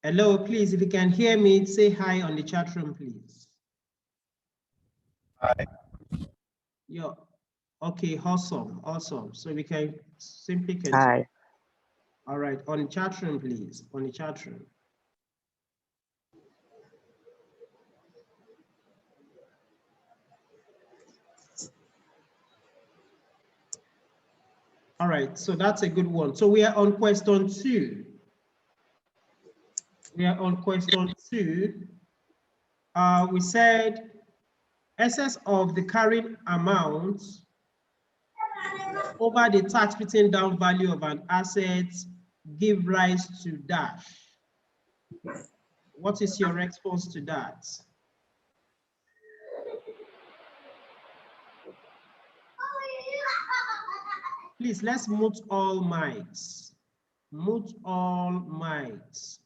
Hello, please, if you can hear me, say hi on the chat room, please. Hi. Yeah. Okay, awesome, awesome. So we can simply continue. Hi. All right, on the chat room, please, on the chat room. All right, so that's a good one. So we are on question 2. We are on question 2. We said excess of the carrying amount over the tax written down value of an asset give rise to dash. What is your response to that? Please, let's mute all mics. Mute all mics.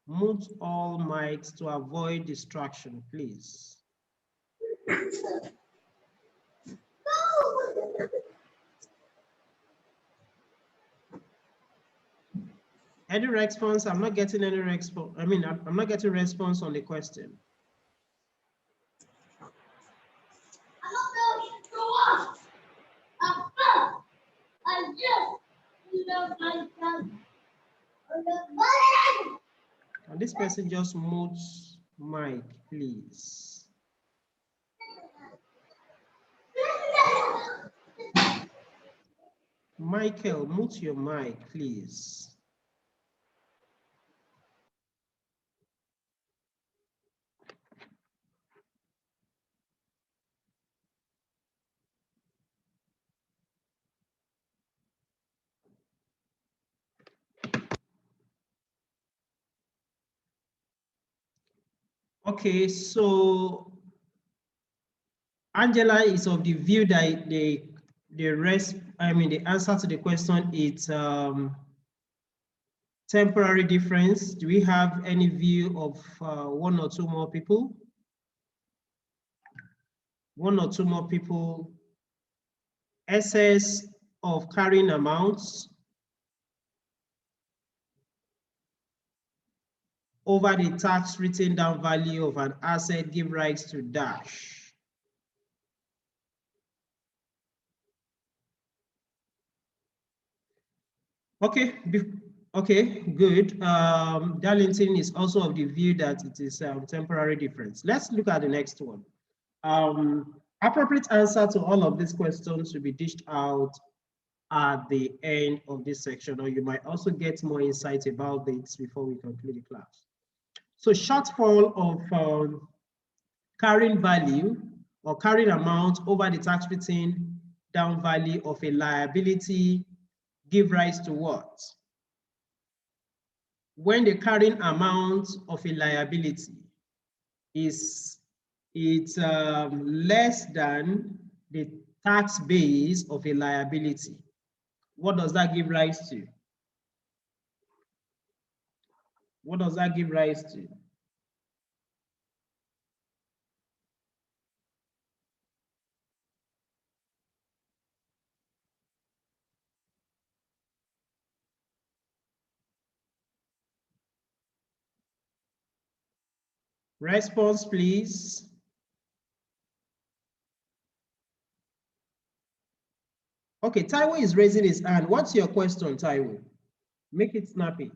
Mute all mics to avoid distraction, please. Any response? I'm not getting any response. I mean, I'm not getting response on the question. Can this person just mute mic, please? Michael, mute your mic, please. Okay, so Angela is of the view that the answer to the question is temporary difference. Do we have any view of one or two more people? One or two more people. Excess of carrying amounts over the tax written down value of an asset give rise to dash. Okay, okay, good. Darlington is also of the view that it is temporary difference. Let's look at the next one. Appropriate answer to all of these questions will be dished out at the end of this section, or you might also get more insight about this before we conclude the class. So shortfall of carrying value or carrying amount over the tax written down value of a liability give rise to what? When the carrying amount of a liability is less than the tax base of a liability, what does that give rise to? What does that give rise to? Response, please. Okay, Taiwo is raising his hand. What's your question, Taiwo? Make it snappy.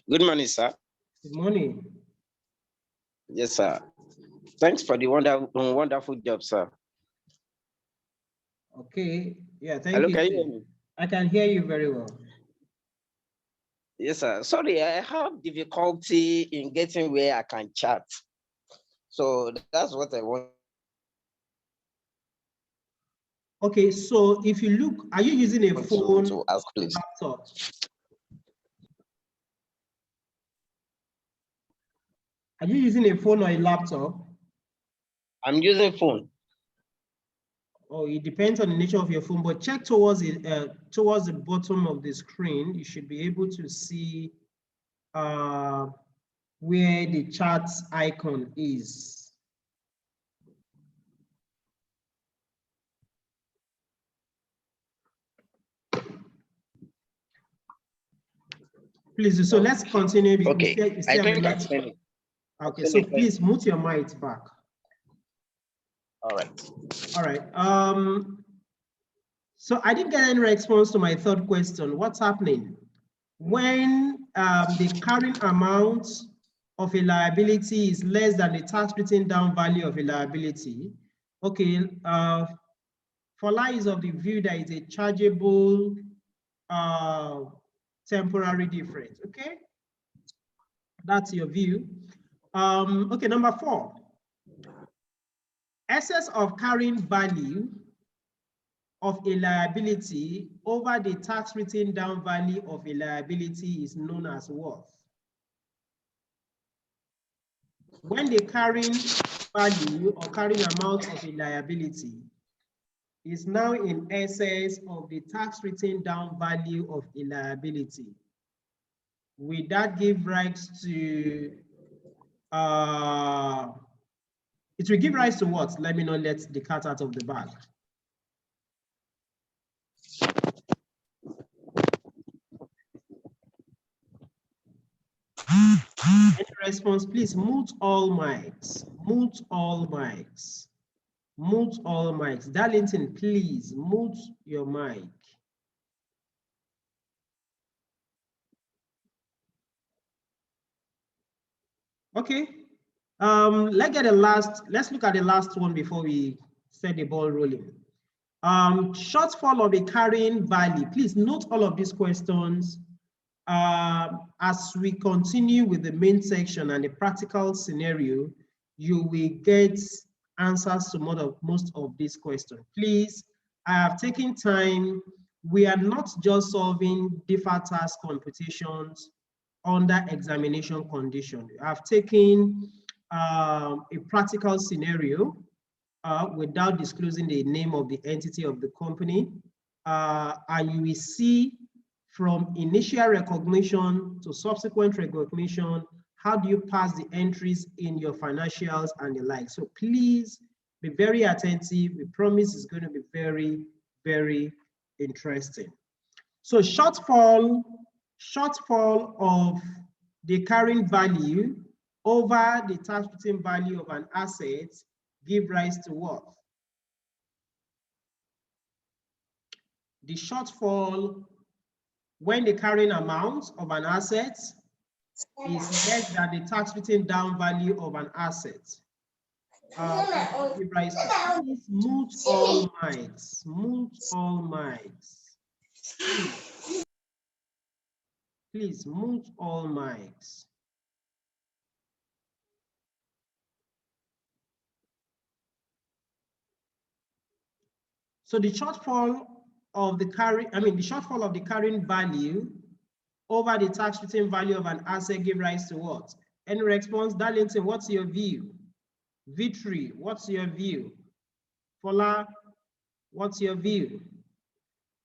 Good morning, sir. Good morning. Yes, sir. Thanks for the wonderful job, sir. Okay. Yeah, thank Hello, you. Can you hear me? I can hear you very well. Yes, sir. Sorry, I have difficulty in getting where I can chat. So that's what I want. Okay, so if you look, are you using a phone to ask, please? laptop? Are you using a phone or a laptop? I'm using phone. Oh, it depends on the nature of your phone, but check towards the bottom of the screen. You should be able to see where the chat icon is. Please, so let's continue. Because Okay, I think I've seen it. Okay, so please mute your mic back. All right. All right. So I didn't get any response to my third question. What's happening when the carrying amount of a liability is less than the tax written down value of a liability? Okay, Fola is of the view that it's a chargeable temporary difference. Okay, that's your view. Okay, number 4. Excess of carrying value of a liability over the tax written down value of a liability is known as what? When the carrying value or carrying amount of a liability is now in excess of the tax written down value of a liability, will that give rise to it will give rise to what? Let me not let the cat out of the bag. Any response, please mute all mics. Mute all mics. Mute all mics. Darlington, please mute your mic. Okay. Let's look at the last one before we set the ball rolling. Shortfall of the carrying value. Please note all of these questions. As we continue with the main section and the practical scenario, you will get answers to most of these questions. Please, I have taken time. We are not just solving deferred tax computations under examination condition. I've taken a practical scenario without disclosing the name of the entity of the company. And you will see from initial recognition to subsequent recognition, how do you pass the entries in your financials and the like. So please be very attentive. We promise it's going to be very, very interesting. So shortfall of the carrying value over the tax written value of an asset give rise to what? The shortfall when the carrying amount of an asset is less than the tax written down value of an asset. Give rise to. Please mute all mics. Mute all mics. Please mute all mics. So the shortfall of the carrying value over the tax written value of an asset give rise to what? Any response? Darlington, what's your view? Vitri, what's your view? Fola, what's your view?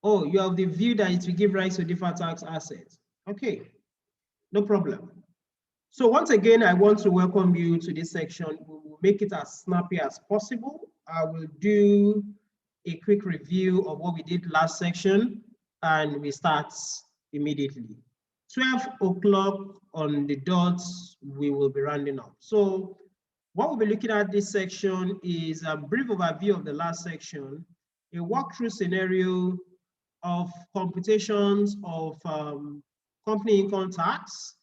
Oh, you have the view that it will give rise to deferred tax assets. Okay, no problem. So once again, I want to welcome you to this section. We will make it as snappy as possible. I will do a quick review of what we did last section, and we start immediately. 12 o'clock on the dot, we will be rounding up. So what we'll be looking at this section is a brief overview of the last section, a walkthrough scenario of computations of company income tax,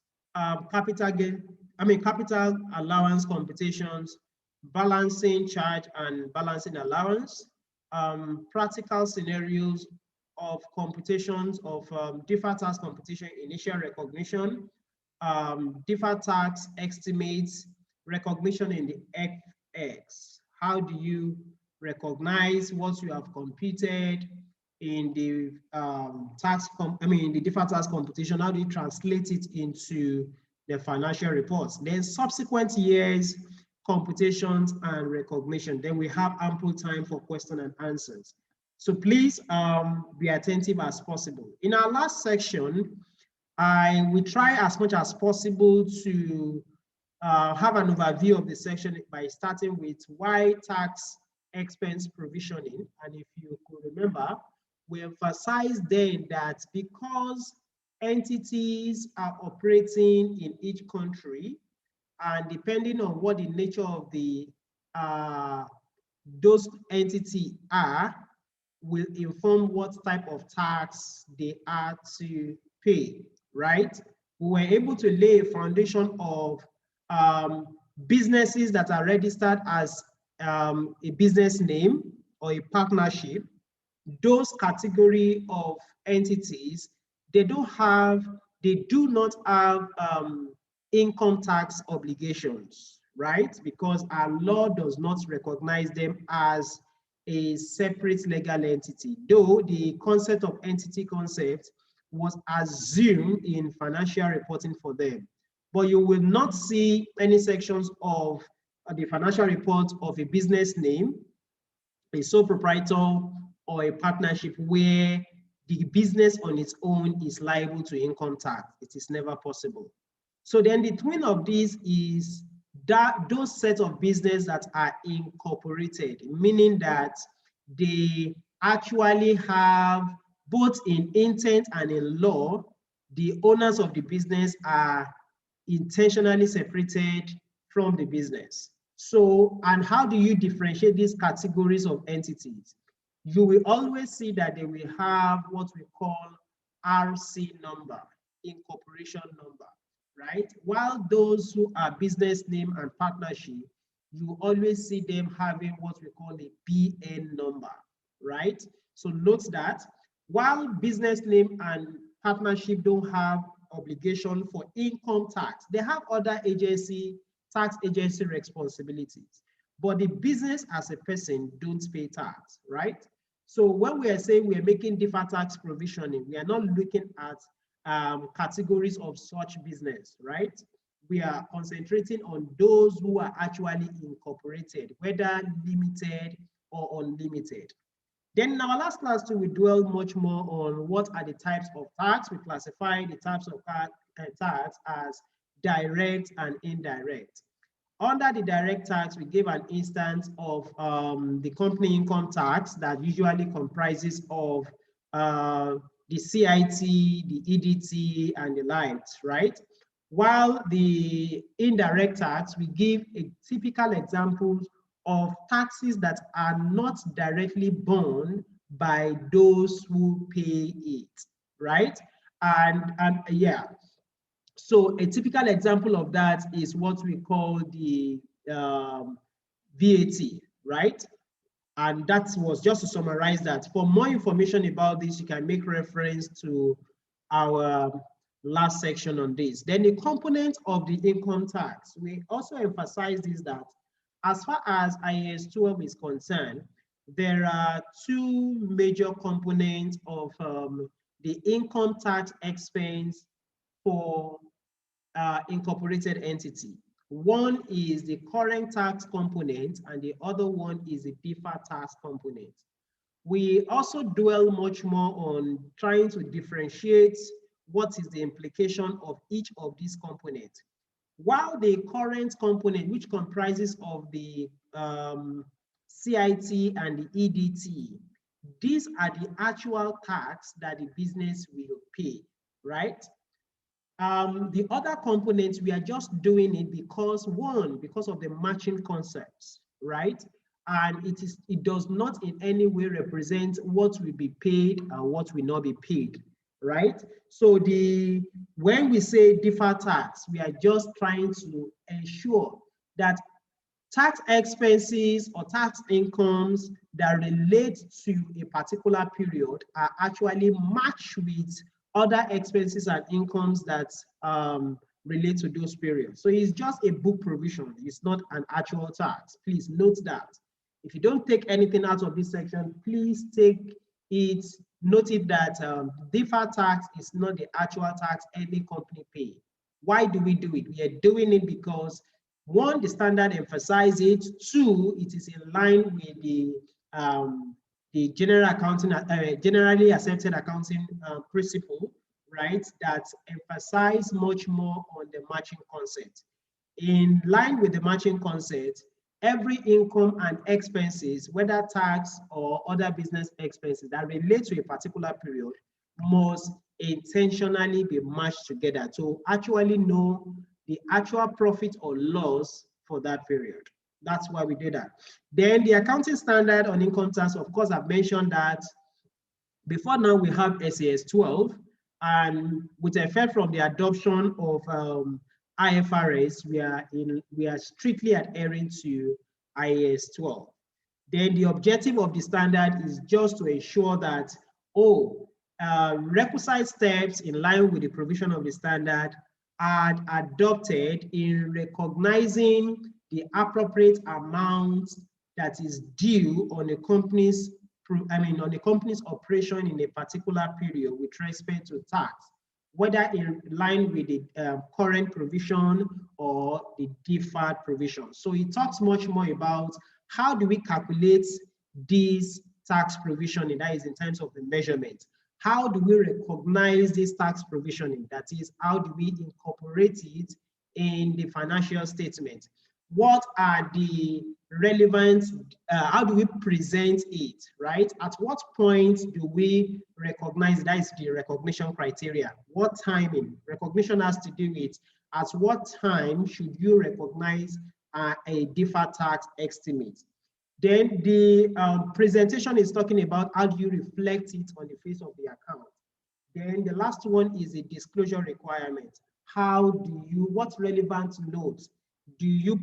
capital allowance computations, balancing charge and balancing allowance, practical scenarios of computations of deferred tax computation initial recognition, deferred tax estimates, recognition in the FX. How do you recognize what you have computed in the the deferred tax computation? How do you translate it into the financial reports? Then subsequent years, computations and recognition. Then we have ample time for question and answers. So please be attentive as possible. In our last section, I will try as much as possible to have an overview of the section by starting with why tax expense provisioning. And if you could remember, we emphasized then that because entities are operating in each country, and depending on what the nature of the those entity are, will inform what type of tax they are to pay, right? We were able to lay a foundation of businesses that are registered as a business name or a partnership. Those category of entities, they do not have income tax obligations, right? Because our law does not recognize them as a separate legal entity, though the concept of entity concept was assumed in financial reporting for them. But you will not see any sections of the financial report of a business name, a sole proprietor, or a partnership where the business on its own is liable to income tax. It is never possible. So then the twin of this is that those set of business that are incorporated, meaning that they actually have, both in intent and in law, the owners of the business are intentionally separated from the business. So, and how do you differentiate these categories of entities? You will always see that they will have what we call RC number, incorporation number, right? While those who are business name and partnership, you always see them having what we call a BN number, right? So note that while business name and partnership don't have obligation for income tax, they have other tax agency responsibilities. But the business as a person don't pay tax, right? So when we are saying we are making deferred tax provisioning, we are not looking at categories of such business, right? We are concentrating on those who are actually incorporated, whether limited or unlimited. Then in our last class too, we dwell much more on what are the types of tax. We classify the types of tax as direct and indirect. Under the direct tax, we gave an instance of the company income tax that usually comprises of the CIT, the EDT, and the likes, right? While the indirect tax, we give a typical examples of taxes that are not directly borne by those who pay it, right? And yeah, so a typical example of that is what we call the VAT, right? And that was just to summarize that. For more information about this, you can make reference to our last section on this. Then the component of the income tax, we also emphasize this, that as far as IAS 12 is concerned, there are two major components of the income tax expense for incorporated entity. One is the current tax component, and the other one is the deferred tax component. We also dwell much more on trying to differentiate what is the implication of each of these components. While the current component, which comprises of the CIT and the EDT, these are the actual tax that the business will pay, right? The other components, we are just doing it because, one, because of the matching concepts, right? And it does not in any way represent what will be paid and what will not be paid, right? So when we say deferred tax, we are just trying to ensure that tax expenses or tax incomes that relate to a particular period are actually matched with other expenses and incomes that relate to those periods. So it's just a book provision. It's not an actual tax. Please note that. If you don't take anything out of this section, please note it that deferred tax is not the actual tax any company pay. Why do we do it? We are doing it because, one, the standard emphasizes it. Two, it is in line with the generally accepted accounting principle, right? That emphasize much more on the matching concept. In line with the matching concept, every income and expenses, whether tax or other business expenses that relate to a particular period, must intentionally be matched together to actually know the actual profit or loss for that period. That's why we do that. Then the accounting standard on income tax, of course, I've mentioned that before now we have SAS 12, and with effect from the adoption of IFRS, we are strictly adhering to IAS 12. Then the objective of the standard is just to ensure that, requisite steps in line with the provision of the standard are adopted in recognizing the appropriate amount that is due on a company's operation in a particular period with respect to tax, whether in line with the current provision or the deferred provision. So it talks much more about how do we calculate this tax provisioning, that is in terms of the measurement. How do we recognize this tax provisioning? That is, how do we incorporate it in the financial statement? What are the relevant, how do we present it, right? At what point do we recognize, that is the recognition criteria? What timing? Recognition has to do with at what time should you recognize a deferred tax estimate? Then the presentation is talking about how do you reflect it on the face of the account. Then the last one is a disclosure requirement. How do you, what relevant notes do you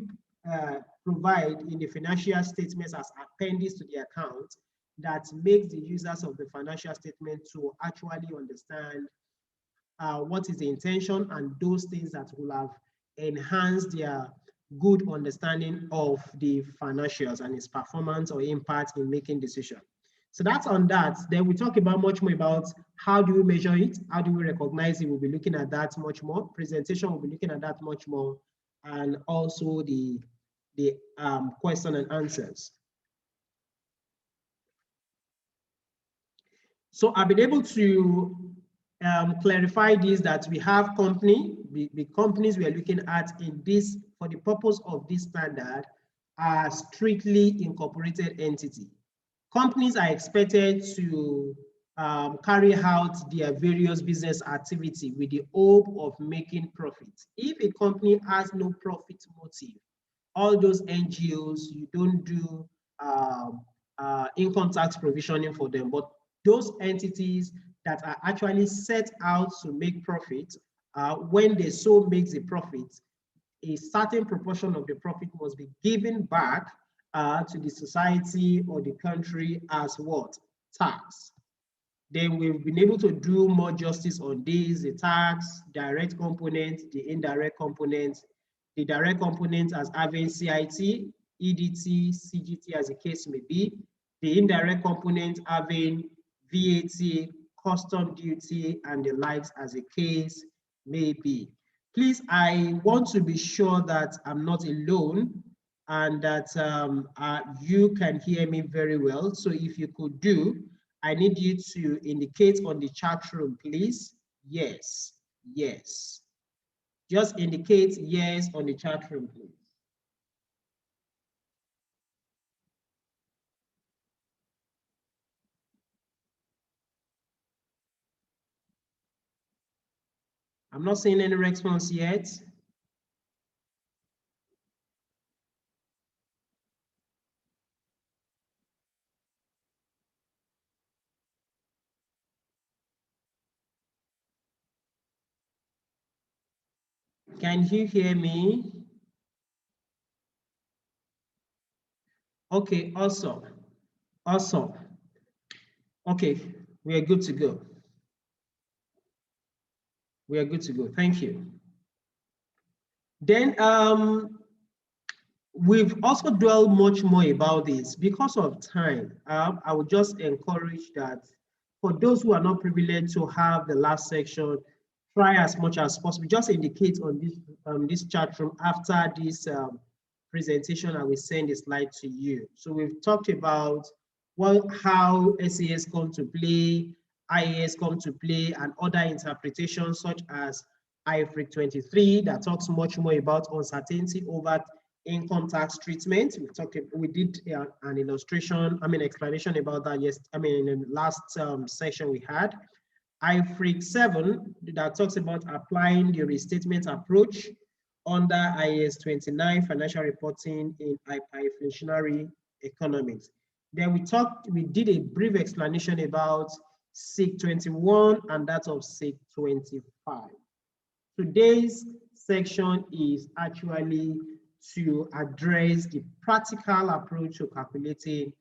provide in the financial statements as appendix to the account that makes the users of the financial statement to actually understand what is the intention and those things that will have enhanced their good understanding of the financials and its performance or impact in making decisions. So that's on that. Then we talk about much more about how do we measure it, how do we recognize it. We'll be looking at that much more. Presentation, we'll be looking at that much more, and also the question and answers. So I've been able to clarify this, that we have the companies we are looking at in this for the purpose of this standard are strictly incorporated entity. Companies are expected to carry out their various business activity with the hope of making profit. If a company has no profit motive, all those NGOs, you don't do income tax provisioning for them, but those entities that are actually set out to make profit, when they so make the profit, a certain proportion of the profit must be given back to the society or the country as what? Tax. Then we've been able to do more justice on these, the tax, direct component, the indirect component, the direct component as having CIT, EDT, CGT as the case may be, the indirect component having VAT, custom duty, and the likes as the case may be. Please, I want to be sure that I'm not alone and that you can hear me very well. So if you could do, I need you to indicate on the chat room, please. Yes, yes. Just indicate yes on the chat room, please. I'm not seeing any response yet. Can you hear me? Okay, awesome. Awesome. Okay, we are good to go. We are good to go. Thank you. Then we've also dwelled much more about this because of time. I would just encourage that for those who are not privileged to have the last section, try as much as possible. Just indicate on this chat room after this presentation. I will send the slide to you. So we've talked about how SAS come to play, IAS come to play, and other interpretations such as IFRIC 23 that talks much more about uncertainty over income tax treatment. We did an illustration, explanation about that. Yes, in the last session we had. IFRIC 7 that talks about applying the restatement approach under IAS 29 financial reporting in hyperinflationary economics. Then we did a brief explanation about SIC 21 and that of SIC 25. Today's section is actually to address the practical approach to calculating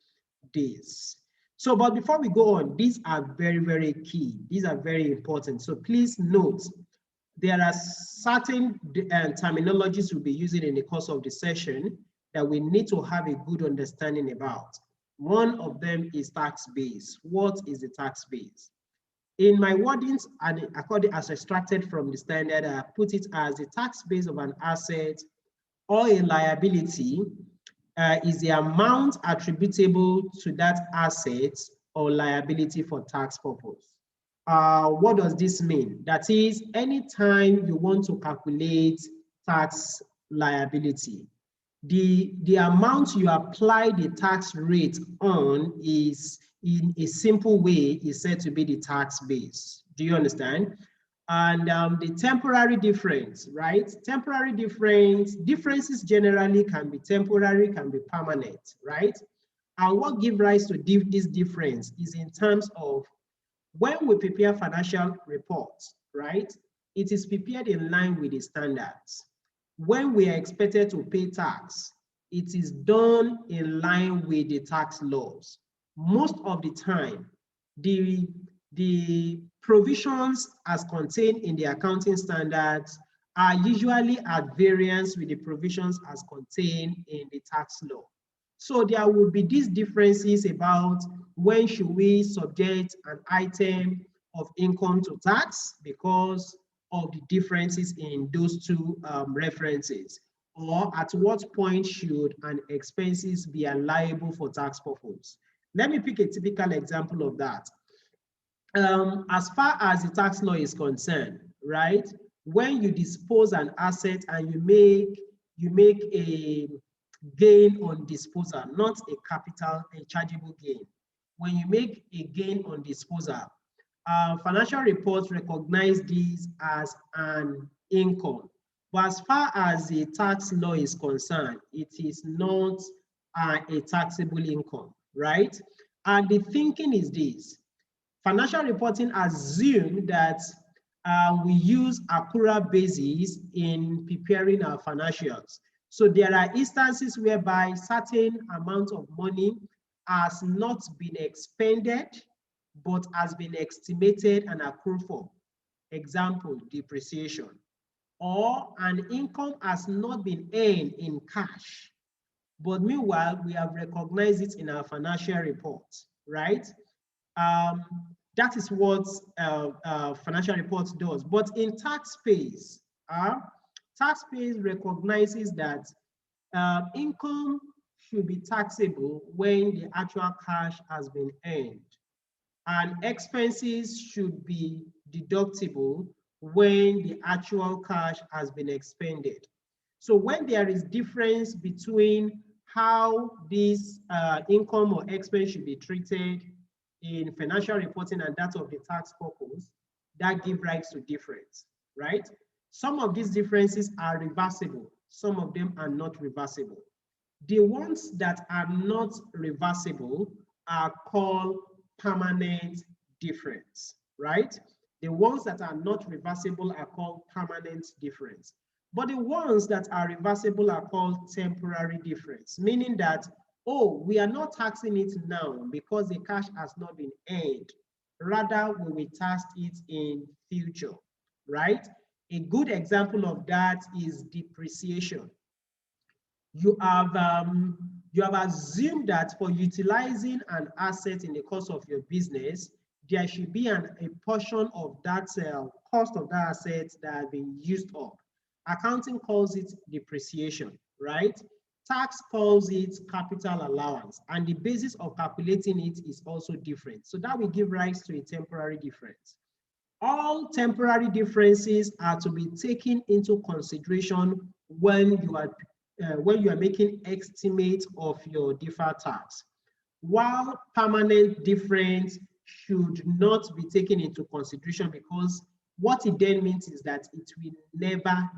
this. So, but before we go on, these are very, very key. These are very important. So please note, there are certain terminologies we'll be using in the course of the session that we need to have a good understanding about. One of them is tax base. What is the tax base? In my wordings, and according as extracted from the standard, I put it as the tax base of an asset or a liability is the amount attributable to that asset or liability for tax purpose. What does this mean? That is, anytime you want to calculate tax liability, the amount you apply the tax rate on is, in a simple way, is said to be the tax base. Do you understand? And the temporary difference, right? Temporary differences generally can be temporary, can be permanent, right? And what gives rise to this difference is in terms of when we prepare financial reports, right? It is prepared in line with the standards. When we are expected to pay tax, it is done in line with the tax laws. Most of the time, the provisions as contained in the accounting standards are usually at variance with the provisions as contained in the tax law. So there will be these differences about when should we subject an item of income to tax because of the differences in those two references, or at what point should an expenses be liable for tax purpose. Let me pick a typical example of that. As far as the tax law is concerned, right? When you dispose an asset and you make a gain on disposal, not a capital, a chargeable gain. When you make a gain on disposal, financial reports recognize this as an income. But as far as the tax law is concerned, it is not a taxable income, right? And the thinking is this: financial reporting assumes that we use accrual basis in preparing our financials. So there are instances whereby certain amount of money has not been expended, but has been estimated and accrued for. Example, depreciation. Or an income has not been earned in cash, but meanwhile, we have recognized it in our financial reports, right? That is what financial reports does. But in tax pays recognizes that income should be taxable when the actual cash has been earned, and expenses should be deductible when the actual cash has been expended. So when there is difference between how this income or expense should be treated in financial reporting and that of the tax purpose, that gives rise to difference, right? Some of these differences are reversible, some of them are not reversible. The ones that are not reversible are called permanent difference, right? The ones that are not reversible are called permanent difference. But the ones that are reversible are called temporary difference, meaning that, oh, we are not taxing it now because the cash has not been earned. Rather, we will tax it in future, right? A good example of that is depreciation. You have assumed that for utilizing an asset in the course of your business, there should be a portion of that cost of that asset that has been used up. Accounting calls it depreciation, right? Tax calls it capital allowance, and the basis of calculating it is also different. So that will give rise to a temporary difference. All temporary differences are to be taken into consideration when you are making estimate of your deferred tax. While permanent difference should not be taken into consideration, because what it then means is that it will never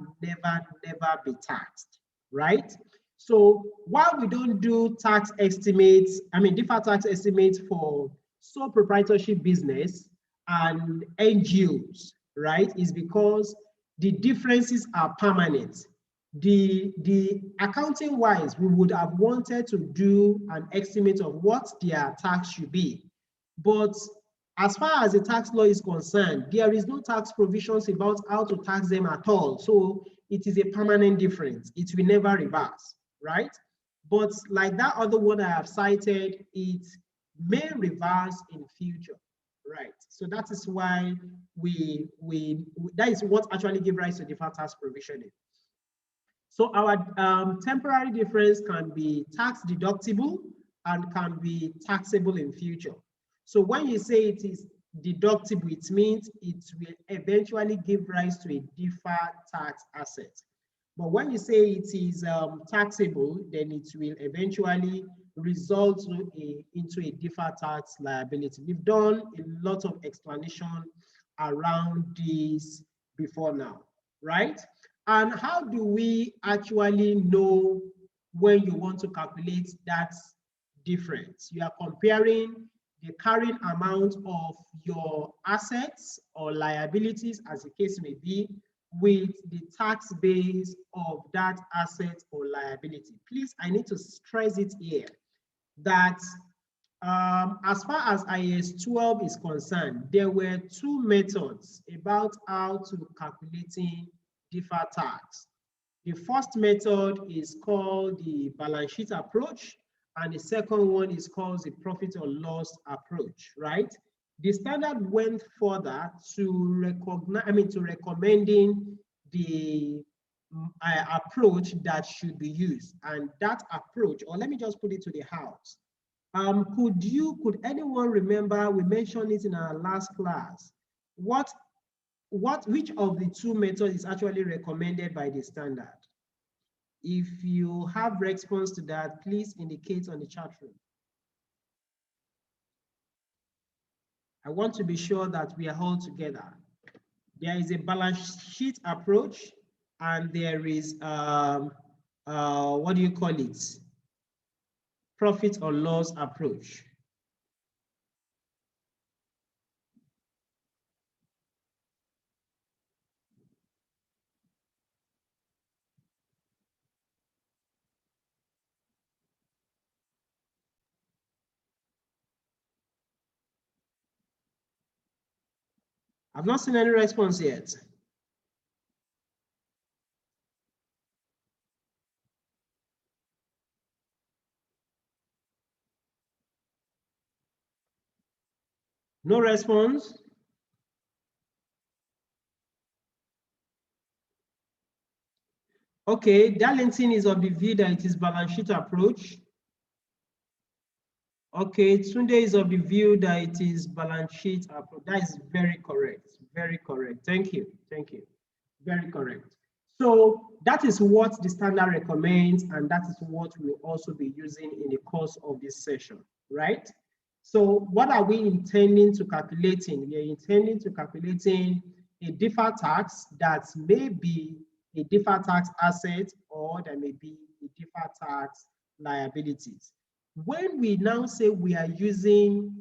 be taxed, right? So while we don't do tax estimates, deferred tax estimates for sole proprietorship business and NGOs, right, is because the differences are permanent. The accounting wise, we would have wanted to do an estimate of what their tax should be. But as far as the tax law is concerned, there is no tax provisions about how to tax them at all. So it is a permanent difference. It will never reverse, right? But like that other one I have cited, it may reverse in future, right? So that is why that is what actually gives rise to deferred tax provisioning. So our temporary difference can be tax deductible and can be taxable in future. So when you say it is deductible, it means it will eventually give rise to a deferred tax asset. But when you say it is taxable, then it will eventually result into a deferred tax liability. We've done a lot of explanation around this before now, right? And how do we actually know when you want to calculate that difference? You are comparing the carrying amount of your assets or liabilities, as the case may be, with the tax base of that asset or liability. Please, I need to stress it here that as far as IAS 12 is concerned, there were two methods about how to calculating deferred tax. The first method is called the balance sheet approach, and the second one is called the profit or loss approach, right? The standard went further to recommending the approach that should be used, and that approach, or let me just put it to the house. Could anyone remember, we mentioned it in our last class, which of the two methods is actually recommended by the standard? If you have response to that, please indicate on the chat room. I want to be sure that we are all together. There is a balance sheet approach, and there is what do you call it? Profit or loss approach. I've not seen any response yet. No response? Okay, Darlington is of the view that it is balance sheet approach. Okay, Tunde is of the view that it is balance sheet approach. That is very correct, very correct. Thank you, very correct. So that is what the standard recommends, and that is what we'll also be using in the course of this session, right? So what are we intending to calculating? We are intending to calculating a deferred tax that may be a deferred tax asset, or there may be a deferred tax liabilities. When we now say we are using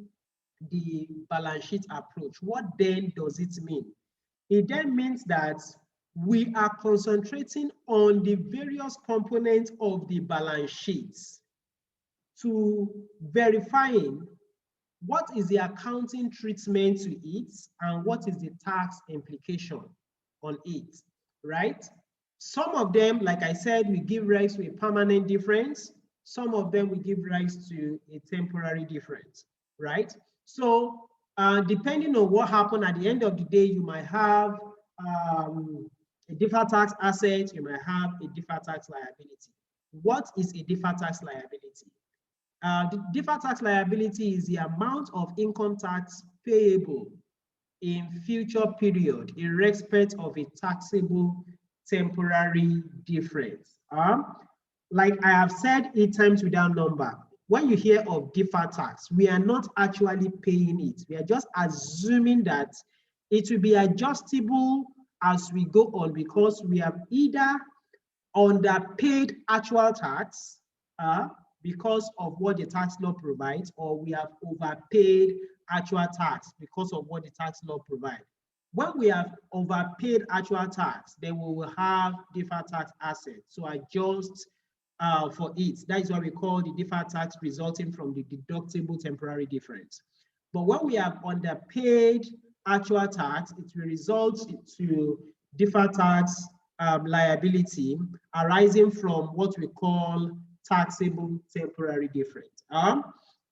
the balance sheet approach, what then does it mean? It then means that we are concentrating on the various components of the balance sheets to verifying what is the accounting treatment to it and what is the tax implication on it, right? Some of them, like I said, will give rise to a permanent difference. Some of them will give rise to a temporary difference, right? So depending on what happened at the end of the day, you might have a deferred tax asset, you might have a deferred tax liability. What is a deferred tax liability? The deferred tax liability is the amount of income tax payable in future period in respect of a taxable temporary difference. Like I have said 8 times without number, when you hear of deferred tax, we are not actually paying it. We are just assuming that it will be adjustable as we go on, because we have either underpaid actual tax because of what the tax law provides, or we have overpaid actual tax because of what the tax law provides. When we have overpaid actual tax, then we will have deferred tax assets. So adjust for it. That is what we call the deferred tax resulting from the deductible temporary difference. But when we have underpaid actual tax, it will result to deferred tax liability arising from what we call taxable temporary difference.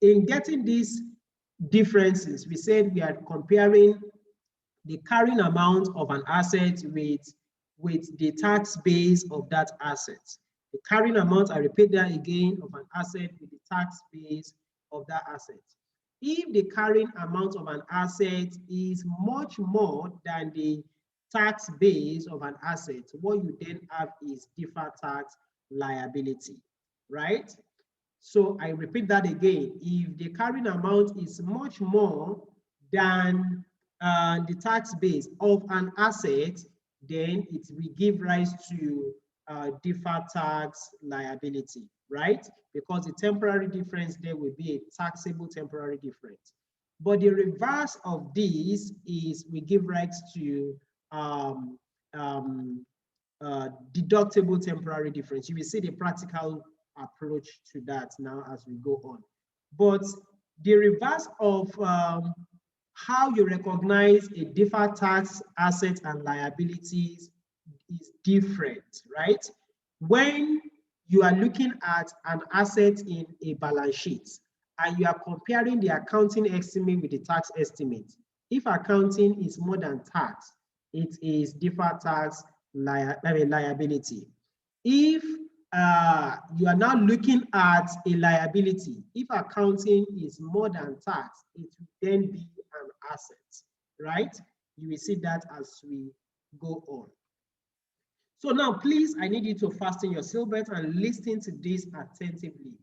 In getting these differences, we said we are comparing the carrying amount of an asset with the tax base of that asset. The carrying amount, I repeat that again, of an asset with the tax base of that asset. If the carrying amount of an asset is much more than the tax base of an asset, what you then have is deferred tax liability, right? So I repeat that again. If the carrying amount is much more than the tax base of an asset, then it will give rise to deferred tax liability, right? Because the temporary difference there will be a taxable temporary difference. But the reverse of this is we give rise to deductible temporary difference. You will see the practical approach to that now as we go on. But the reverse of how you recognize a deferred tax asset and liabilities is different, right? When you are looking at an asset in a balance sheet and you are comparing the accounting estimate with the tax estimate, if accounting is more than tax, it is deferred tax liability. If you are now looking at a liability, if accounting is more than tax, it will then be an asset, right? You will see that as we go on. So now, please, I need you to fasten your seatbelt and listen to this attentively.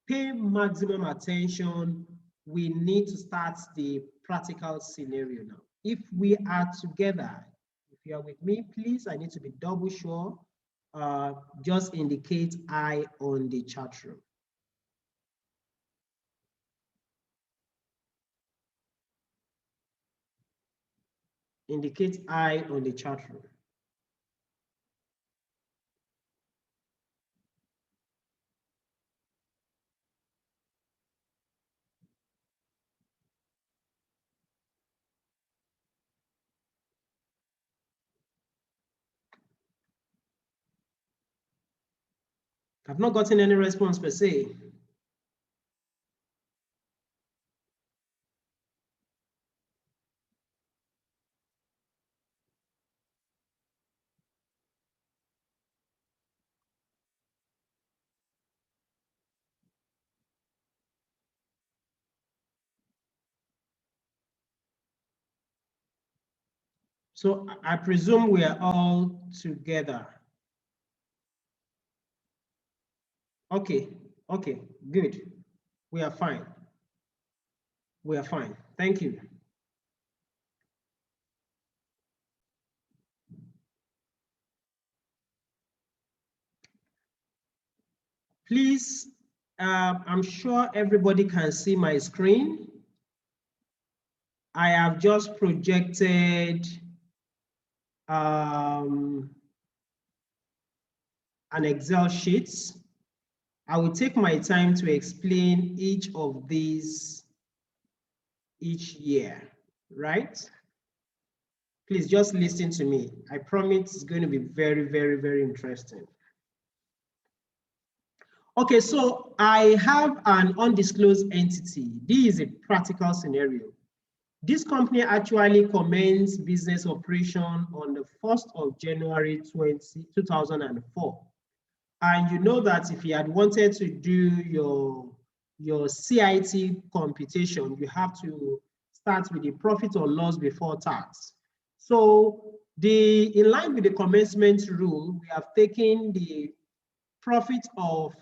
Pay maximum attention. We need to start the practical scenario now. If we are together, if you are with me, please, I need to be double sure. Just indicate I on the chat room. Indicate I on the chat room. I've not gotten any response per se. So I presume we are all together. Okay, okay, good. We are fine. We are fine. Thank you. Please, I'm sure everybody can see my screen. I have just projected an Excel sheet. I will take my time to explain each of these each year, right? Please just listen to me. I promise it's going to be very, very, very interesting. Okay, so I have an undisclosed entity. This is a practical scenario. This company actually commenced business operation on the 1st of January 2004. And you know that if you had wanted to do your CIT computation, you have to start with the profit or loss before tax. So in line with the commencement rule, we have taken the profit of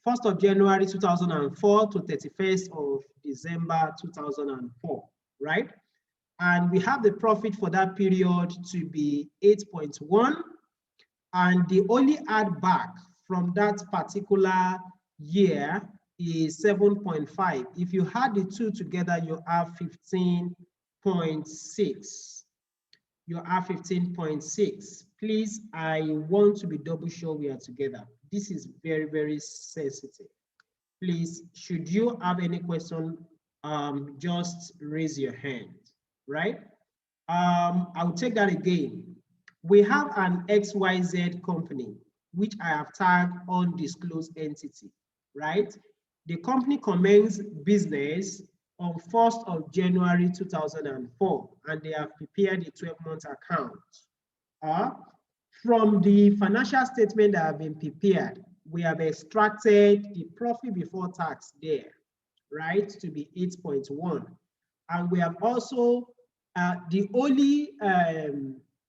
1st of January 2004 to 31st of December 2004, right? And we have the profit for that period to be 8.1, and the only add back from that particular year is 7.5. If you add the two together, you have 15.6. You have 15.6. Please, I want to be double sure we are together. This is very, very sensitive. Please, should you have any question, just raise your hand, right? I'll take that again. We have an XYZ company, which I have tagged undisclosed entity, right? The company commenced business on 1st of January 2004, and they have prepared a 12-month account. From the financial statement that have been prepared, we have extracted the profit before tax there, right, to be 8.1. And we have also, the only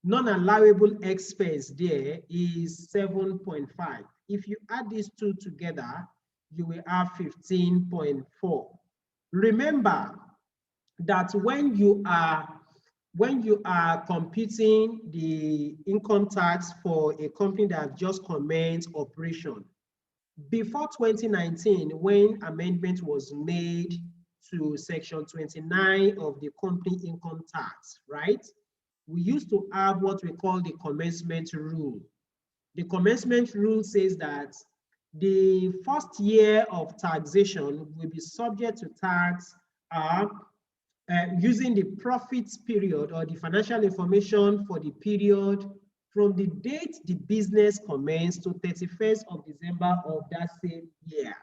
non-allowable expense there is 7.5. If you add these two together, you will have 15.4. Remember that when you are computing the income tax for a company that just commenced operation, before 2019, when amendment was made to section 29 of the company income tax, right? We used to have what we call the commencement rule. The commencement rule says that the first year of taxation will be subject to tax using the profits period or the financial information for the period from the date the business commenced to 31st of December of that same year.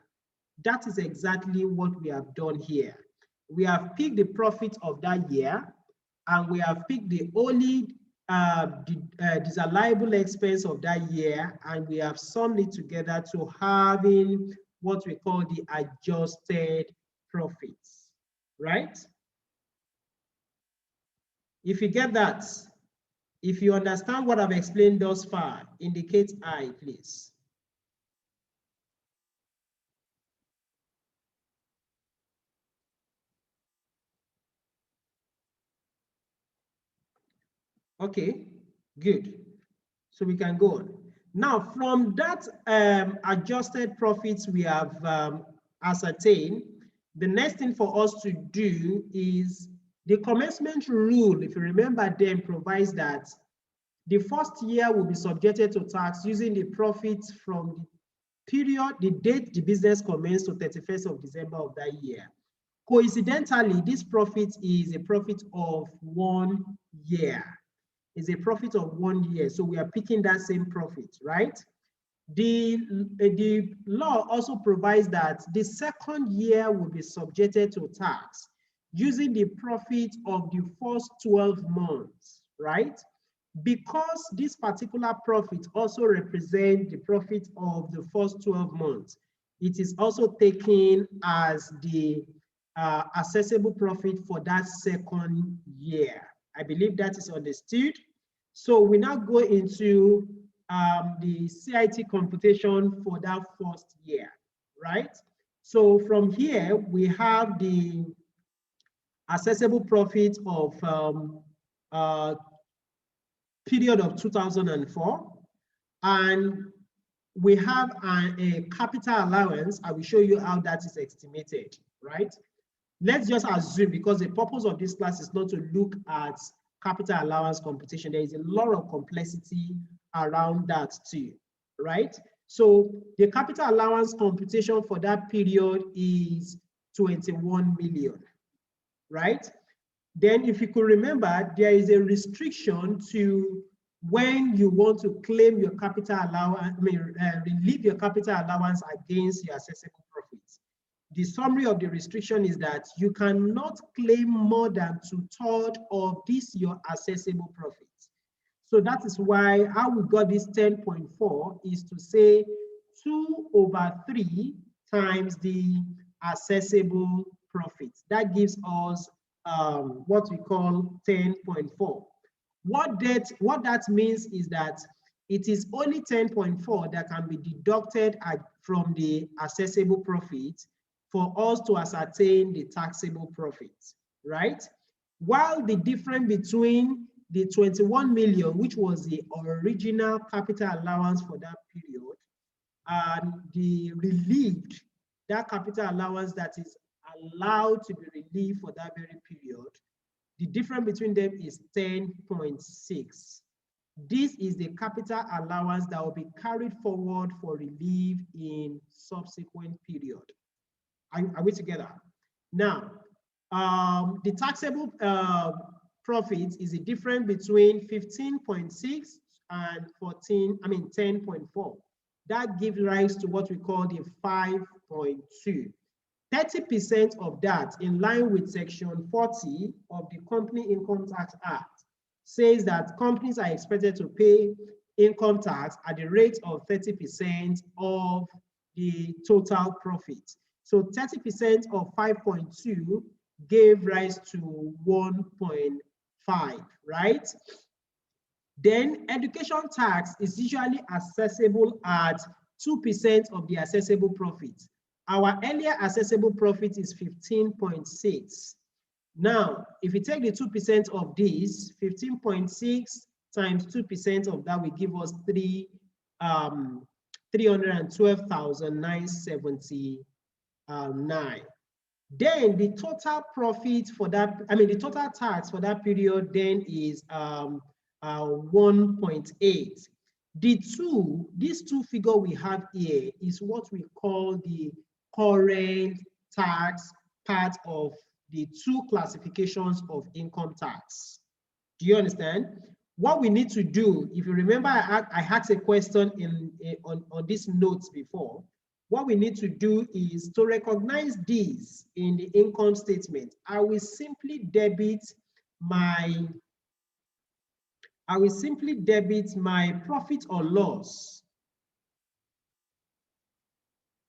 That is exactly what we have done here. We have picked the profit of that year, and we have picked the only disallowable expense of that year, and we have summed it together to having what we call the adjusted profits, right? If you get that, if you understand what I've explained thus far, indicate I, please. Okay, good. So we can go on. Now, from that adjusted profits we have ascertained, the next thing for us to do is the commencement rule, if you remember, then provides that the first year will be subjected to tax using the profits from the period, the date the business commenced to 31st of December of that year. Coincidentally, this profit is a profit of 1 year. It's a profit of 1 year. So we are picking that same profit, right? The law also provides that the second year will be subjected to tax using the profit of the first 12 months, right? Because this particular profit also represents the profit of the first 12 months, it is also taken as the assessable profit for that second year. I believe that is understood. So we now go into the CIT computation for that first year, right? So from here, we have the assessable profit of period of 2004, and we have a capital allowance. I will show you how that is estimated, right? Let's just assume, because the purpose of this class is not to look at capital allowance computation. There is a lot of complexity around that too, right? So the capital allowance computation for that period is 21 million, right? Then if you could remember, there is a restriction to when you want to claim your capital allowance, relieve your capital allowance against your assessable profits. The summary of the restriction is that you cannot claim more than 2/3 of this your assessable profits. So that is why how we got this 10.4 is to say 2/3 times the assessable profits. That gives us what we call 10.4. What that means is that it is only 10.4 that can be deducted from the assessable profit for us to ascertain the taxable profit, right? While the difference between the 21 million, which was the original capital allowance for that period, and the relieved, that capital allowance that is allowed to be relieved for that very period, the difference between them is 10.6. This is the capital allowance that will be carried forward for relief in subsequent period. Are we together? Now, the taxable profit is the difference between 15.6 and 10.4. That gives rise to what we call the 5.2. 30% of that, in line with Section 40 of the Company Income Tax Act, says that companies are expected to pay income tax at the rate of 30% of the total profit. So 30% of 5.2 gave rise to 1.5, right? Then education tax is usually assessable at 2% of the assessable profit. Our earlier assessable profit is 15.6. Now, if you take the 2% of this, 15.6 times 2% of that will give us 312,979. Then the total profit for that, the total tax for that period then is 1.8. These two figures we have here is what we call the current tax part of the two classifications of income tax. Do you understand? What we need to do, if you remember, I asked a question on these notes before. What we need to do is to recognize these in the income statement. I will simply debit my profit or loss.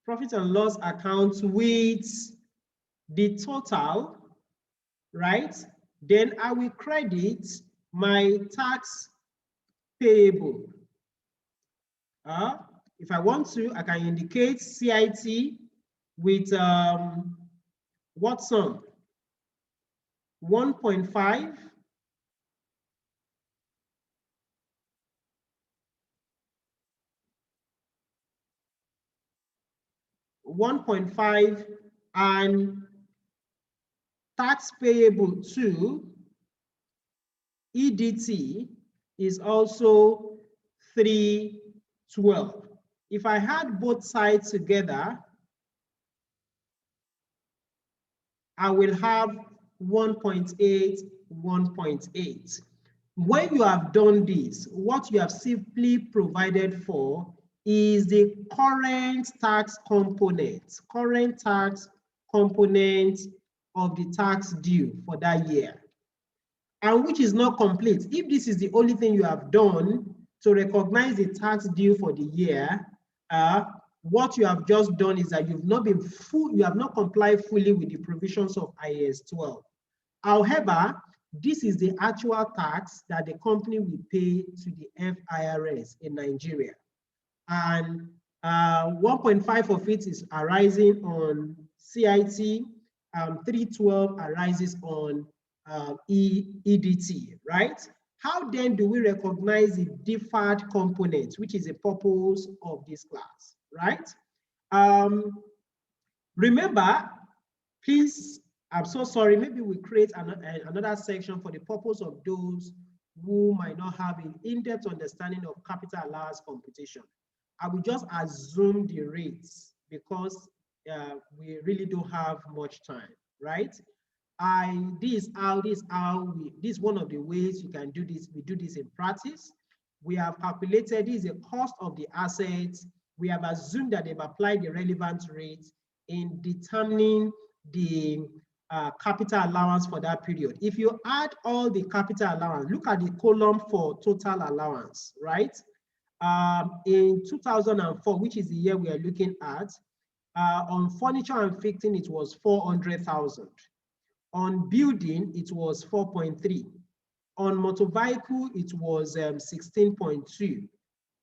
Profit and loss account with the total, right? Then I will credit my tax payable. If I want to, I can indicate CIT with what sum? 1.5. 1.5 and tax payable to EDT is also 312. If I had both sides together, I will have 1.8, 1.8. When you have done this, what you have simply provided for is the current tax component of the tax due for that year, and which is not complete. If this is the only thing you have done to recognize the tax due for the year, what you have just done is that you have not complied fully with the provisions of IAS 12. However, this is the actual tax that the company will pay to the FIRS in Nigeria. And 1.5 of it is arising on CIT, 312 arises on EDT, right? How then do we recognize the deferred component, which is the purpose of this class, right? Remember, please, I'm so sorry, maybe we create another section for the purpose of those who might not have an in-depth understanding of capital allowance computation. I will just assume the rates because we really don't have much time, right? This is one of the ways you can do this. We do this in practice. We have calculated this is the cost of the assets. We have assumed that they've applied the relevant rates in determining the capital allowance for that period. If you add all the capital allowance, look at the column for total allowance, right? In 2004, which is the year we are looking at, on furniture and fixing, it was 400,000. On building, it was 4.3. On motor vehicle, it was 16.2.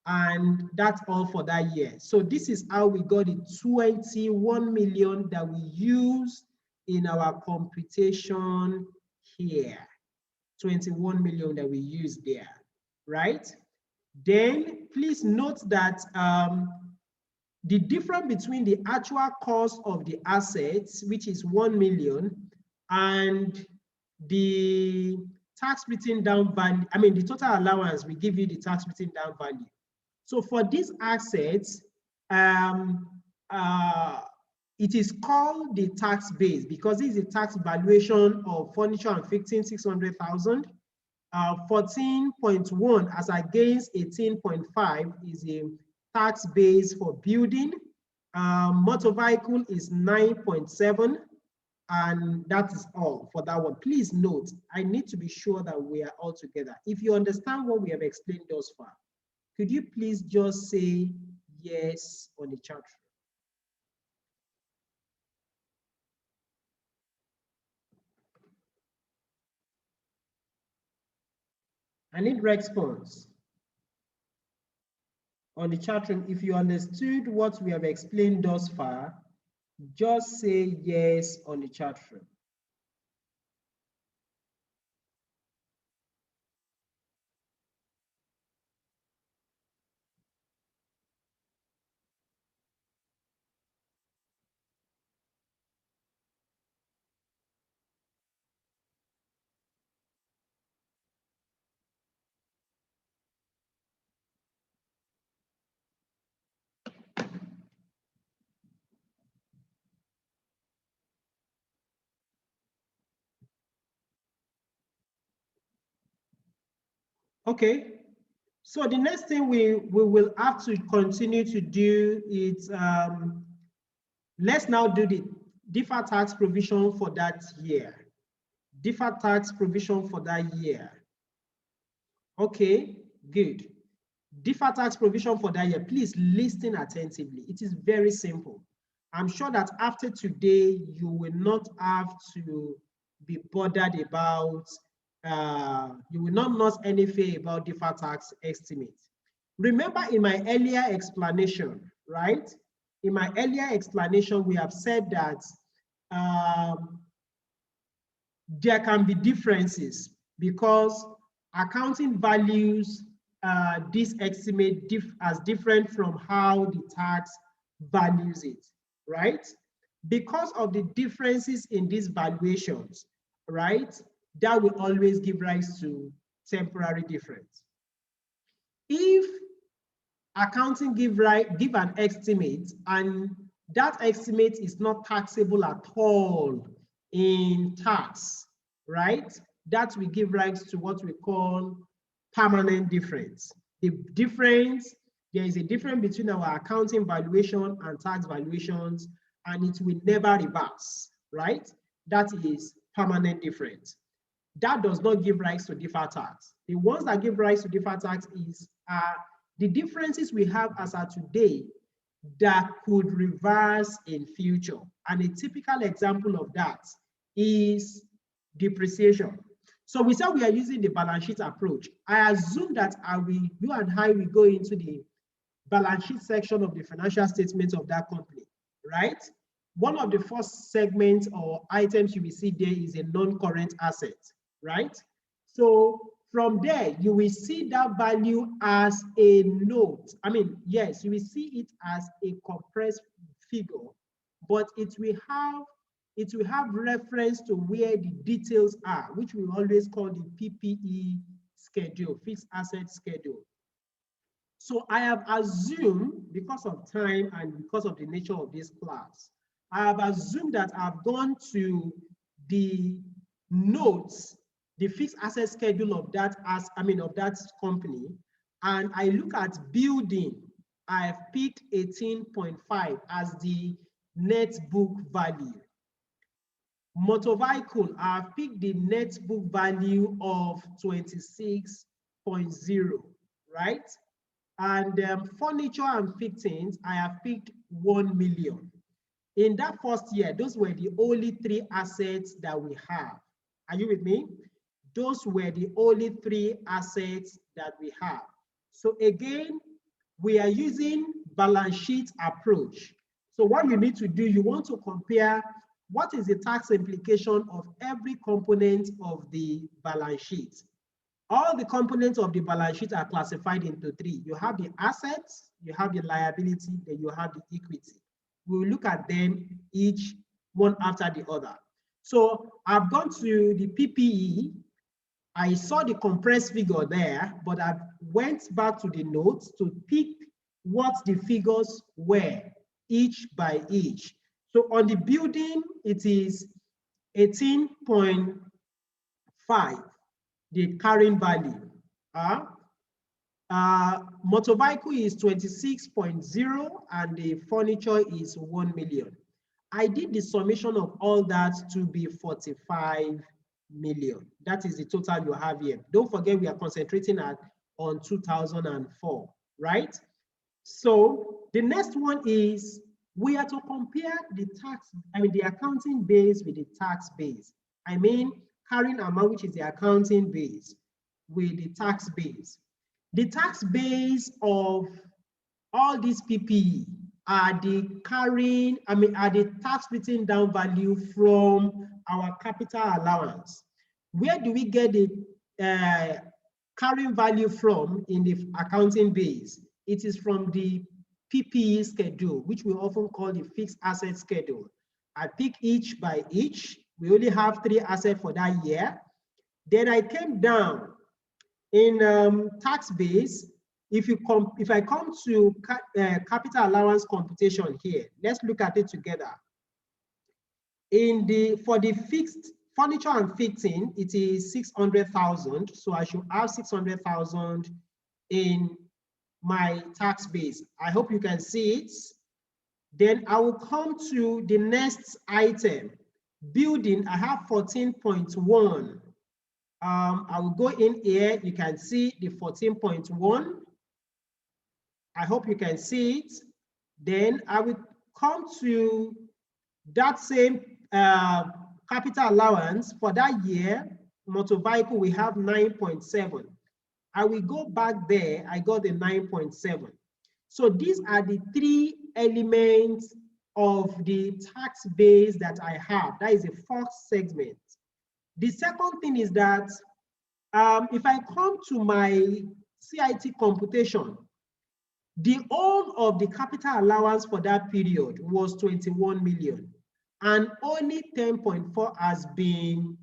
and that's all for that year. So this is how we got the 21 million that we use in our computation here. 21 million that we use there, right? Then please note that the difference between the actual cost of the assets, which is 1 million, and the tax written down value, I mean, the total allowance, we give you the tax written down value. So for these assets, it is called the tax base because this is a tax valuation of furniture and fittings, 600,000. 14.1 as against 18.5 is a tax base for building. Motor vehicle is 9.7, and that is all for that one. Please note, I need to be sure that we are all together. If you understand what we have explained thus far, could you please just say yes on the chat room? I need response on the chat room. If you understood what we have explained thus far, just say yes on the chat room. Okay, so the next thing we will have to continue to do is, let's now do the deferred tax provision for that year. Deferred tax provision for that year. Okay, good. Deferred tax provision for that year, please listen attentively. It is very simple. I'm sure that after today, you will not have to be bothered about, you will not lose any fear about deferred tax estimate. Remember in my earlier explanation, right? In my earlier explanation, we have said that there can be differences because accounting values this estimate as different from how the tax values it, right? Because of the differences in these valuations, right, that will always give rise to temporary difference. If accounting give an estimate and that estimate is not taxable at all in tax, right? That will give rise to what we call permanent difference. The difference, there is a difference between our accounting valuation and tax valuations, and it will never reverse, right? That is permanent difference. That does not give rise to deferred tax. The ones that give rise to deferred tax is the differences we have as of today that could reverse in future. And a typical example of that is depreciation. So we said we are using the balance sheet approach. I assume that you and I will go into the balance sheet section of the financial statements of that company, right? One of the first segments or items you will see there is a non-current asset, right? So from there, you will see that value as a note. I mean, yes, you will see it as a compressed figure, but it will have reference to where the details are, which we always call the PPE schedule, fixed asset schedule. So I have assumed, because of time and because of the nature of this class, I have assumed that I've gone to the notes, the fixed asset schedule of that of that company, and I look at building. I have picked 18.5 as the net book value. Motor vehicle, I have picked the net book value of 26.0, right? And furniture and fittings, I have picked 1 million. In that first year, those were the only three assets that we have. Are you with me? Those were the only three assets that we have. So again, we are using balance sheet approach. So what you need to do, you want to compare what is the tax implication of every component of the balance sheet. All the components of the balance sheet are classified into three. You have the assets, you have the liability, then you have the equity. We will look at them each one after the other. So I've gone to the PPE. I saw the compressed figure there, but I went back to the notes to pick what the figures were, each by each. So on the building, it is 18.5, the carrying value. Motor vehicle is 26.0 and the furniture is 1 million. I did the summation of all that to be 45 million. That is the total you have here. Don't forget we are concentrating on 2004, right? So the next one is we are to compare the the accounting base with the tax base. I mean, carrying amount, which is the accounting base, with the tax base. The tax base of all these PPE are the are the tax written down value from our capital allowance. Where do we get the carrying value from in the accounting base? It is from the PPE schedule, which we often call the fixed asset schedule. I pick each by each. We only have 3 assets for that year. Then I came down in tax base. If I come to capital allowance computation here, let's look at it together. For the fixed furniture and fixing, it is 600,000. So I should have 600,000 in my tax base. I hope you can see it. Then I will come to the next item. Building, I have 14.1. I will go in here. You can see the 14.1. I hope you can see it. Then I will come to that same capital allowance for that year. Motor vehicle, we have 9.7. I will go back there. I got the 9.7. So these are the 3 elements of the tax base that I have. That is the first segment. The second thing is that if I come to my CIT computation, the whole of the capital allowance for that period was 21 million, and only 10.4 has been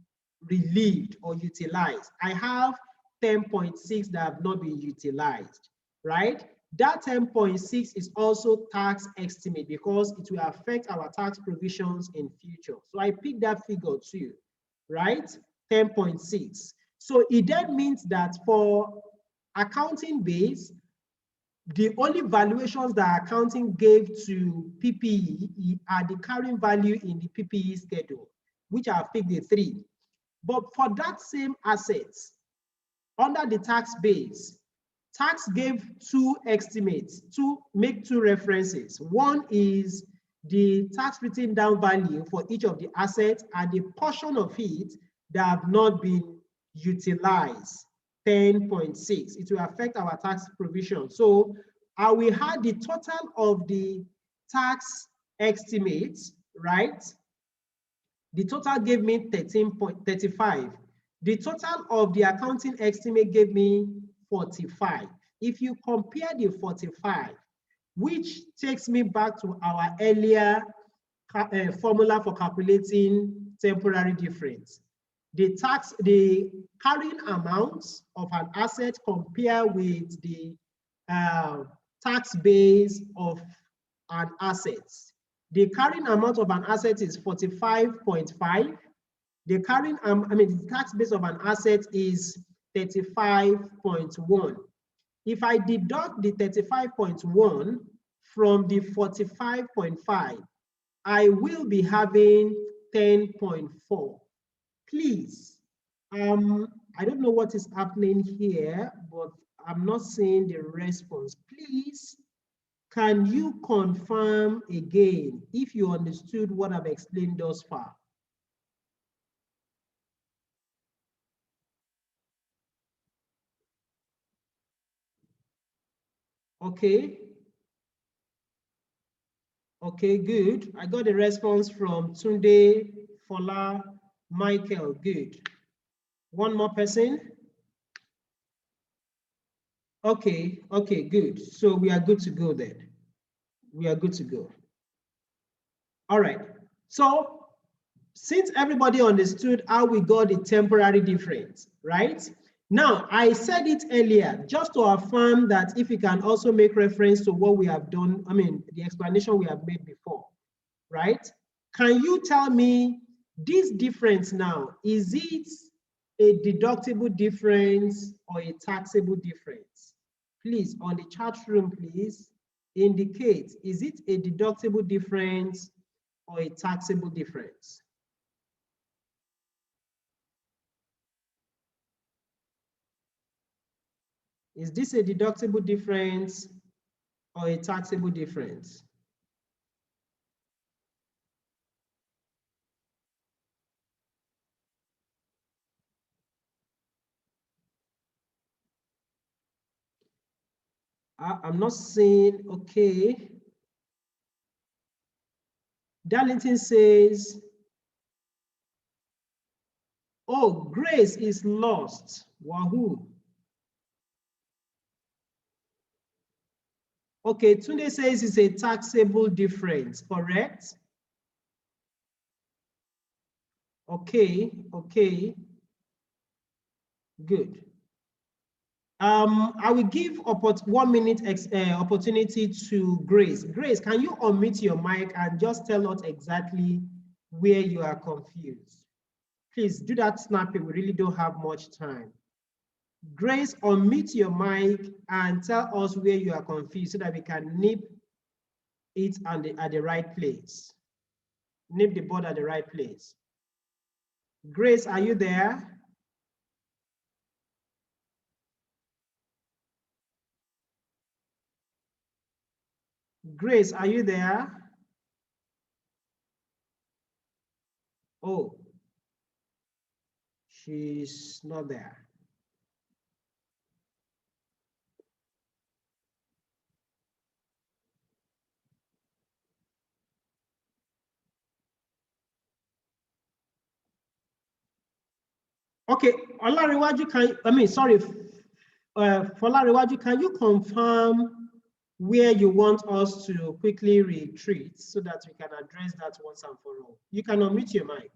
relieved or utilized. I have 10.6 that have not been utilized, right? That 10.6 is also tax estimate because it will affect our tax provisions in future. So I picked that figure too, right? 10.6. So it then means that for accounting base, the only valuations that accounting gave to PPE are the carrying value in the PPE schedule, which are picked the 3. But for that same assets, under the tax base, tax gave 2 estimates, make 2 references. One is the tax written down value for each of the assets and the portion of it that have not been utilized, 10.6. It will affect our tax provision. So I will have the total of the tax estimates, right? The total gave me 13.35. The total of the accounting estimate gave me 45. If you compare the 45, which takes me back to our earlier formula for calculating temporary difference. The carrying amounts of an asset compare with the tax base of an asset. The carrying amount of an asset is 45.5. The carrying, the tax base of an asset is 35.1. If I deduct the 35.1 from the 45.5, I will be having 10.4. Please, I don't know what is happening here, but I'm not seeing the response. Please, can you confirm again if you understood what I've explained thus far? Okay. Okay, good. I got a response from Tunde, Fola, Michael. Good. One more person. Okay, okay, good. So we are good to go then. We are good to go. All right. So since everybody understood how we got the temporary difference, right? Now, I said it earlier, just to affirm that if we can also make reference to what we have done, I mean, the explanation we have made before, right? Can you tell me this difference now, is it a deductible difference or a taxable difference? Please, on the chat room, please indicate, is it a deductible difference or a taxable difference? Is this a deductible difference or a taxable difference? I'm not saying, okay. Darlington says, oh, grace is lost. Wahoo. Okay, Tunde says it's a taxable difference, correct? Okay, okay, good. I will give 1 minute opportunity to Grace. Grace, can you unmute your mic and just tell us exactly where you are confused? Please do that snappy, we really don't have much time. Grace, unmute your mic and tell us where you are confused so that we can nip it at the right place. Nip the board at the right place. Grace, are you there? Grace, are you there? Oh, she's not there. Okay, Olariwaju, Folariwaju, can you confirm where you want us to quickly retreat so that we can address that once and for all? You can unmute your mic.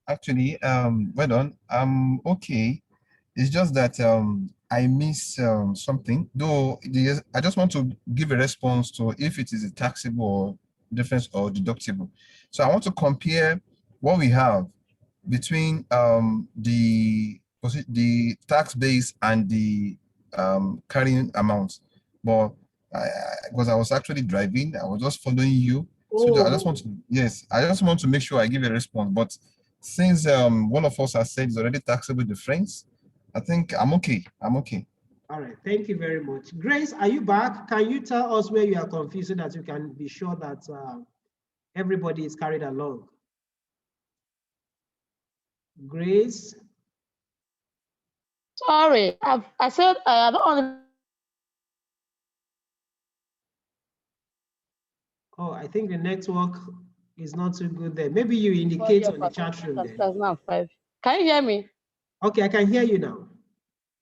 Actually, well done. I'm okay. It's just that I miss something. Though I just want to give a response to if it is a taxable or difference or deductible. So I want to compare what we have between the tax base and the carrying amount. But because I was actually driving, I was just following you. So I just want to, yes, I just want to make sure I give a response. But since one of us has said it's already taxable difference, I think I'm okay. I'm okay. All right, thank you very much. Grace, are you back? Can you tell us where you are confused so that you can be sure that everybody is carried along? Grace? Sorry, I said I don't want. Oh, I think the network is not too good there. Maybe you indicate on the chat room then. 2005. Can you hear me? Okay, I can hear you now.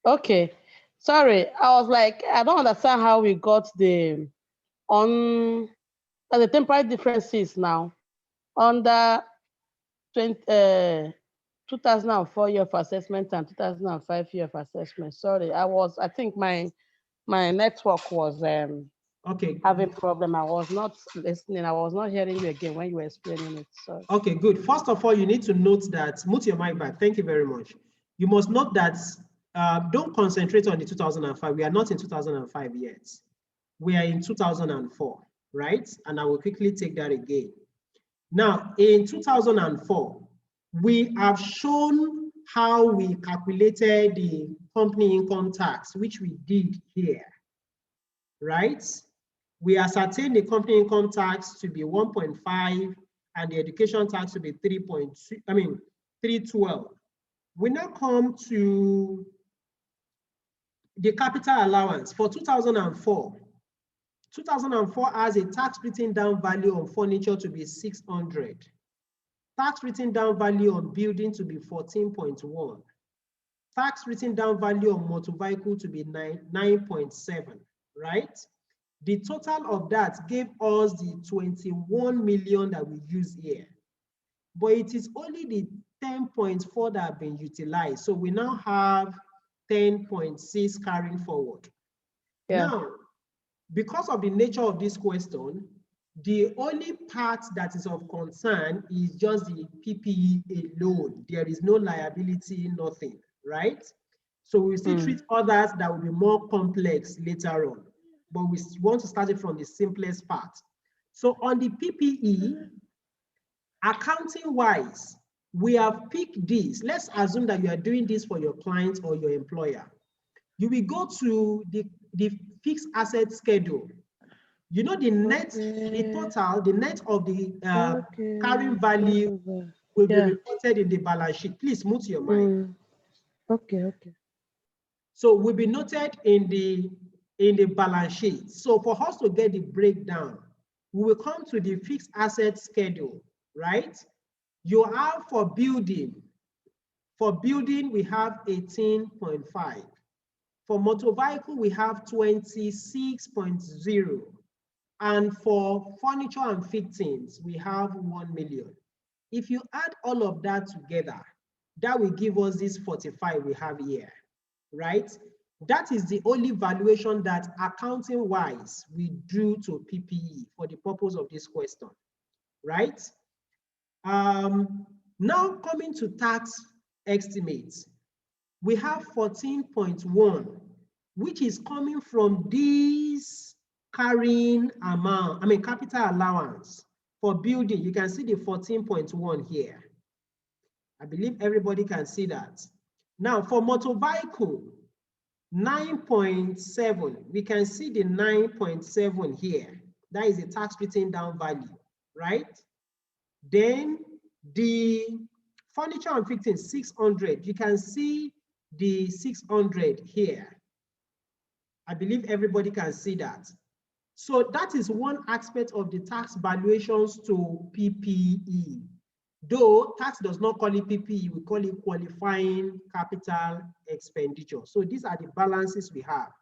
Okay. Sorry, I was like, I don't understand how we got the temporary differences now under 2004 year of assessment and 2005 year of assessment. Sorry, I think my network was okay, having problem. I was not listening. I was not hearing you again when you were explaining it. Sorry. Okay, good. First of all, you need to note that, mute your mic back. Thank you very much. You must note that don't concentrate on the 2005. We are not in 2005 yet. We are in 2004, right? And I will quickly take that again. Now, in 2004, we have shown how we calculated the company income tax, which we did here, right? We ascertained the company income tax to be 1.5 and the education tax to be 3.2, 312. We now come to the capital allowance for 2004. 2004 has a tax written down value on furniture to be 600. Tax written down value on building to be 14.1. Tax written down value on motor vehicle to be 9.7, right? The total of that gave us the 21 million that we use here. But it is only the 10.4 that have been utilized. So we now have 10.6 carrying forward. Yeah. Now, because of the nature of this question, the only part that is of concern is just the PPE alone. There is no liability, nothing, right? So we still treat others that will be more complex later on, but we want to start it from the simplest part. So on the PPE, accounting-wise, we have picked this. Let's assume that you are doing this for your client or your employer. You will go to the fixed asset schedule. You know the net, the total, the net of the carrying value will be reported in the balance sheet. Please mute your mic. Okay. So will be noted in the balance sheet. So for us to get the breakdown, we will come to the fixed asset schedule, right? You have for building. For building, we have 18.5. For motor vehicle, we have 26.0. And for furniture and fittings, we have 1 million. If you add all of that together, that will give us this 45 we have here, right? That is the only valuation that accounting-wise we do to PPE for the purpose of this question, right? Now coming to tax estimates, we have 14.1, which is coming from this carrying amount, capital allowance for building. You can see the 14.1 here. I believe everybody can see that. Now for motor vehicle, 9.7, we can see the 9.7 here. That is a tax written down value, right? Then the furniture and fittings, 600, you can see the 600 here. I believe everybody can see that. So that is one aspect of the tax valuations to PPE. Though tax does not call it PPE, we call it qualifying capital expenditure. So these are the balances we have.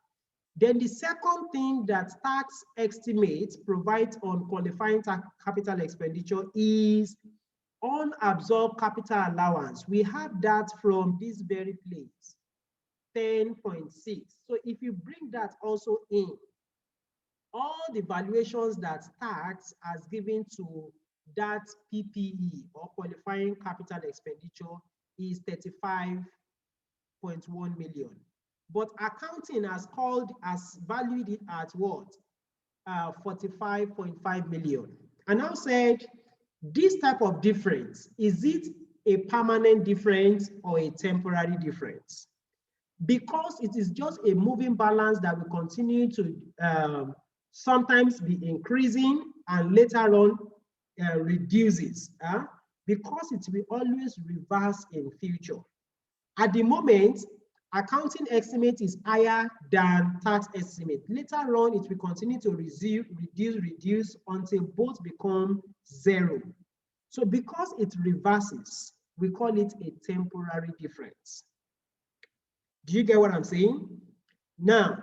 Then the second thing that tax estimates provide on qualifying capital expenditure is unabsorbed capital allowance. We have that from this very place, 10.6. So if you bring that also in, all the valuations that tax has given to that PPE or qualifying capital expenditure is 35.1 million. But accounting has valued it at what? 45.5 million. And now said, this type of difference, is it a permanent difference or a temporary difference? Because it is just a moving balance that will continue to sometimes be increasing and later on reduces, because it will always reverse in future. At the moment, accounting estimate is higher than tax estimate. Later on, it will continue to reduce until both become zero. So because it reverses, we call it a temporary difference. Do you get what I'm saying? Now,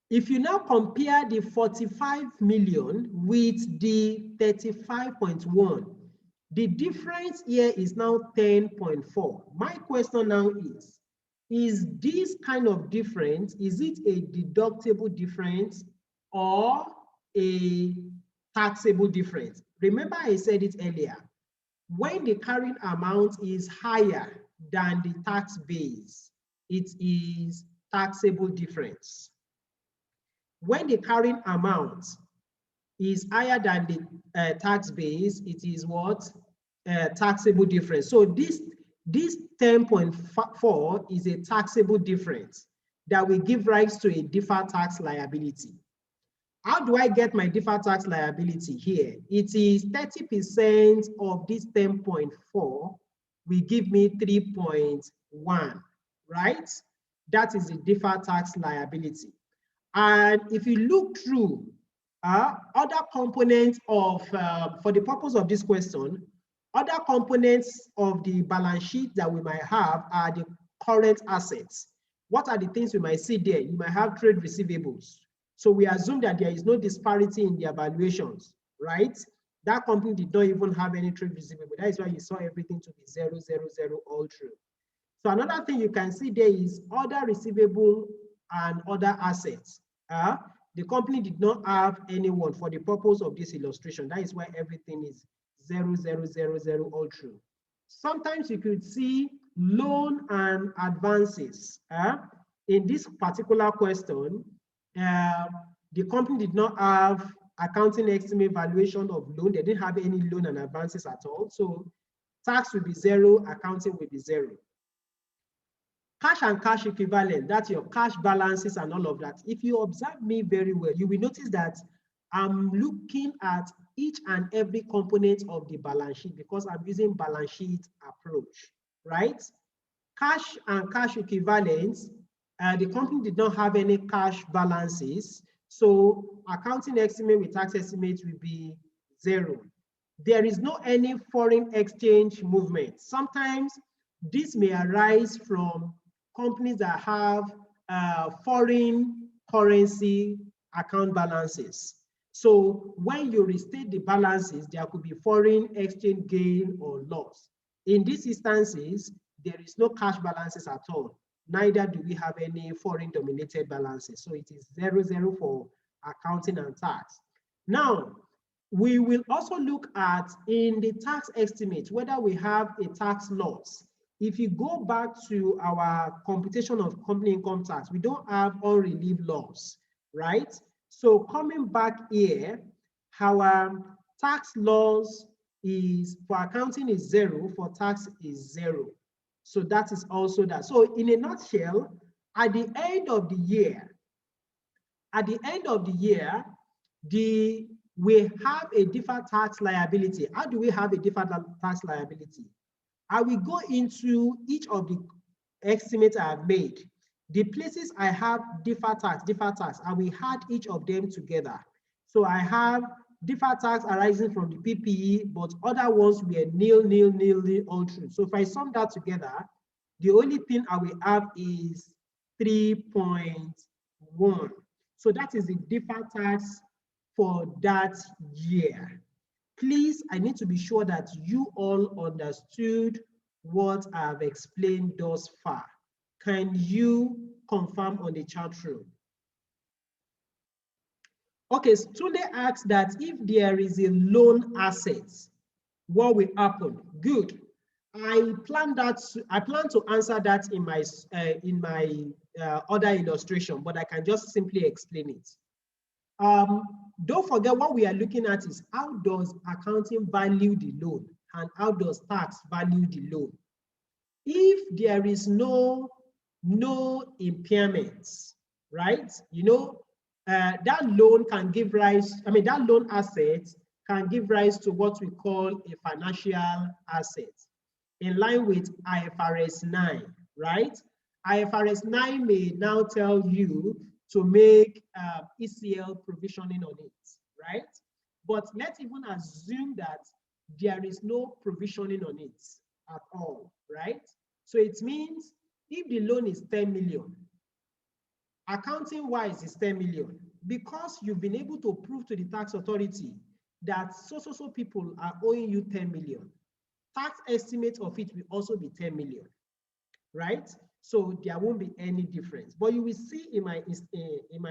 if you now compare the 45 million with the 35.1, the difference here is now 10.4. My question now is this kind of difference, is it a deductible difference or a taxable difference? Remember I said it earlier, when the carrying amount is higher than the tax base, it is taxable difference. When the carrying amount is higher than the tax base, it is what? Taxable difference. So this 10.4 is a taxable difference that will give rise to a deferred tax liability. How do I get my deferred tax liability here? It is 30% of this 10.4 will give me 3.1, right? That is the deferred tax liability. And if you look through other components of, for the purpose of this question, other components of the balance sheet that we might have are the current assets. What are the things we might see there? You might have trade receivables. So we assume that there is no disparity in their valuations, right? That company did not even have any trade receivable. That is why you saw everything to be 0, 0, 0 all through. So another thing you can see there is other receivable and other assets. The company did not have anyone for the purpose of this illustration. That is why everything is 0, 0, 0, 0 all through. Sometimes you could see loan and advances. In this particular question, the company did not have accounting estimate valuation of loan. They didn't have any loan and advances at all. So tax will be 0, accounting will be 0. Cash and cash equivalent, that's your cash balances and all of that. If you observe me very well, you will notice that I'm looking at each and every component of the balance sheet because I'm using balance sheet approach, right? Cash and cash equivalents, the company did not have any cash balances. So accounting estimate with tax estimate will be 0. There is no any foreign exchange movement. Sometimes this may arise from companies that have foreign currency account balances. So when you restate the balances, there could be foreign exchange gain or loss. In these instances, there is no cash balances at all. Neither do we have any foreign dominated balances. So it is 0, 0 for accounting and tax. Now, we will also look at in the tax estimate, whether we have a tax loss. If you go back to our computation of company income tax, we don't have unrelieved loss, right? So coming back here, our tax loss is for accounting is 0, for tax is 0. So that is also that. So in a nutshell, at the end of the year, we have a deferred tax liability. How do we have a deferred tax liability? I will go into each of the estimates I have made. The places I have deferred tax, I will add each of them together. So I have deferred tax arising from the PPE, but other ones were nil, nil, nil, nil all through. So if I sum that together, the only thing I will have is 3.1. So that is the deferred tax for that year. Please, I need to be sure that you all understood what I've explained thus far. Can you confirm on the chat room? Okay, Tunde asks that if there is a loan asset, what will happen? Good. I plan to answer that in my other illustration, but I can just simply explain it. Don't forget what we are looking at is how does accounting value the loan and how does tax value the loan. If there is no impairments, right? You know, that loan can give rise, that loan asset can give rise to what we call a financial asset in line with IFRS 9, right? IFRS 9 may now tell you to make ECL provisioning on it, right? But let's even assume that there is no provisioning on it at all, right? So it means if the loan is 10 million, accounting-wise is 10 million, because you've been able to prove to the tax authority that so people are owing you 10 million, tax estimate of it will also be 10 million, right? So there won't be any difference. But you will see in my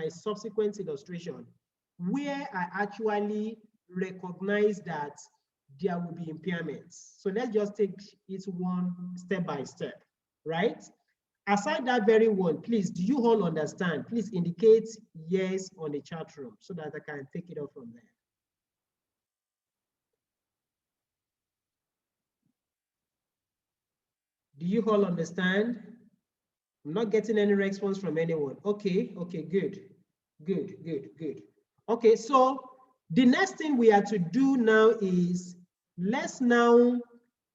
subsequent illustration where I actually recognize that there will be impairments. So let's just take it one step by step, right? Aside that very one, please, do you all understand? Please indicate yes on the chat room so that I can take it off from there. Do you all understand? I'm not getting any response from anyone. Okay, good. Okay, so the next thing we have to do now is, let's now,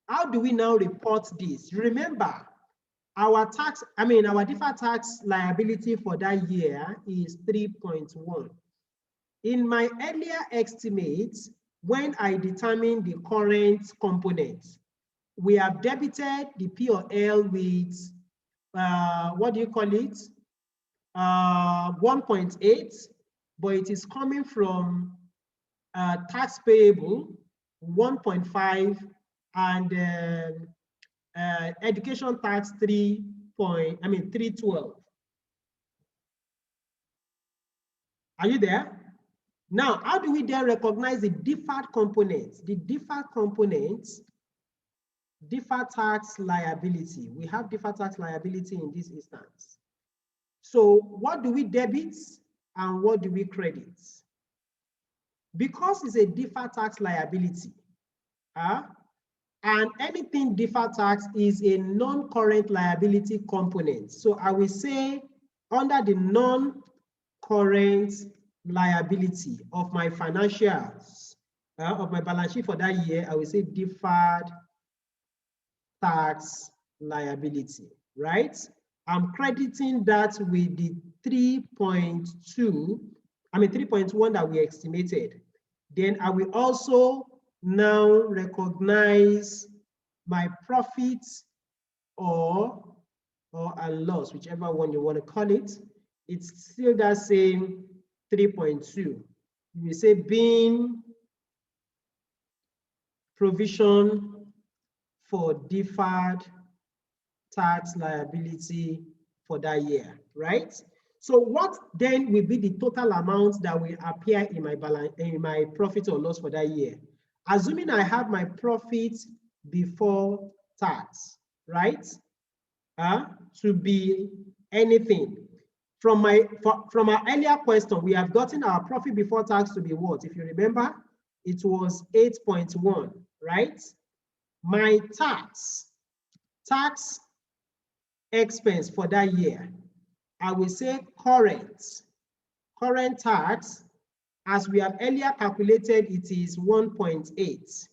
how do we now report this? Remember, our our deferred tax liability for that year is 3.1. In my earlier estimates, when I determined the current components, we have debited the P&L with, what do you call it? 1.8, but it is coming from tax payable 1.5 and education tax 312. Are you there? Now, how do we then recognize the deferred components? The deferred components, deferred tax liability. We have deferred tax liability in this instance. So what do we debit and what do we credit? Because it's a deferred tax liability, and anything deferred tax is a non-current liability component. So I will say under the non-current liability of my financials, of my balance sheet for that year, I will say deferred tax liability, right? I'm crediting that with the 3.1 that we estimated. Then I will also now recognize my profits or a loss, whichever one you want to call it. It's still that same 3.2. You will say being provision for deferred tax liability for that year, right? So what then will be the total amount that will appear in my balance, in my profit or loss for that year? Assuming I have my profit before tax, right? To be anything. From our earlier question, we have gotten our profit before tax to be what? If you remember, it was 8.1, right? My tax expense for that year, I will say current tax, as we have earlier calculated, it is 1.8.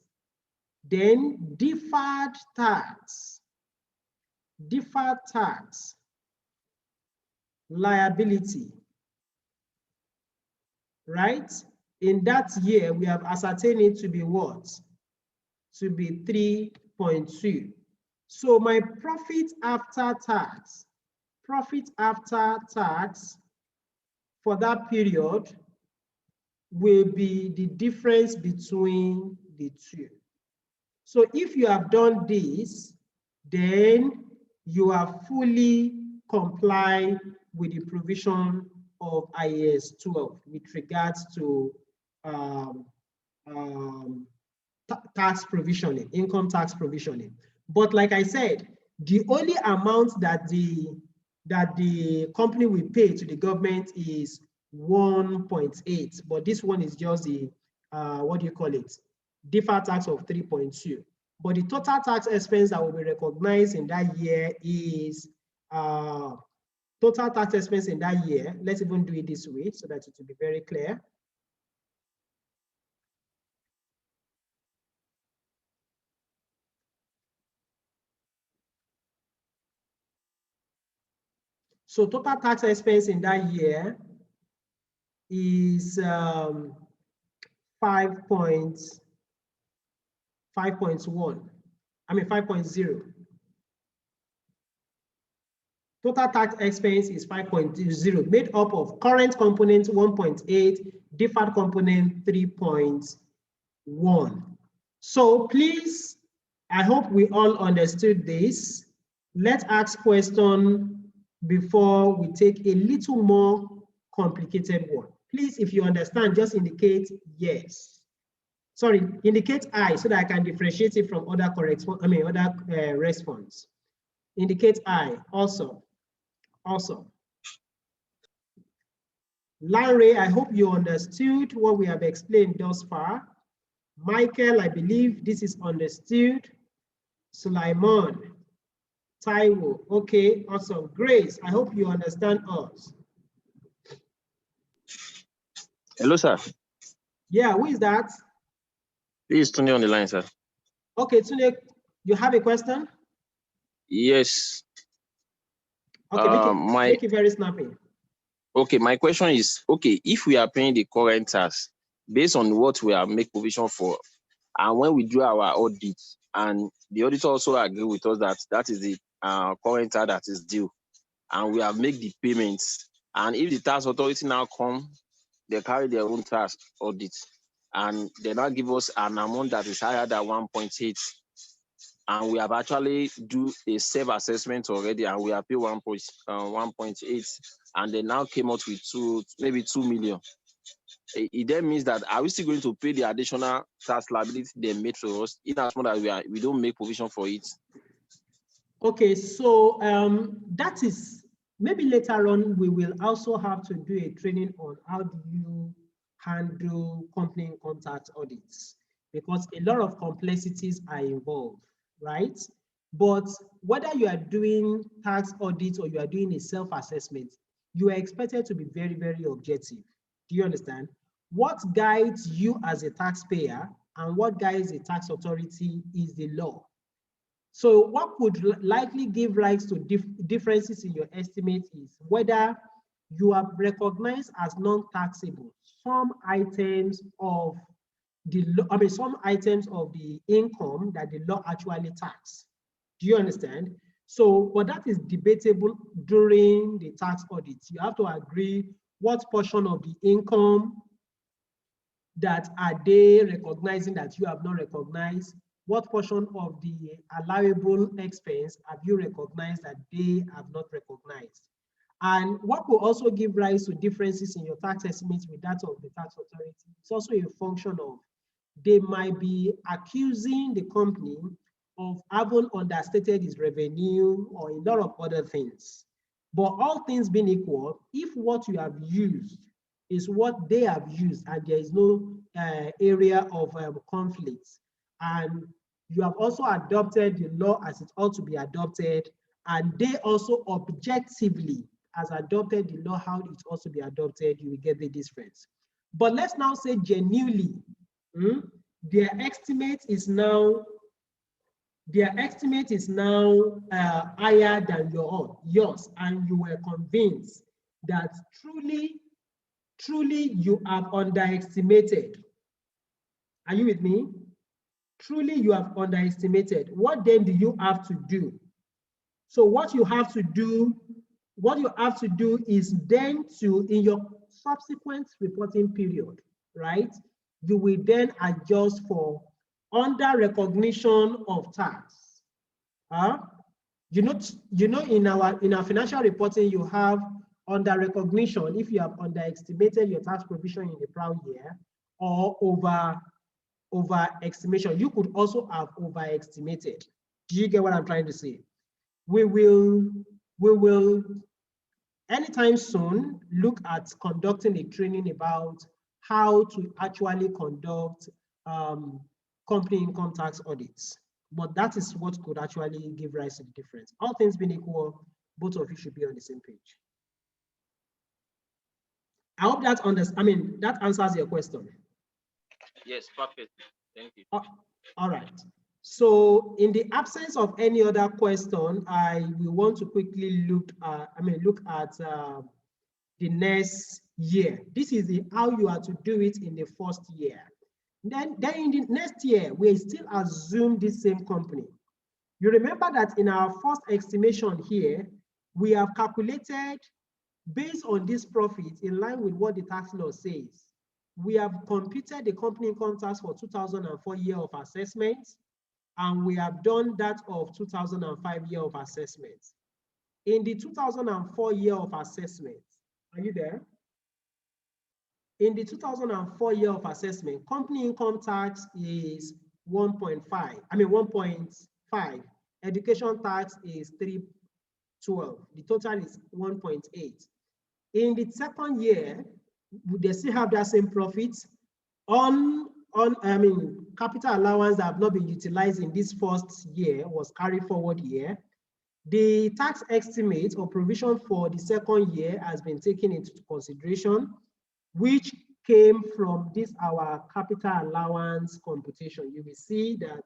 Then deferred tax liability, right? In that year, we have ascertained it to be what? To be 3.2. So my profit after tax for that period will be the difference between the two. So if you have done this, then you are fully complied with the provision of IAS 12 with regards to tax provisioning, income tax provisioning. But like I said, the only amount that the company will pay to the government is 1.8, but this one is just the what do you call it, deferred tax of 3.2. But the total tax expense that will be recognized in that year is total tax expense in that year. Let's even do it this way so that it will be very clear. So total tax expense in that year is 5.1. I mean 5.0. Total tax expense is 5.0, made up of current component 1.8, deferred component 3.1. So please, I hope we all understood this. Let's ask questions before we take a little more complicated one. Please, if you understand, just indicate yes. Sorry, indicate I so that I can differentiate it from other response. Indicate I. Also. Larry, I hope you understood what we have explained thus far. Michael, I believe this is understood. Sulaiman, Taiwo, okay, awesome. Grace, I hope you understand us. Hello, sir. Yeah, who is that? This is Tony on the line, sir. Okay, Tune, you have a question? Yes. Okay, make it very snappy. Okay, my question is, okay, if we are paying the current tax based on what we are make provision for, and when we do our audit, and the auditor also agree with us that that is the current tax that is due, and we have made the payments, and if the tax authority now come, they carry their own tax audit, and they now give us an amount that is higher than 1.8, and we have actually do a self-assessment already, and we have paid 1.8, and they now came out with maybe 2 million. It then means that, are we still going to pay the additional tax liability they made for us, in as much as we don't make provision for it? Okay, so that is, maybe later on we will also have to do a training on how do you handle company income tax audits, because a lot of complexities are involved, right? But whether you are doing tax audits or you are doing a self-assessment, you are expected to be very, very objective. Do you understand? What guides you as a taxpayer and what guides the tax authority is the law. So what could likely give rise to differences in your estimate is whether you have recognized as non-taxable some items of the some items of the income that the law actually tax. Do you understand? So, but that is debatable during the tax audit. You have to agree what portion of the income that are they recognizing that you have not recognized, what portion of the allowable expense have you recognized that they have not recognized. And what will also give rise to differences in your tax estimates with that of the tax authority, it's also a function of they might be accusing the company of having understated its revenue or a lot of other things. But all things being equal, if what you have used is what they have used and there is no area of conflict, and you have also adopted the law as it ought to be adopted, and they also objectively has adopted the law how it ought to be adopted, you will get the difference. But let's now say genuinely, their estimate is now higher than yours, and you were convinced that truly you have underestimated. Are you with me? Truly you have underestimated. What then do you have to do? So what you have to do is then to, in your subsequent reporting period, right? You will then adjust for under recognition of tax. You know, in our financial reporting, you have under recognition if you have underestimated your tax provision in the prior year, or overestimation. You could also have overestimated. Do you get what I'm trying to say? We will anytime soon look at conducting a training about how to actually conduct company income tax audits. But that is what could actually give rise to the difference. All things being equal, both of you should be on the same page. I hope that that answers your question. Yes, perfect. Thank you. All right. So in the absence of any other question, I will want to quickly look at the next year. This is how you are to do it in the first year. Then in the next year, we still assume this same company. You remember that in our first estimation here, we have calculated based on this profit in line with what the tax law says. We have computed the company income tax for 2004 year of assessment, and we have done that of 2005 year of assessment. In the 2004 year of assessment, are you there? In the 2004 year of assessment, company income tax is 1.5. Education tax is 312. The total is 1.8. In the second year, they still have that same profit capital allowance that have not been utilized in this first year was carried forward year. The tax estimate or provision for the second year has been taken into consideration, which came from this our capital allowance computation. You will see that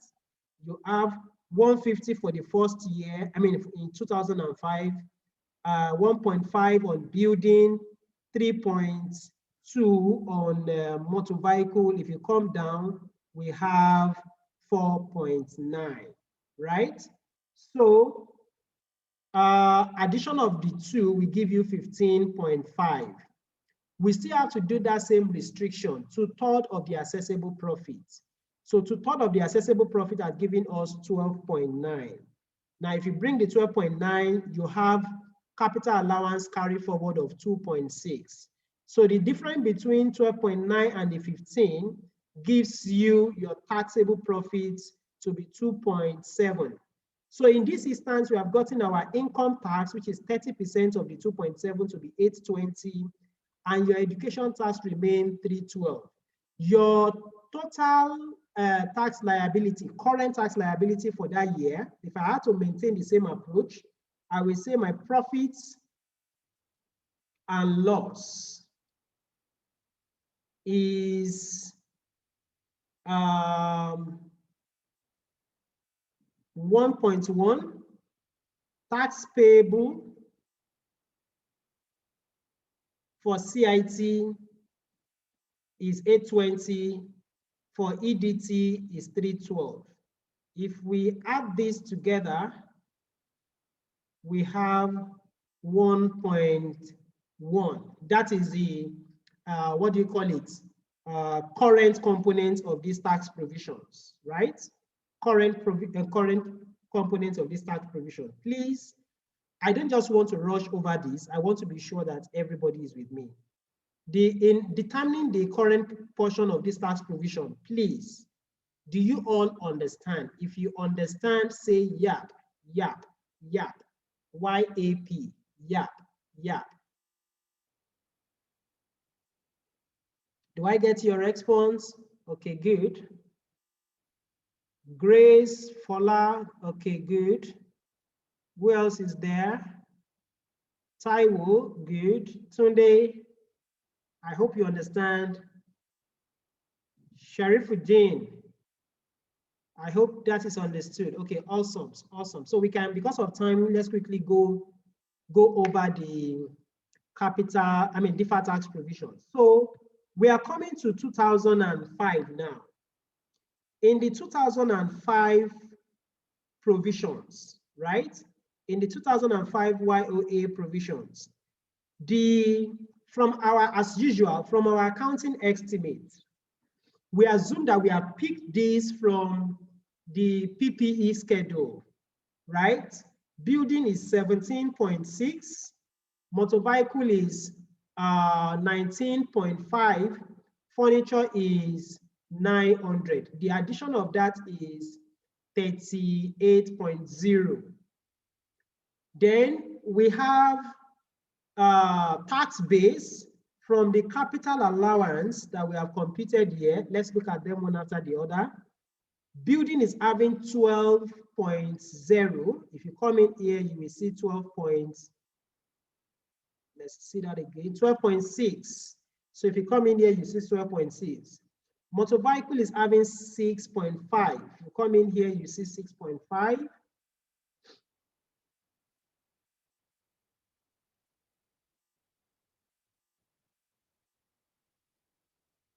you have 150 for the first year, I mean in 2005, 1.5 on building, 3.2 on motor vehicle. If you come down, we have 4.9, right? So addition of the two will give you 15.5. We still have to do that same restriction, 2/3 of the assessable profit. So 2/3 of the assessable profit has given us 12.9. Now, if you bring the 12.9, you have capital allowance carry forward of 2.6. So the difference between 12.9 and the 15 gives you your taxable profits to be 2.7. So in this instance, we have gotten our income tax, which is 30% of the 2.7 to be 820, and your education tax remain 312. Your total tax liability, current tax liability for that year, if I had to maintain the same approach, I will say my profits and loss is 1.1, tax payable for CIT is 820, for EDT is 312. If we add this together, we have 1.1. That is the, what do you call it? Current component of these tax provisions, right? Current component of this tax provision. Please, I don't just want to rush over this. I want to be sure that everybody is with me. In determining the current portion of this tax provision, please, do you all understand? If you understand, say YAP, YAP, YAP, YAP, YAP, YAP. Do I get your response? Okay, good. Grace, Fola, okay, good. Who else is there? Taiwo, good. Tunde, I hope you understand. Sharifuddin, I hope that is understood. Okay, awesome, awesome. So we can, because of time, let's quickly go over the deferred tax provisions. So we are coming to 2005 now. In the 2005 provisions, right? In the 2005 YOA provisions, as usual, from our accounting estimate, we assume that we have picked this from the PPE schedule, right? Building is 17.6, motor vehicle is 19.5, furniture is 900. The addition of that is 38.0. Then we have tax base from the capital allowance that we have computed here. Let's look at them one after the other. Building is having 12.0. If you come in here, you will see 12. Let's see that again, 12.6. So if you come in here, you see 12.6. Motor vehicle is having 6.5. If you come in here, you see 6.5.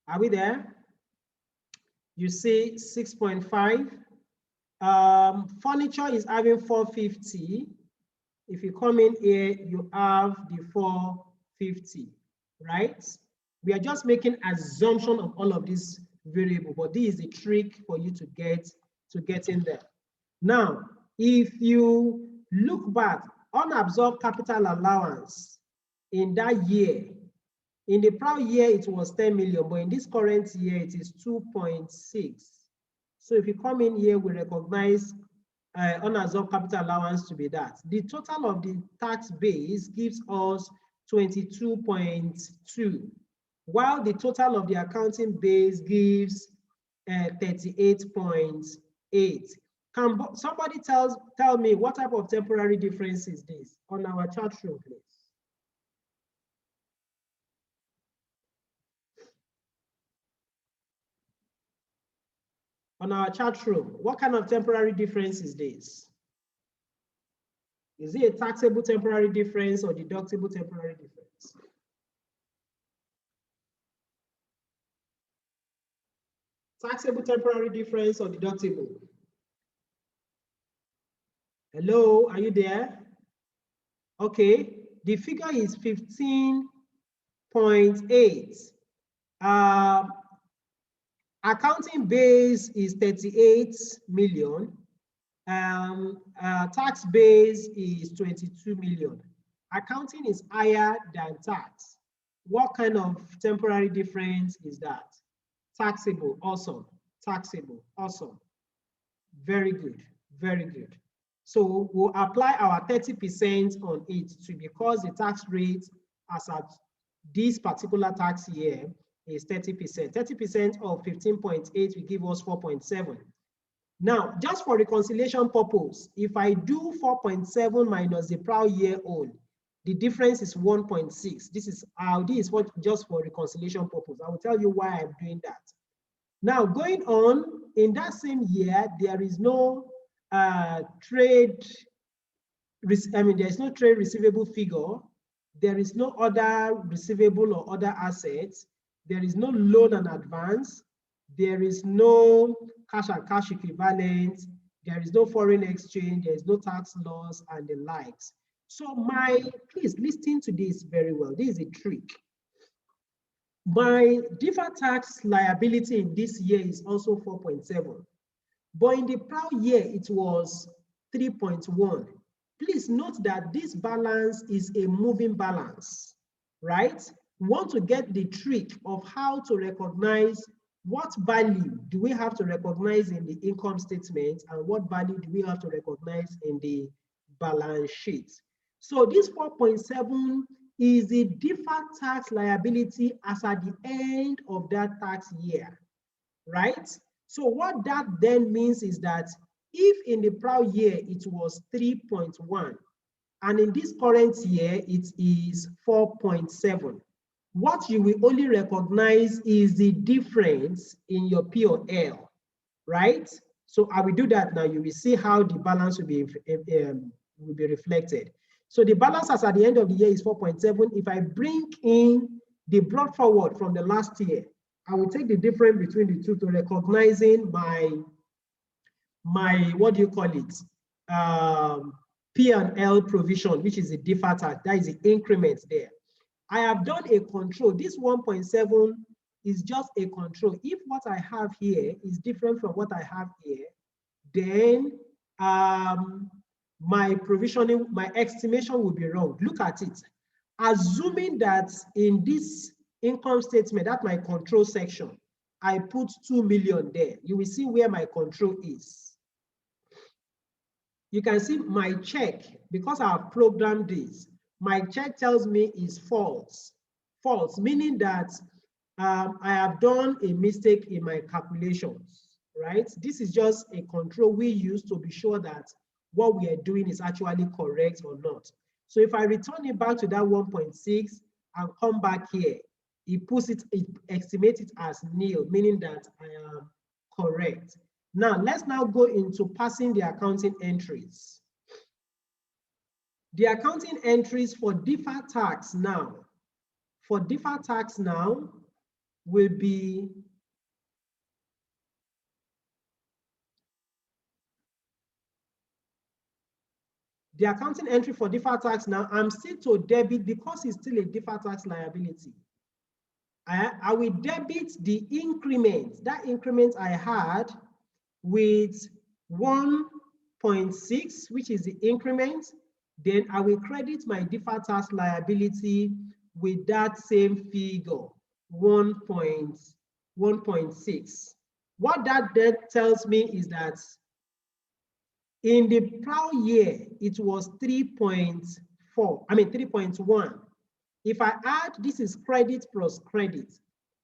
Are we there? You see 6.5. Furniture is having 450. If you come in here, you have the 450, right? We are just making assumption of all of these variables, but this is the trick for you to get in there. Now, if you look back, unabsorbed capital allowance in that year, in the prior year, it was 10 million, but in this current year, it is 2.6. So if you come in here, we recognize unabsorbed capital allowance to be that. The total of the tax base gives us 22.2, while the total of the accounting base gives 38.8. Can somebody tell me what type of temporary difference is this on our chart room, please? on our chat room, what kind of temporary difference is this? Is it a taxable temporary difference or deductible temporary difference? Taxable temporary difference or deductible? Hello, are you there? Okay, the figure is 15.8. Accounting base is 38 million. Tax base is 22 million. Accounting is higher than tax. What kind of temporary difference is that? Taxable, awesome. Taxable, awesome. Very good, very good. So we'll apply our 30% on it too, because the tax rate as at this particular tax year is 30%. 30% of 15.8 will give us 4.7. Now, just for reconciliation purpose, if I do 4.7 minus the prior year old, the difference is 1.6. This is what just for reconciliation purpose. I will tell you why I'm doing that. Now, going on, in that same year, there is no trade receivable figure. There is no other receivable or other assets. There is no loan and advance. There is no cash and cash equivalent. There is no foreign exchange. There is no tax loss and the likes. So please listen to this very well. This is a trick. My deferred tax liability in this year is also 4.7. But in the prior year, it was 3.1. Please note that this balance is a moving balance, right? We want to get the trick of how to recognize what value do we have to recognize in the income statement and what value do we have to recognize in the balance sheet. So this 4.7 is the deferred tax liability as at the end of that tax year, right? So what that then means is that if in the prior year it was 3.1 and in this current year it is 4.7, what you will only recognize is the difference in your P&L, right? So I will do that now. You will see how the balance will be reflected. So the balance as at the end of the year is 4.7. If I bring in the brought forward from the last year, I will take the difference between the two to recognizing my what do you call it? P&L provision, which is the deferred tax. That is the increment there. I have done a control. This 1.7 is just a control. If what I have here is different from what I have here, then my provisioning, my estimation will be wrong. Look at it. Assuming that in this income statement, that's my control section, I put 2 million there. You will see where my control is. You can see my check, because I have programmed this, my check tells me is false. False, meaning that I have done a mistake in my calculations, right? This is just a control we use to be sure that what we are doing is actually correct or not. So if I return it back to that 1.6 and come back here, it estimates it as nil, meaning that I am correct. Now, let's now go into passing the accounting entries. The accounting entries for deferred tax now, will be the accounting entry for deferred tax now, I'm still to debit because it's still a deferred tax liability. I will debit the increment, that increment I had with 1.6, which is the increment. Then I will credit my deferred tax liability with that same figure, 1.6. What that then tells me is that in the prior year, it was 3.1. If I add, this is credit plus credit.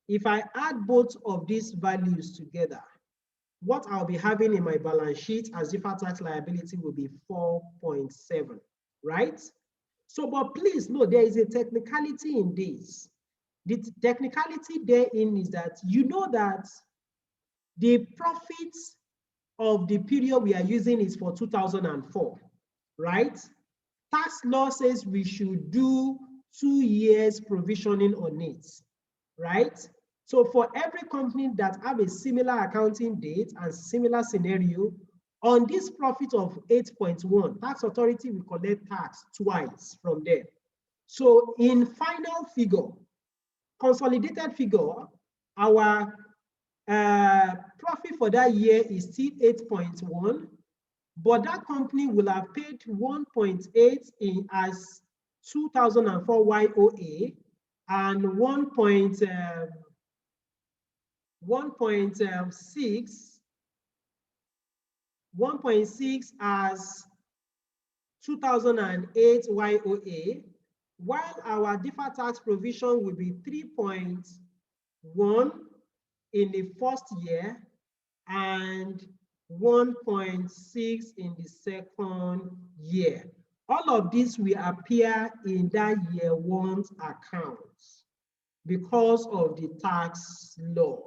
If I add both of these values together, what I'll be having in my balance sheet as deferred tax liability will be 4.7, right? So, but please know there is a technicality in this. The technicality therein is that you know that The profits of the period we are using is for 2004, right? Tax law says we should do 2 years provisioning on it, right? So for every company that have a similar accounting date and similar scenario, on this profit of 8.1, tax authority will collect tax twice from them. So in final figure, consolidated figure, our profit for that year is still 8.1, but that company will have paid 1.8 in as 2004 YOA and 1.6 as 2008 YOA, while our deferred tax provision will be 3.1 in the first year and 1.6 in the second year. All of this will appear in that year one's accounts because of the tax law,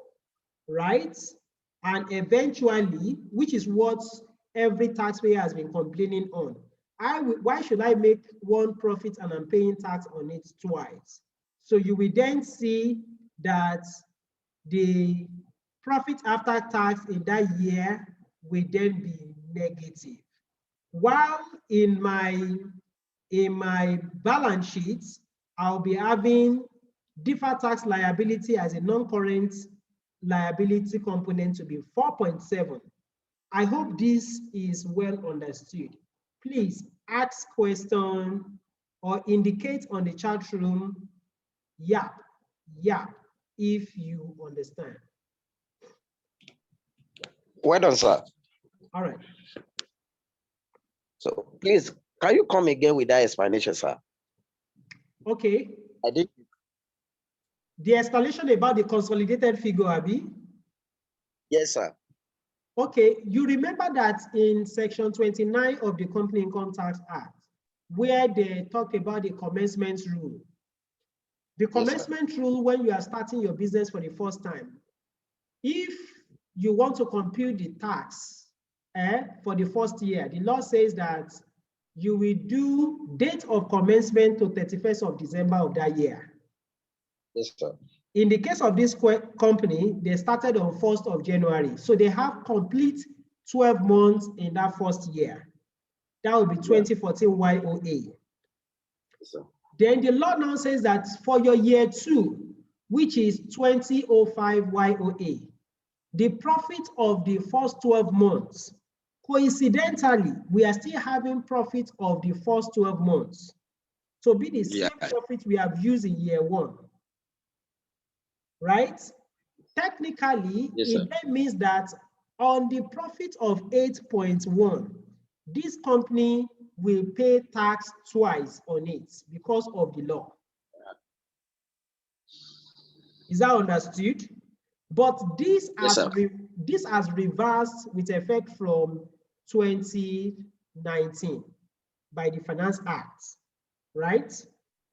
right? And eventually, which is what every taxpayer has been complaining on, why should I make one profit and I'm paying tax on it twice? So you will then see that the profit after tax in that year will then be negative. While in my balance sheets, I'll be having deferred tax liability as a non-current liability component to be 4.7. I hope this is well understood. Please ask question or indicate on the chat room, yeah, if you understand. Well done, sir. All right. So please, can you come again with that explanation, sir? Okay. I did. The explanation about the consolidated figure, Abi? Yes, sir. Okay, you remember that in section 29 of the Company Income Tax Act, where they talk about the commencement rule. The commencement rule, when you are starting your business for the first time, if you want to compute the tax for the first year, the law says that you will do date of commencement to 31st of December of that year. Yes, sir. In the case of this company, they started on 1st of January. So they have complete 12 months in that first year. That will be 2014 YOA. Yes, sir. Then the law now says that for your year 2, which is 2005 YOA, the profit of the first 12 months, coincidentally, we are still having profit of the first 12 months. So be the same profit we have used in year 1. Right? Technically, it then means that on the profit of 8.1, this company will pay tax twice on it because of the law. Is that understood? But this has reversed with effect from 2019 by the Finance Act, right?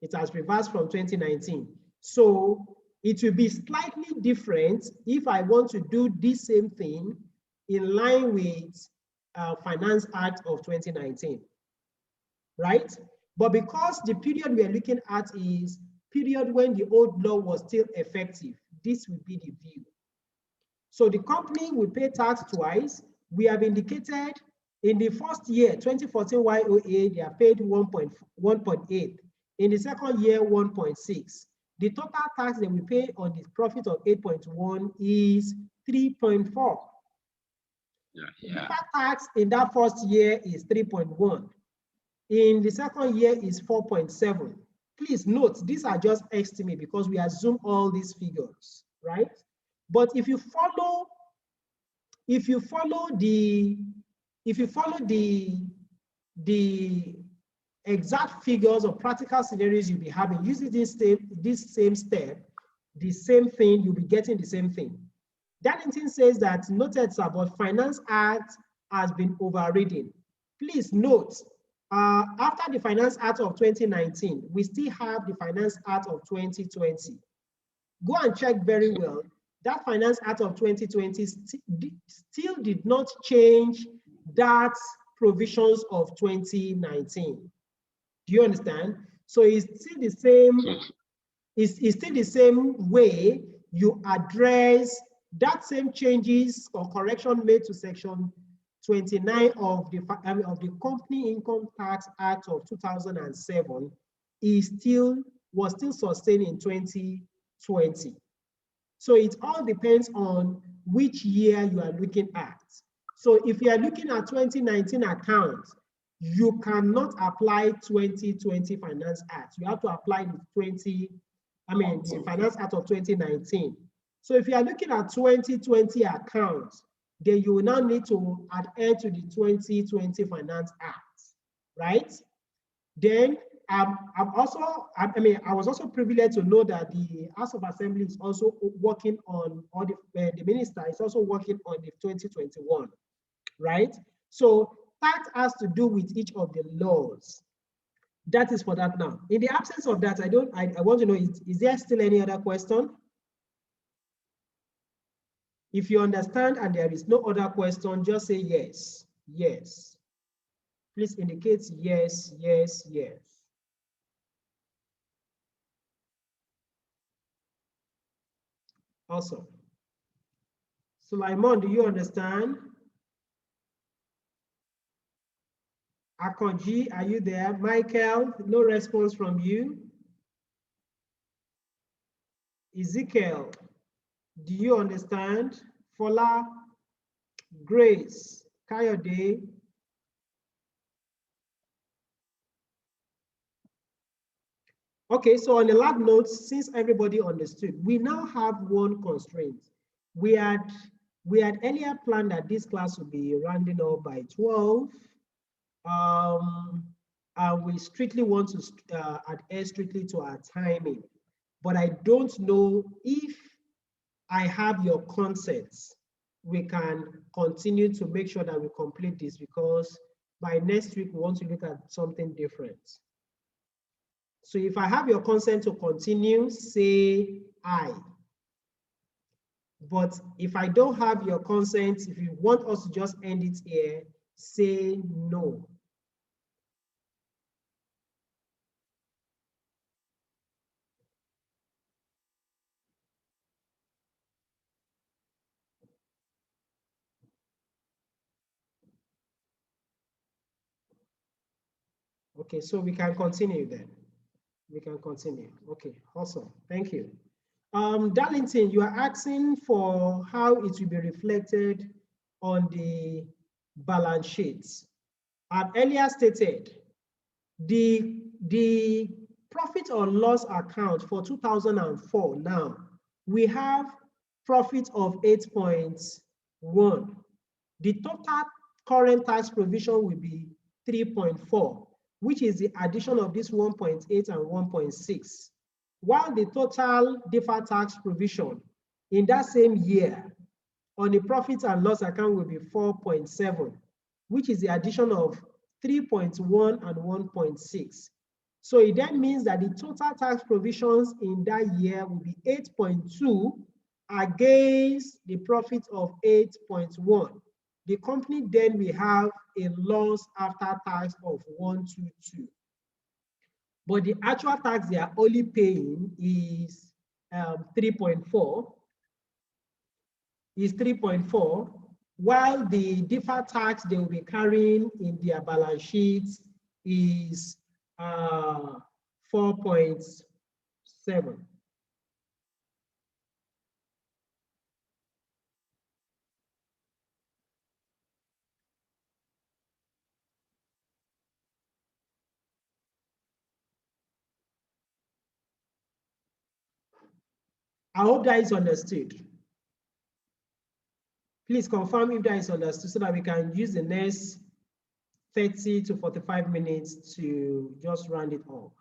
It has reversed from 2019. So it will be slightly different if I want to do this same thing in line with Finance Act of 2019, right? But because the period we are looking at is period when the old law was still effective, this will be the view. So the company will pay tax twice. We have indicated in the first year, 2014 YOA, they are paid 1.8. In the second year, 1.6. The total tax that we pay on the profit of 8.1 is 3.4. The tax in that first year is 3.1. In the second year is 4.7. Please note, these are just estimates because we assume all these figures, right? But if you follow the exact figures or practical scenarios you'll be having using this same step, the same thing, you'll be getting the same thing. Darlington says that noted, sir, but Finance Act has been overridden. Please note, after the Finance Act of 2019, we still have the Finance Act of 2020. Go and check very well. that Finance Act of 2020 still did not change that provisions of 2019. Do you understand? So it's still the same, it's still the same way you address that same changes or correction made to section 29 of the Company Income Tax Act of 2007 was still sustained in 2020. So it all depends on which year you are looking at. So if you are looking at 2019 accounts, you cannot apply 2020 Finance Act. You have to apply the Finance Act of 2019. So if you are looking at 2020 accounts, then you will now need to adhere to the 2020 Finance Act, right? Then I was also privileged to know that the House of Assembly is also working on, or the minister is also working on the 2021, right? So that has to do with each of the laws. That is for that now. In the absence of that, I want to know, is there still any other question? If you understand and there is no other question, just say yes, yes. Please indicate yes, yes, yes. Awesome. Sulaiman, do you understand? Akonji, are you there? Michael, no response from you. Ezekiel, do you understand? Fola, Grace, Kayode. Okay, so on the lab notes, since everybody understood, we now have one constraint. We had earlier planned that this class would be rounding up by 12. And we strictly want to adhere strictly to our timing. But I don't know if I have your consent. We can continue to make sure that we complete this, because by next week we want to look at something different. So if I have your consent to continue, say aye. But if I don't have your consent, if you want us to just end it here, say no. Okay, so we can continue then. We can continue. Okay, awesome. Thank you. Darlington, you are asking for how it will be reflected on the balance sheets. I've earlier stated the profit or loss account for 2004 now, we have profit of 8.1. The total current tax provision will be 3.4, which is the addition of this 1.8 and 1.6. While the total deferred tax provision in that same year on the profit and loss account will be 4.7, which is the addition of 3.1 and 1.6. So it then means that the total tax provisions in that year will be 8.2 against the profit of 8.1. The company then will have a loss after tax of 122. But the actual tax they are only paying is 3.4. Is 3.4, while the deferred tax they will be carrying in their balance sheets is 4.7. I hope that is understood. Please confirm if that is understood so that we can use the next 30 to 45 minutes to just round it up.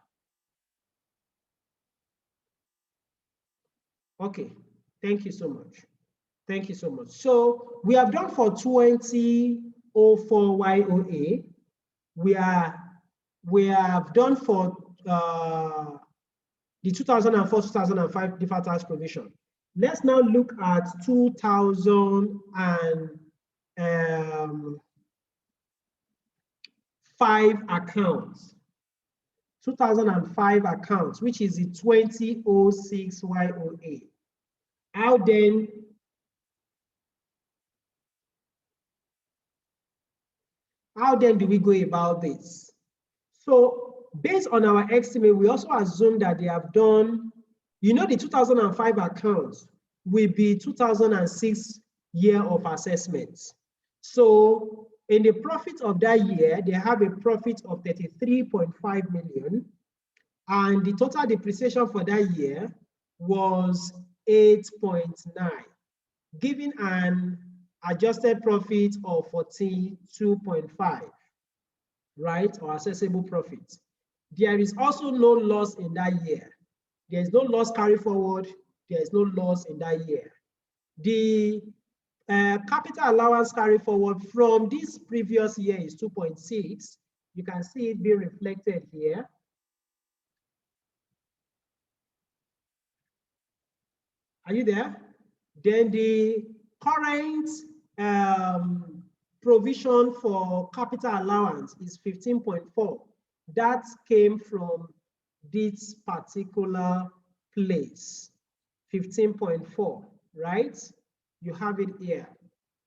Okay, thank you so much. Thank you so much. So we have done for 2004 YOA. We have done for the 2004-2005 deferred tax provision. Let's now look at 2005 accounts. 2005 accounts, which is the 2006 YOA. How then do we go about this? So based on our estimate, we also assume that they have done, you know, the 2005 accounts will be 2006 year of assessments. So in the profit of that year, they have a profit of 33.5 million, and the total depreciation for that year was 8.9, giving an adjusted profit of 42.5, right, or assessable profit. There is also no loss in that year. There is no loss carry forward. There is no loss in that year. The capital allowance carry forward from this previous year is 2.6. You can see it being reflected here. Are you there? Then the current provision for capital allowance is 15.4. That came from this particular place, 15.4, right? You have it here.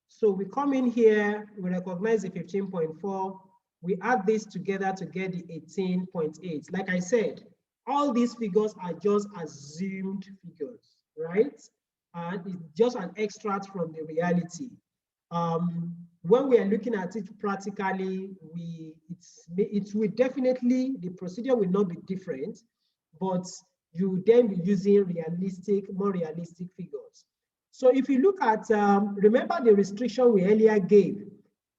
So we come in here, we recognize the 15.4, we add this together to get the 18.8. Like I said, all these figures are just assumed figures, right? And it's just an extract from the reality. When we are looking at it practically, it will definitely, the procedure will not be different, but you will then be using more realistic figures. So if you look at, remember the restriction we earlier gave,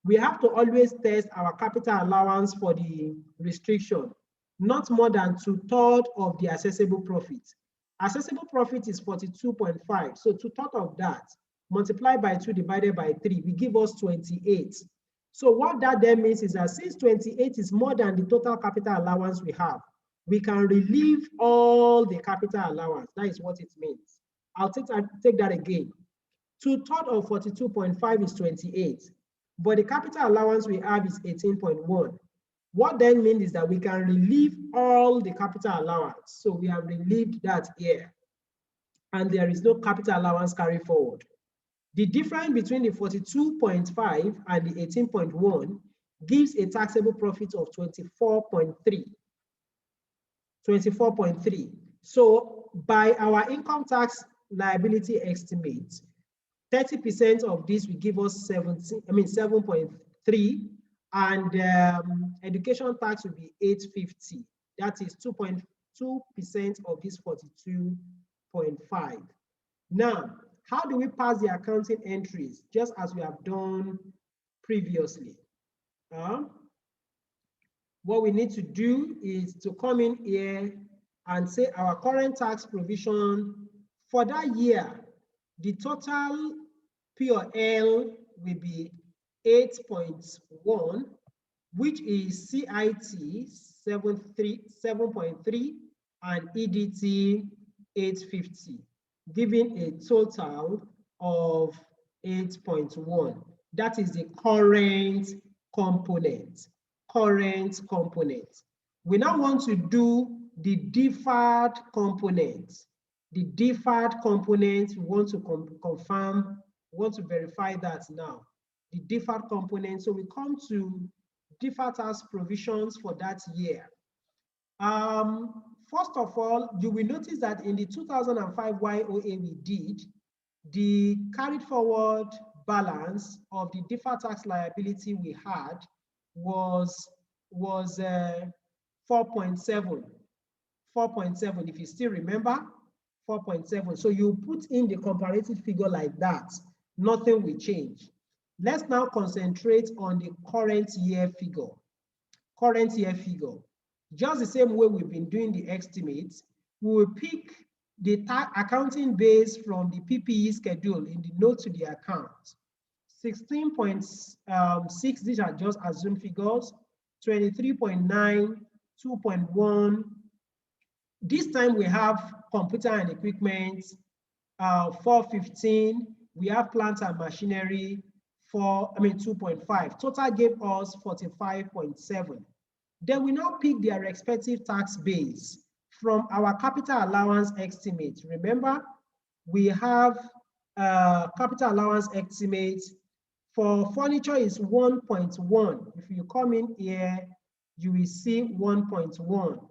we have to always test our capital allowance for the restriction, not more than 2/3 of the assessable profit. Assessable profit is 42.5, so 2/3 of that multiplied by 2 divided by 3 will give us 28. So what that then means is that since 28 is more than the total capital allowance we have, we can relieve all the capital allowance. That is what it means. I'll take that again. 2/3 of 42.5 is 28, but the capital allowance we have is 18.1. What then means is that we can relieve all the capital allowance. So we have relieved that here, and there is no capital allowance carry forward. The difference between the 42.5 and the 18.1 gives a taxable profit of 24.3. 24.3. So by our income tax liability estimate, 30% of this will give us 7.3, and education tax will be 850. That is 2.2% of this 42.5. Now, how do we pass the accounting entries? Just as we have done previously. What we need to do is to come in here and say our current tax provision for that year, the total P&L will be 8.1, which is CIT 7.3 and EDT 850, giving a total of 8.1. That is the current component. Current component. We now want to do the deferred component. The deferred component, we want to confirm, we want to verify that now. The deferred component, so we come to deferred tax provisions for that year. First of all, you will notice that in the 2005 YOA we did, the carried forward balance of the deferred tax liability we had was 4.7. 4.7, if you still remember, 4.7. So you put in the comparative figure like that, nothing will change. Let's now concentrate on the current year figure. Current year figure. Just the same way we've been doing the estimates, we will pick the accounting base from the PPE schedule in the note to the account. 16.6, these are just assumed figures. 23.9, 2.1. This time we have computer and equipment 415. We have plant and machinery 2.5. Total gave us 45.7. Then we now pick their respective tax base from our capital allowance estimate. Remember, we have capital allowance estimate for furniture is 1.1. If you come in here, you will see 1.1,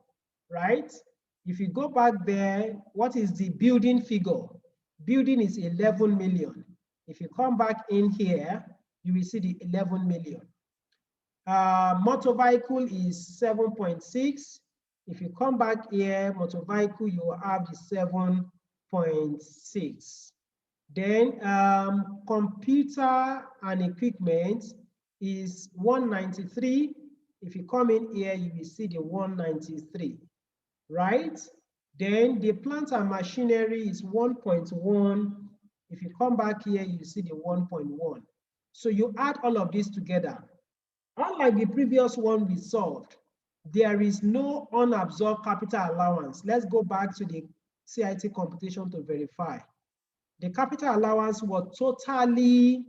right? If you go back there, what is the building figure? Building is 11 million. If you come back in here, you will see the 11 million. Motor vehicle is 7.6. If you come back here, motor vehicle, you will have the 7.6. Then computer and equipment is 193. If you come in here, you will see the 193, right? Then the plant and machinery is 1.1. If you come back here, you see the 1.1. So you add all of this together. Unlike the previous one we solved, there is no unabsorbed capital allowance. Let's go back to the CIT computation to verify. The capital allowance was totally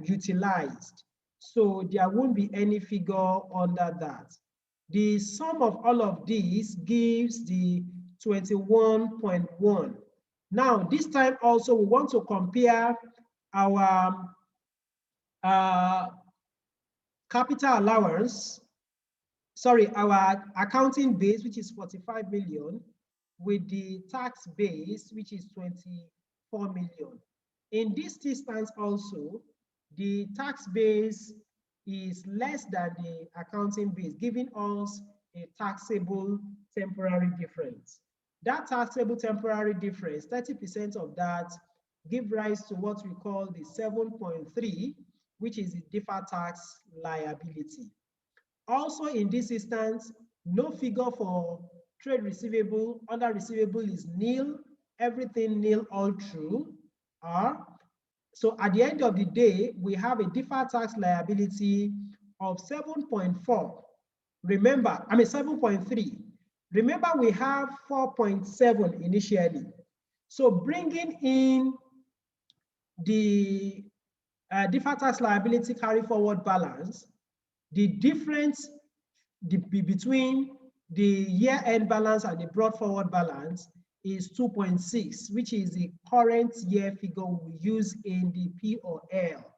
utilized. So there won't be any figure under that. The sum of all of these gives the 21.1. Now, this time also we want to compare our capital allowance, our accounting base, which is 45 million, with the tax base, which is 24 million. In this instance also, the tax base is less than the accounting base, giving us a taxable temporary difference. That taxable temporary difference, 30% of that give rise to what we call the 7.3, which is the deferred tax liability. Also in this instance, no figure for trade receivable. Other receivable is nil, everything nil all through. So at the end of the day, we have a deferred tax liability of 7.4. Remember, 7.3. Remember, we have 4.7 initially. So bringing in the deferred tax liability carry forward balance, the difference between the year-end balance and the brought forward balance is 2.6, which is the current year figure we use in the P or L,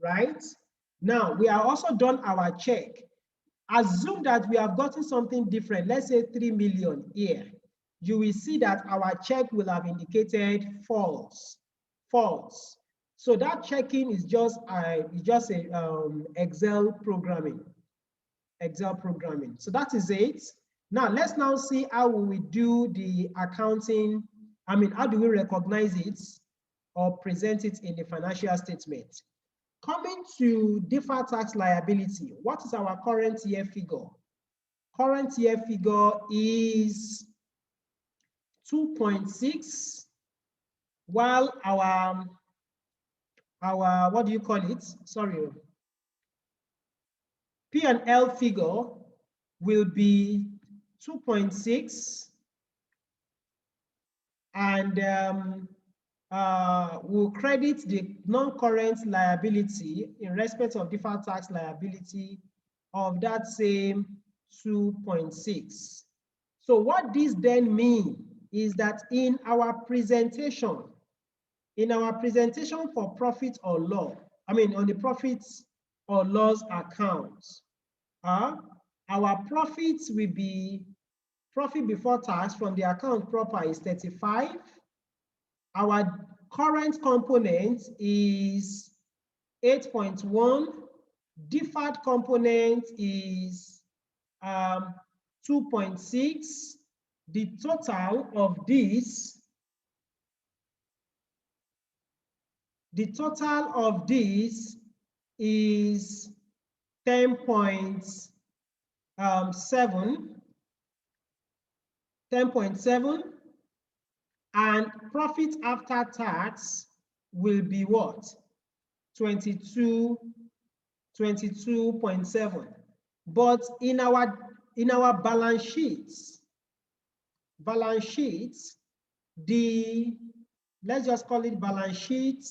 right? Now, we are also done our check. Assume that we have gotten something different, let's say 3 million here. You will see that our check will have indicated false. So that checking is just a Excel programming. So that is it. Now let's now see how we do the accounting. How do we recognize it or present it in the financial statement? Coming to deferred tax liability, what is our current year figure? Current year figure is 2.6, while our what do you call it? Sorry. P&L figure will be 2.6, and we'll credit the non-current liability in respect of deferred tax liability of that same 2.6. So what this then means is that in our presentation for profit or loss, on the profits or loss accounts, our profits will be profit before tax from the account proper is 35. Our current component is 8.1. Deferred component is 2.6. The total of this is 10.7, and profit after tax will be what? 22.7. But in our balance sheets, the let's just call it balance sheet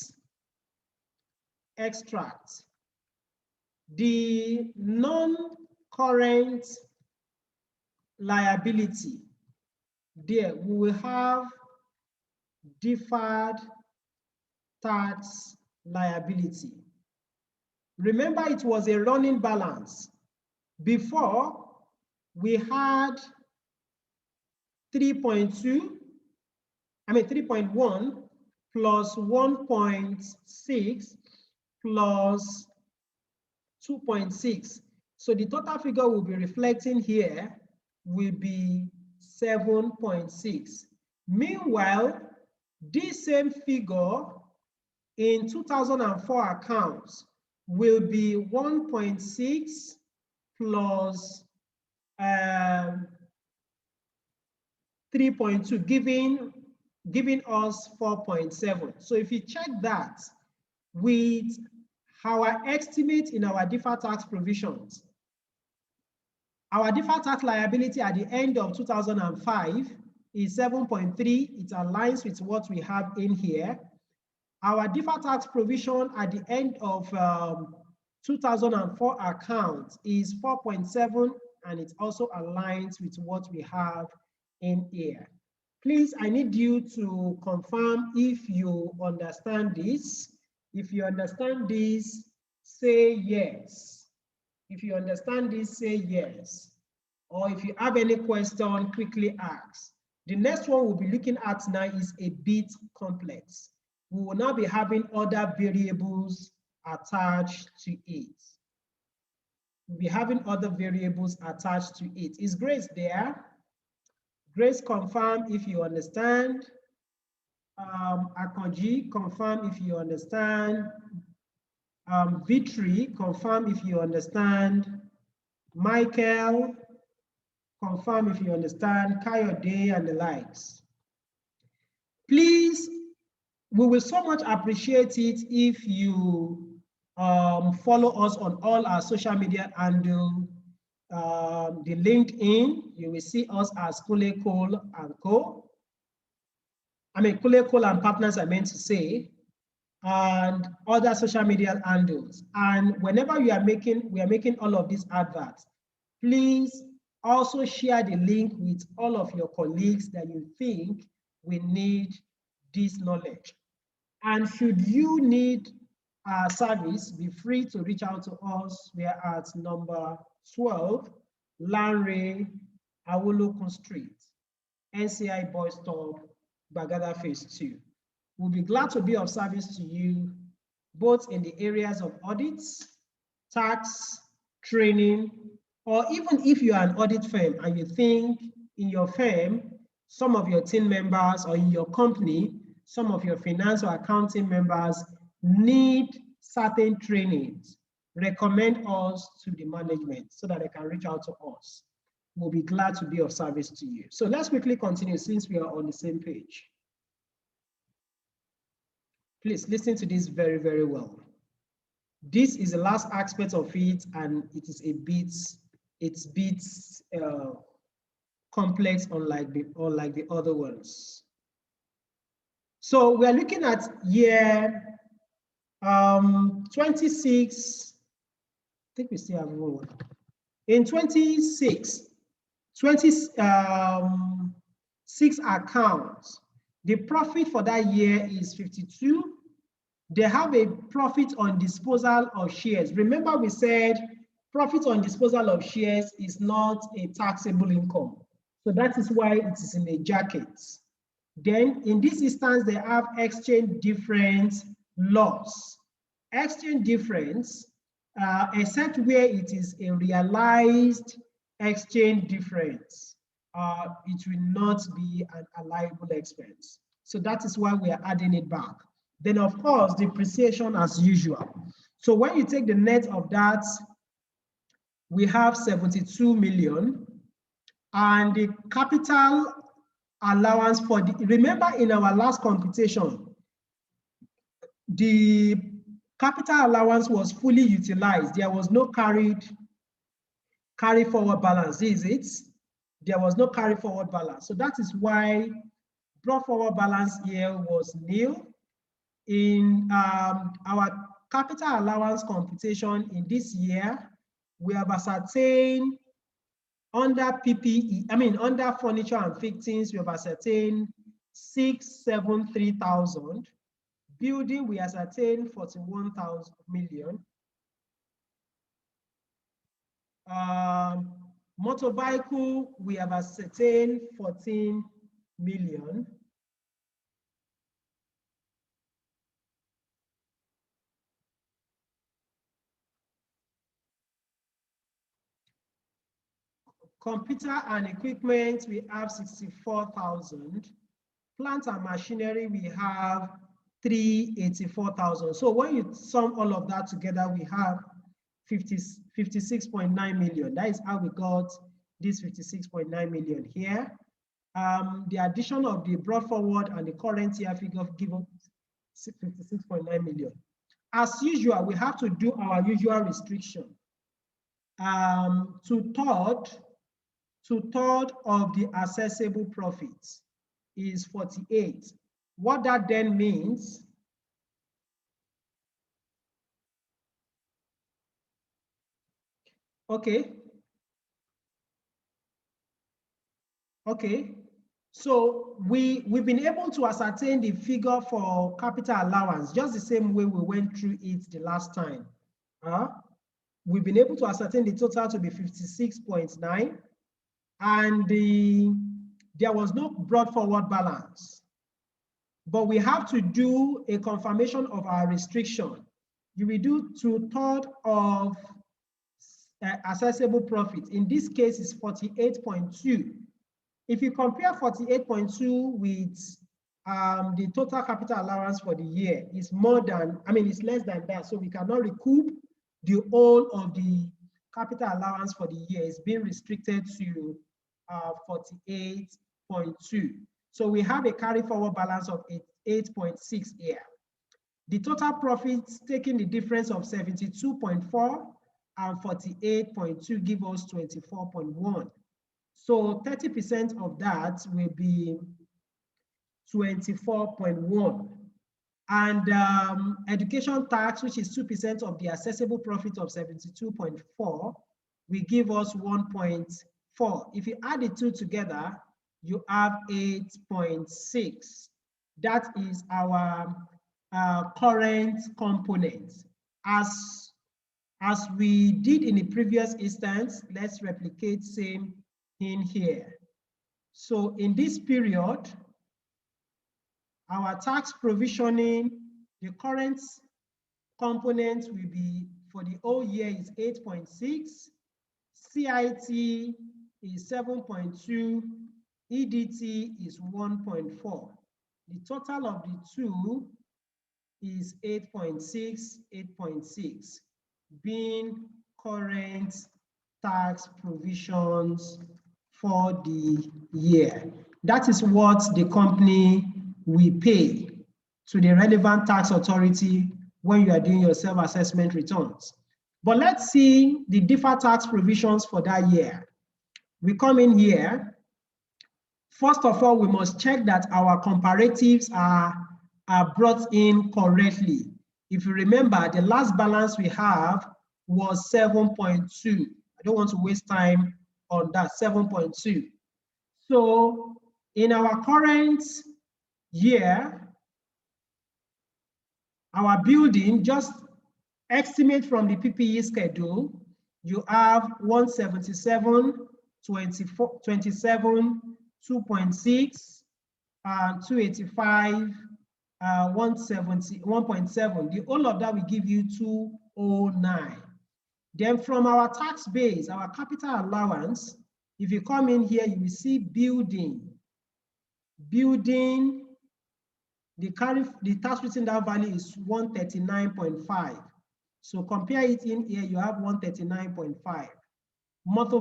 extract. The non-current liability, there we will have deferred tax liability. Remember, it was a running balance. Before, we had 3.1 plus 1.6 plus 2.6. So the total figure we'll be reflecting here will be 7.6. Meanwhile, this same figure in 2004 accounts will be 1.6 plus 3.2, giving us 4.7. So if you check that with our estimate in our deferred tax provisions, our deferred tax liability at the end of 2005 is 7.3. It aligns with what we have in here. Our deferred tax provision at the end of 2004 account is 4.7, and it also aligns with what we have in here. Please, I need you to confirm if you understand this. If you understand this, say yes. If you understand this, say yes. Or if you have any question, quickly ask. The next one we'll be looking at now is a bit complex. We will now be having other variables attached to it. We'll be having other variables attached to it. Is Grace there? Grace, confirm if you understand. Akonji, confirm if you understand. Vitri, confirm if you understand. Michael, confirm if you understand. Kayode and the likes. Please, we will so much appreciate it if you follow us on all our social media handle. The LinkedIn, you will see us as Kule Cole and Co. Kule Cole and Partners, I meant to say, and other social media handles. And whenever we are making all of these adverts, please also share the link with all of your colleagues that you think will need this knowledge. And should you need our service, be free to reach out to us. We are at number 12, Lanre Awolokun Street, NCI Boys Stop, Bagada Phase 2. We'll be glad to be of service to you, both in the areas of audits, tax, training, or even if you are an audit firm and you think in your firm, some of your team members or in your company, some of your finance or accounting members need certain trainings, recommend us to the management so that they can reach out to us. We'll be glad to be of service to you. So let's quickly continue since we are on the same page. Please listen to this very, very well. This is the last aspect of it, and it is a bit, complex unlike the other ones. So we're looking at year 26, I think we still have one. In 26 accounts, the profit for that year is 52. They have a profit on disposal of shares. Remember we said profit on disposal of shares is not a taxable income. So that is why it is in a jacket. Then in this instance, they have exchange difference loss. Exchange difference, except where it is a realized exchange difference, it will not be an allowable expense. So that is why we are adding it back. Then of course, depreciation as usual. So when you take the net of that, we have 72 million, and the capital allowance for the, remember in our last computation, the capital allowance was fully utilized. There was no carry forward balance, is it? There was no carry forward balance. So that is why brought forward balance here was nil. In our capital allowance computation in this year, we have ascertained under PPE, under furniture and fittings, we have ascertained 673,000. Building, we ascertained 41,000 million. Motorbike, we have ascertained 14 million. Computer and equipment, we have 64,000. Plant and machinery, we have 384,000. So when you sum all of that together, we have 56.9 million. That is how we got this 56.9 million here. The addition of the brought forward and the current year figure give us 56.9 million. As usual, we have to do our usual restriction. Two-thirds of the assessable profits is 48. What that then means, okay, so we've been able to ascertain the figure for capital allowance just the same way we went through it the last time. We've been able to ascertain the total to be 56.9, and there was no brought forward balance. But we have to do a confirmation of our restriction. You will do two-thirds of assessable profit. In this case, it's 48.2. If you compare 48.2 with the total capital allowance for the year, it's more than, it's less than that. So we cannot recoup the whole of the capital allowance for the year. It's being restricted to 48.2. So we have a carry forward balance of 8.6 here. The total profits, taking the difference of 72.4 and 48.2, give us 24.1. So 30% of that will be 24.1. And education tax, which is 2% of the assessable profit of 72.4, will give us 1.4. If you add the two together, you have 8.6. That is our current component. As we did in the previous instance, let's replicate same in here. So in this period, our tax provisioning, the current component will be, for the whole year is 8.6, CIT is 7.2, EDT is 1.4. The total of the two is 8.6, 8.6, being current tax provisions for the year. That is what the company will pay to the relevant tax authority when you are doing your self-assessment returns. But let's see the deferred tax provisions for that year. We come in here. First of all, we must check that our comparatives are brought in correctly. If you remember, the last balance we have was 7.2. I don't want to waste time on that, 7.2. So in our current year, our building, just estimate from the PPE schedule, you have 177, 24, 27, 2.6, 285, 170, 1.7. The whole of that will give you 209. Then from our tax base, our capital allowance, if you come in here, you will see building, the tax written down value is 139.5. So compare it in here, you have 139.5. Motor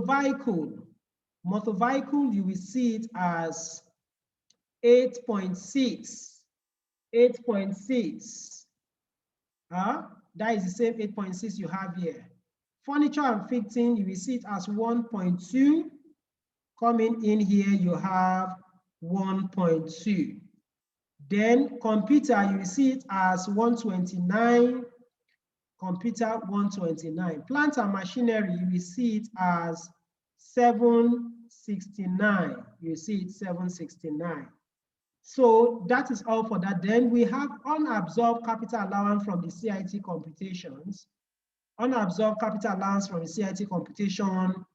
vehicle, you will see it as 8.6. 8.6. That is the same 8.6 you have here. Furniture and fitting, you will see it as 1.2. Coming in here, you have 1.2. Then computer, you see it as 129. Computer 129. Plant and machinery, you will see it as 769. You see it 769. So that is all for that. Then we have unabsorbed capital allowance from the CIT computations. Unabsorbed capital allowance from the CIT computation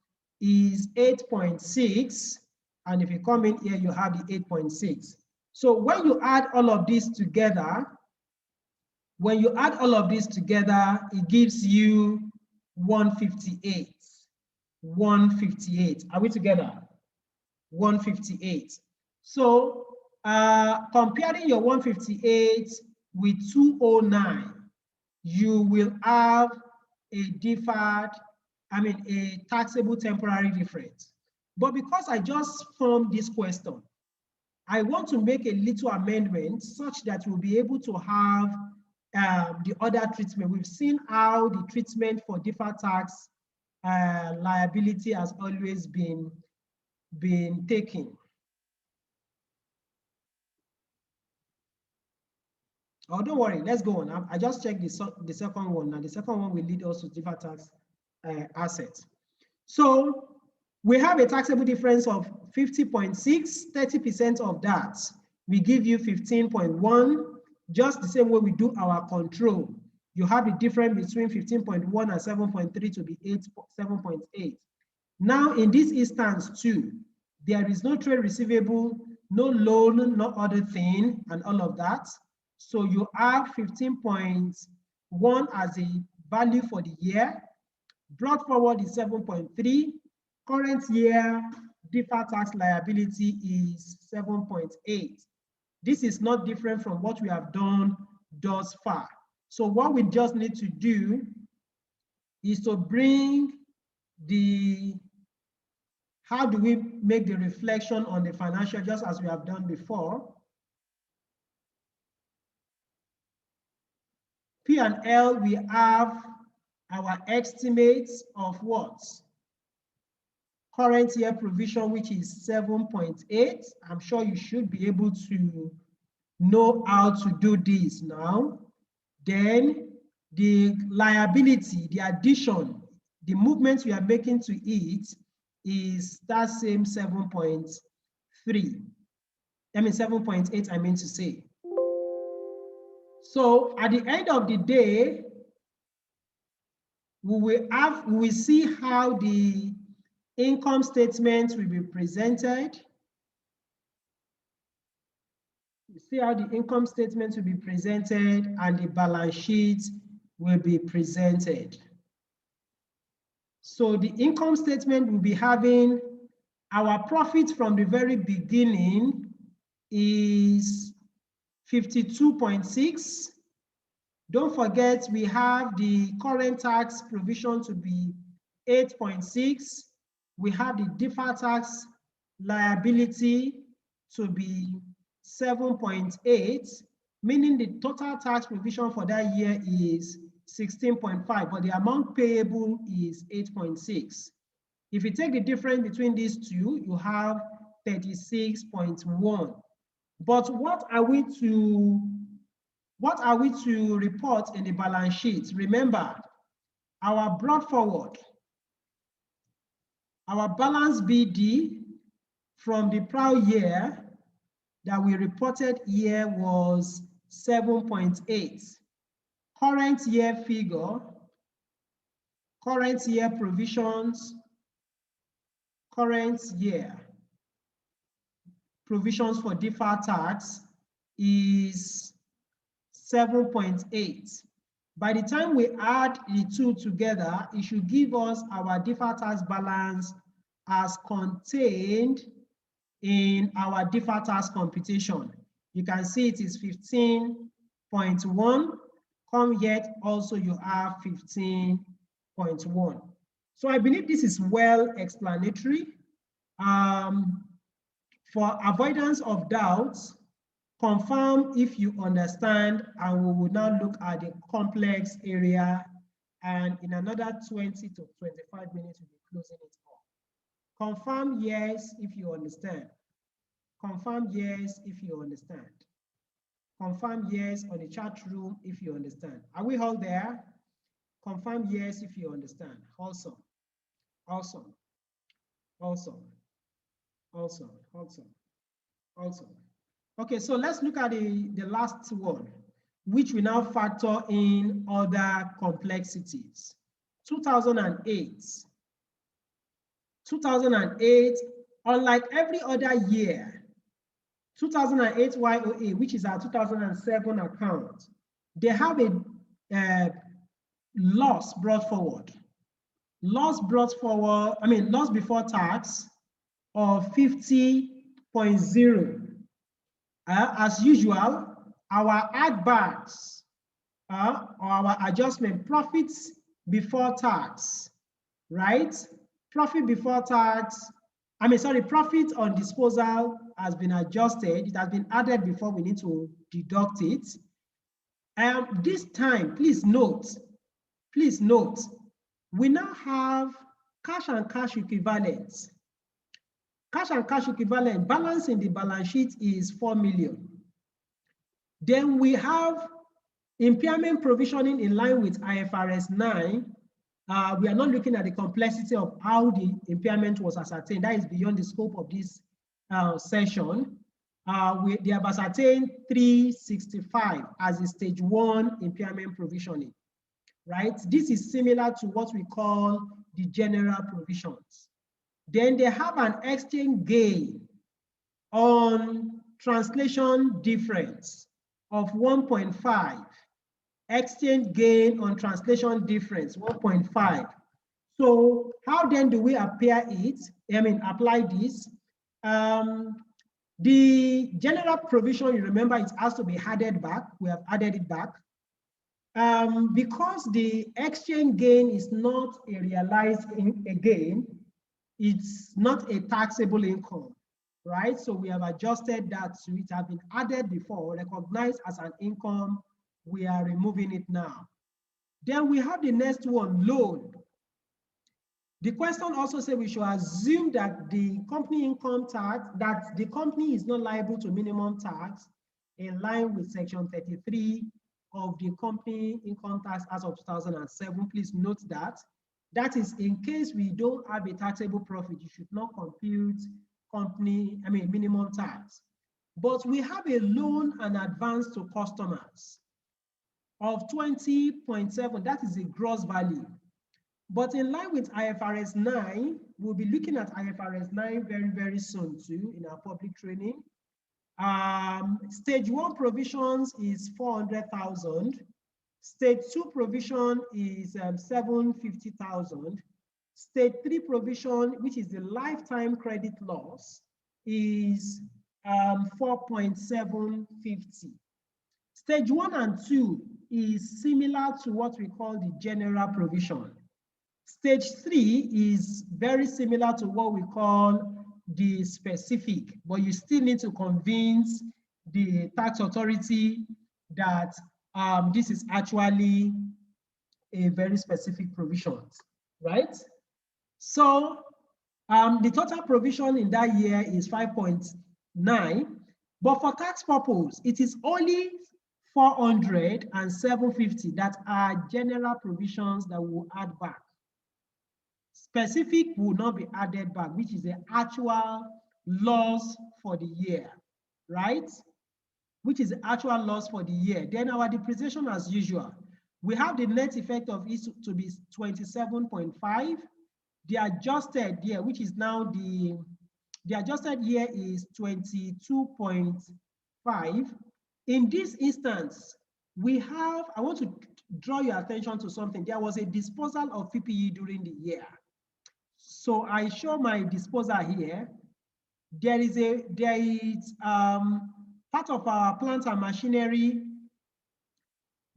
is 8.6. And if you come in here, you have the 8.6. So when you add all of this together, it gives you 158. 158. Are we together? 158. So comparing your 158 with 209, you will have a taxable temporary difference. But because I just formed this question, I want to make a little amendment such that we'll be able to have the other treatment. We've seen how the treatment for deferred tax liability has always been taken. Oh, don't worry, let's go on. I just checked the second one, and the second one will lead us to deferred tax assets. So we have a taxable difference of 50.6, 30% of that. We give you 15.1, just the same way we do our control. You have the difference between 15.1 and 7.3 to be 7.8. Now, in this instance too, there is no trade receivable, no loan, no other thing, and all of that. So you have 15.1 as a value for the year. Brought forward is 7.3. Current year deferred tax liability is 7.8. This is not different from what we have done thus far. So what we just need to do is to bring how do we make the reflection on the financial, just as we have done before. P&L, we have our estimates of what? Current year provision, which is 7.8. I'm sure you should be able to know how to do this now. Then the liability, the addition, the movements we are making to it is that same 7.3. 7.8, I mean to say. So at the end of the day, we will see how the income statement will be presented. You see how the income statement will be presented and the balance sheet will be presented. So the income statement will be having our profit from the very beginning is 52.6. Don't forget, we have the current tax provision to be 8.6. We have the deferred tax liability to be 7.8, meaning the total tax provision for that year is 16.5, but the amount payable is 8.6. If you take the difference between these two, you have 36.1. But what are we to report in the balance sheet? Remember, our brought forward, our balance BD from the prior year that we reported here was 7.8. Current year figure, current year provisions, current year provisions for deferred tax is 7.8. By the time we add the two together, it should give us our deferred tax balance as contained in our deferred tax computation. You can see it is 15.1. Come yet also you have 15.1. So I believe this is well explanatory. For avoidance of doubts, confirm if you understand, and we will now look at the complex area, and in another 20 to 25 minutes we'll be closing it off. Confirm yes if you understand. Confirm yes if you understand. Confirm yes on the chat room if you understand. Are we all there? Confirm yes if you understand. Awesome. Awesome. Awesome. Awesome. Awesome. Awesome. Okay, so let's look at the last one, which we now factor in other complexities. 2008. 2008, unlike every other year, 2008 YOA, which is our 2007 account, they have a loss brought forward. Loss before tax of 50.0. As usual, our add-backs or our adjustment, profits before tax, right? Profit before tax, profit on disposal has been adjusted. It has been added before we need to deduct it. This time, please note, we now have cash and cash equivalents. Cash and cash equivalent balance in the balance sheet is 4 million. Then we have impairment provisioning in line with IFRS 9. We are not looking at the complexity of how the impairment was ascertained. That is beyond the scope of this session. They have ascertained 365 as a stage 1 impairment provisioning, right? This is similar to what we call the general provisions. Then they have an exchange gain on translation difference of 1.5. Exchange gain on translation difference, 1.5. So how then do we apply this? The general provision, you remember, it has to be added back. We have added it back. Because the exchange gain is not a realized gain, it's not a taxable income, right? So we have adjusted that to it have been added before, recognized as an income. We are removing it now. Then we have the next one, loan. The question also says we should assume that the company income tax, that the company is not liable to minimum tax in line with section 33 of the Company Income Tax Act of 2007. Please note that. That is in case we don't have a taxable profit, you should not compute minimum tax. But we have a loan and advance to customers of 20.7, that is a gross value. But in line with IFRS 9, we'll be looking at IFRS 9 very, very soon too in our public training. Stage 1 provisions is 400,000. Stage 2 provision is 750,000. Stage 3 provision, which is the lifetime credit loss, is 4.750. Stage 1 and 2 is similar to what we call the general provision. Stage 3 is very similar to what we call the specific, but you still need to convince the tax authority that this is actually a very specific provision, right? So the total provision in that year is 5.9, but for tax purpose, it is only 400 and 750 that are general provisions that will add back. Specific will not be added back, which is the actual loss for the year, right? Which is the actual loss for the year. Then our depreciation as usual. We have the net effect of it to be 27.5. The adjusted year, which is now the adjusted year is 22.5. In this instance, we have, I want to draw your attention to something. There was a disposal of PPE during the year. So I show my disposal here. There is part of our plant and machinery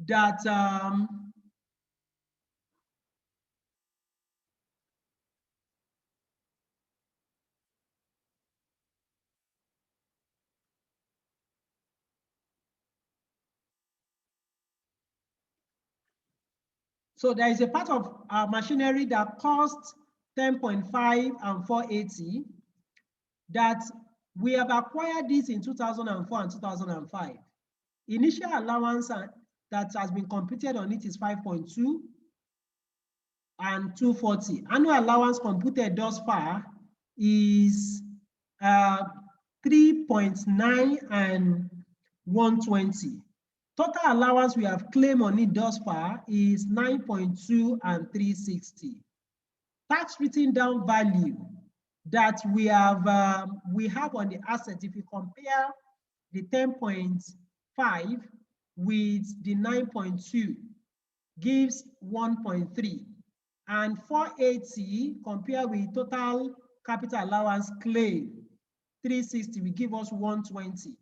that so there is a part of our machinery that costs 10.5 and 480 that We have acquired this in 2004 and 2005. Initial allowance that has been computed on it is 5.2 and 240. Annual allowance computed thus far is 3.9 and 120. Total allowance we have claimed on it thus far is 9.2 and 360. Tax written down value that we have on the asset, if you compare the 10.5 with the 9.2, gives 1.3. And 480 compared with total capital allowance claim, 360 will give us 120.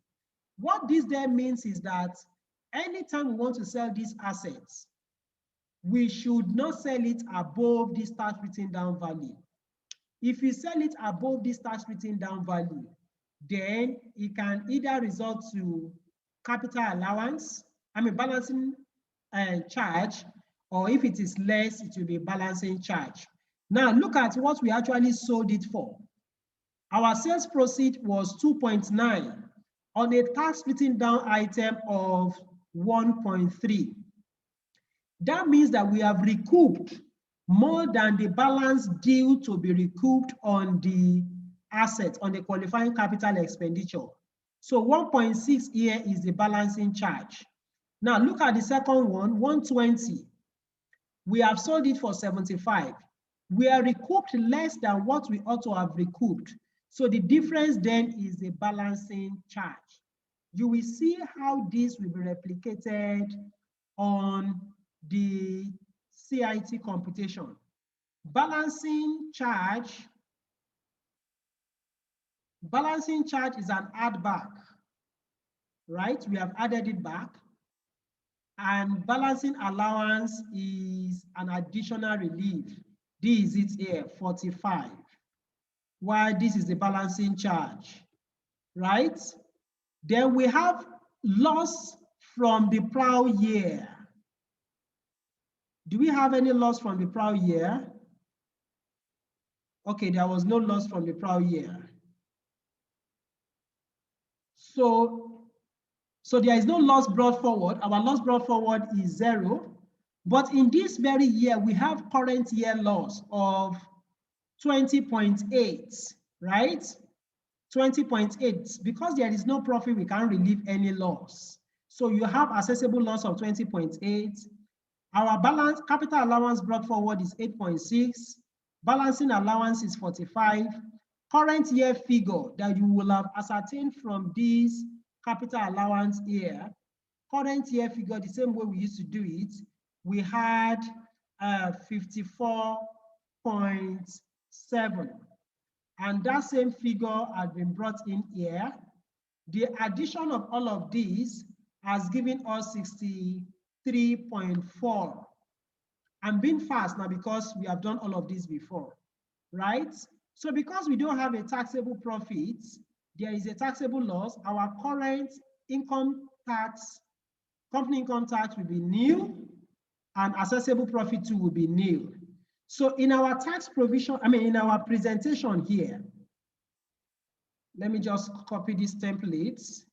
What this then means is that anytime we want to sell these assets, we should not sell it above this tax written down value. If you sell it above this tax written down value, then it can either result to capital allowance, balancing charge, or if it is less, it will be balancing charge. Now look at what we actually sold it for. Our sales proceed was 2.9 on a tax written down item of 1.3. That means that we have recouped more than the balance due to be recouped on the asset, on the qualifying capital expenditure. So 1.6 here is the balancing charge. Now look at the second one, 120. We have sold it for 75. We are recouped less than what we ought to have recouped. So the difference then is the balancing charge. You will see how this will be replicated on the CIT computation. Balancing charge is an add back, right? We have added it back. And balancing allowance is an additional relief. This is it here, 45. While this is the balancing charge, right? Then we have loss from the prior year. Do we have any loss from the prior year? Okay, there was no loss from the prior year. So there is no loss brought forward. Our loss brought forward is 0. But in this very year, we have current year loss of 20.8, right? 20.8. Because there is no profit, we can't relieve any loss. So you have assessable loss of 20.8. Our balance capital allowance brought forward is 8.6. Balancing allowance is 45. Current year figure that you will have ascertained from this capital allowance here, current year figure, the same way we used to do it, we had 54.7. And that same figure has been brought in here. The addition of all of these has given us 63.4. I'm being fast now because we have done all of this before, right? So because we don't have a taxable profit, there is a taxable loss. Our current income tax, company income tax will be nil, and assessable profit too will be nil. So in our tax provision, in our presentation here, let me just copy these templates.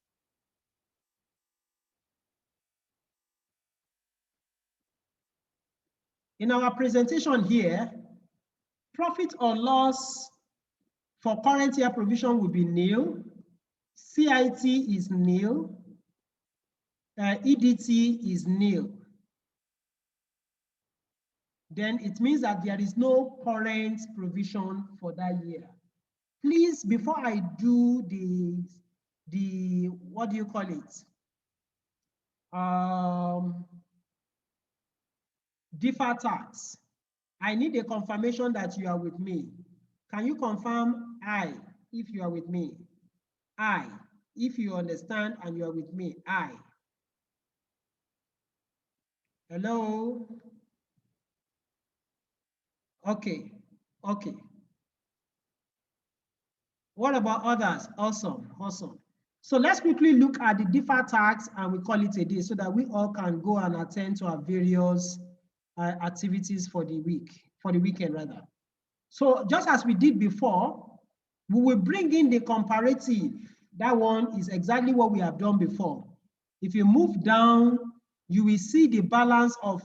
In our presentation here, profit or loss for current year provision will be nil. CIT is nil. EDT is nil. Then it means that there is no current provision for that year. Please, before I do the what do you call it? Deferred tax. I need a confirmation that you are with me. Can you confirm I if you are with me? I, if you understand and you are with me, I. Hello? Okay, okay. What about others? Awesome, awesome. So let's quickly look at the deferred tax and we call it a day so that we all can go and attend to our various activities for the week, for the weekend rather. So just as we did before, We will bring in the comparative. That one is exactly what we have done before. If you move down, you will see the balance of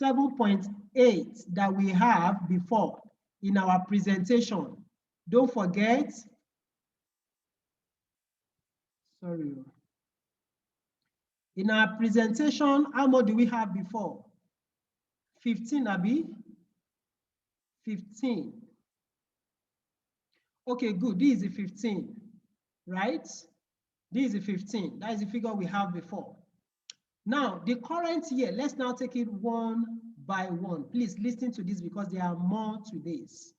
7.8 that we have before in our presentation. Don't forget, sorry. In our presentation, how much do we have before? 15, Abi? 15. Okay, good. This is the 15, right? This is the 15. That is the figure we have before. Now, the current year, let's now take it one by one. Please listen to this because there are more to this.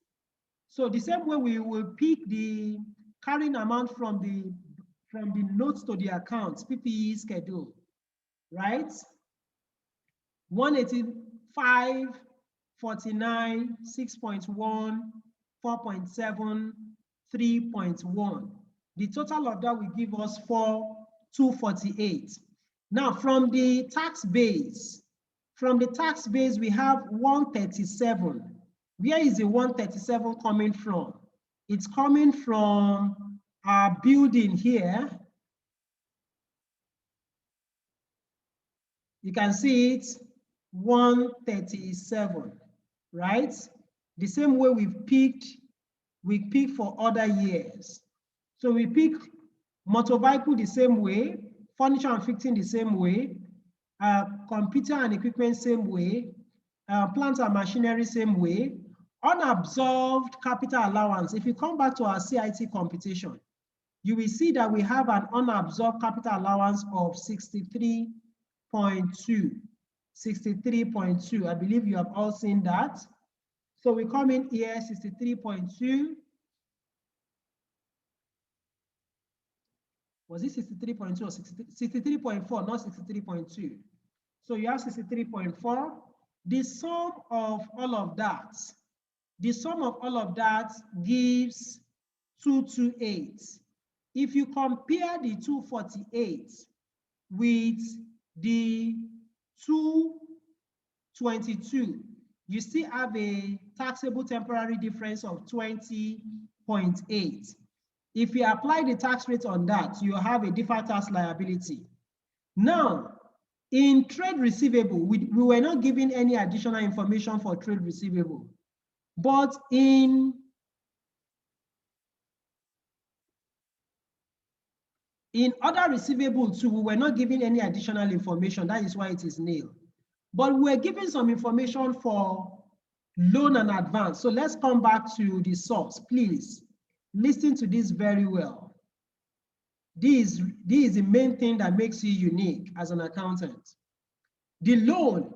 So the same way we will pick the carrying amount from the notes to the accounts, PPE schedule, right? 185, 49, 6.1, 4.7, 3.1. The total of that will give us 248. Now, from the tax base, we have 137. Where is the 137 coming from? It's coming from our building here. You can see it, 137, right? The same way we pick for other years. So we pick motor vehicle the same way, furniture and fixing the same way, computer and equipment same way, plant and machinery same way, unabsorbed capital allowance. If you come back to our CIT computation, you will see that we have an unabsorbed capital allowance of 63.2. 63.2. I believe you have all seen that. So we come in here, 63.2. Was it 63.2 or 63.4, not 63.2? So you have 63.4. The sum of all of that, gives 228. If you compare the 248 with the 222, you still have a taxable temporary difference of 20.8. If you apply the tax rate on that, you have a deferred tax liability. Now, in trade receivable, we were not given any additional information for trade receivable, but in other receivables too, we were not given any additional information. That is why it is nil. But we're given some information for loan and advance. So let's come back to the source. Please listen to this very well. This is the main thing that makes you unique as an accountant. The loan,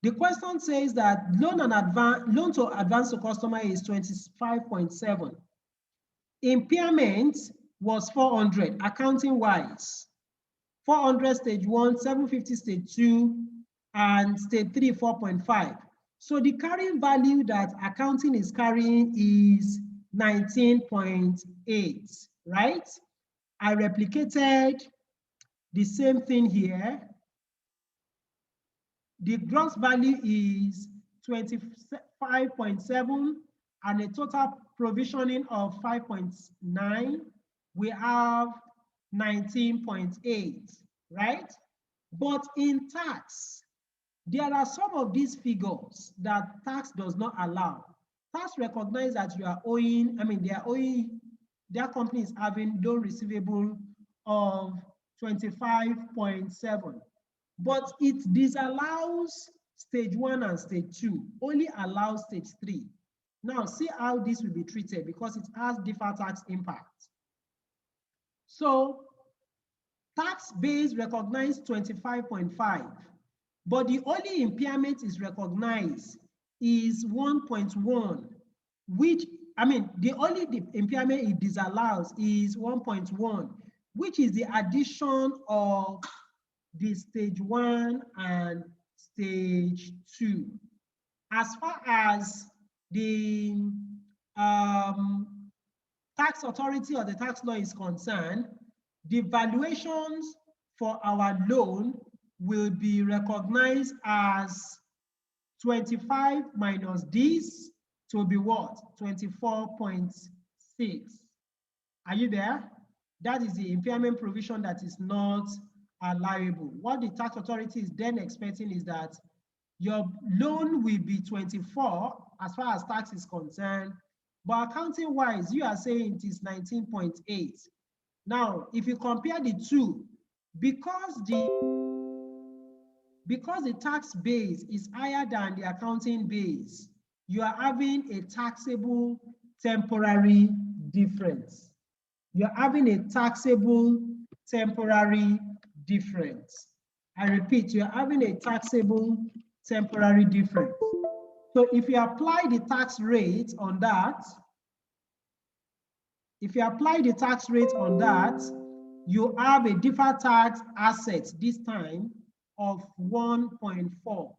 the question says that loan to advance to customer is 25.7. Impairment was 400, accounting wise. 400 stage 1, 750 stage 2, and stage 3, 4.5. So the carrying value that accounting is carrying is 19.8, right? I replicated the same thing here. The gross value is 25.7 and a total provisioning of 5.9. We have 19.8, right? But in tax, there are some of these figures that tax does not allow. Tax recognizes that you are owing, they are owing, their company is having loan receivable of 25.7, but it disallows stage 1 and stage 2, only allows stage 3. Now see how this will be treated because it has deferred tax impact. So tax base recognized 25.5, but the only impairment is recognized is 1.1, which, the only impairment it disallows is 1.1, which is the addition of the stage 1 and stage 2. As far as the tax authority or the tax law is concerned, the valuations for our loan will be recognized as 25 minus this to be what? 24.6. Are you there? That is the impairment provision that is not allowable. What the tax authority is then expecting is that your loan will be 24 as far as tax is concerned, but accounting wise, you are saying it is 19.8. Now, if you compare the two, because the tax base is higher than the accounting base, you are having a taxable temporary difference. You're having a taxable temporary difference. I repeat, you're having a taxable temporary difference. So if you apply the tax rate on that, you have a deferred tax asset this time of 1.4.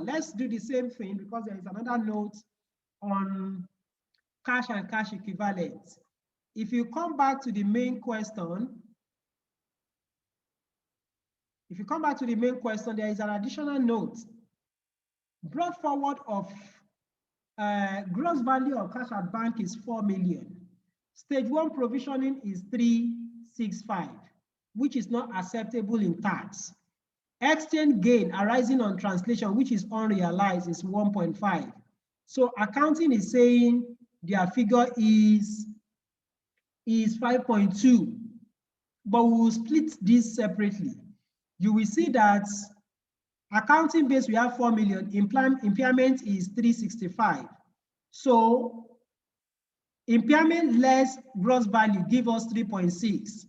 Let's do the same thing because there is another note on cash and cash equivalents. If you come back to the main question, there is an additional note. Brought forward of gross value of cash at bank is 4 million. Stage 1 provisioning is 365, which is not acceptable in tax. Exchange gain arising on translation, which is unrealized, is 1.5. So accounting is saying their figure is 5.2, but we will split this separately. You will see that accounting base, we have 4 million, impairment is 365. So impairment less gross value give us 3.6.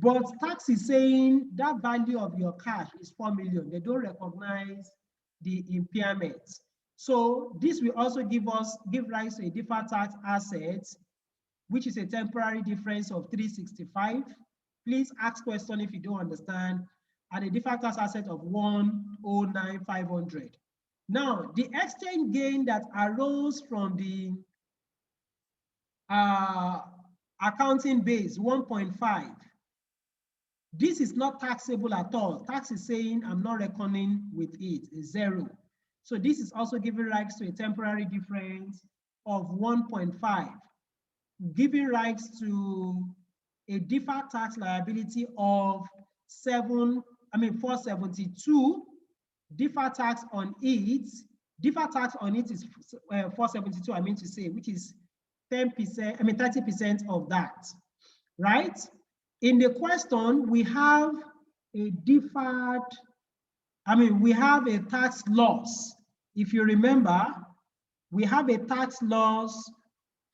But tax is saying that value of your cash is 4 million. They don't recognize the impairment. So this will also give rise to a deferred tax asset, which is a temporary difference of 365. Please ask question if you don't understand. And a deferred tax asset of 109,500. Now, the exchange gain that arose from the accounting base, 1.5. This is not taxable at all. Tax is saying I'm not reckoning with it, it's 0. So this is also giving rise to a temporary difference of 1.5, giving rise to a deferred tax liability of 472. Deferred tax on it is 472, I mean to say, which is 10%, 30% of that, right? In the question, we have a we have a tax loss. If you remember, we have a tax loss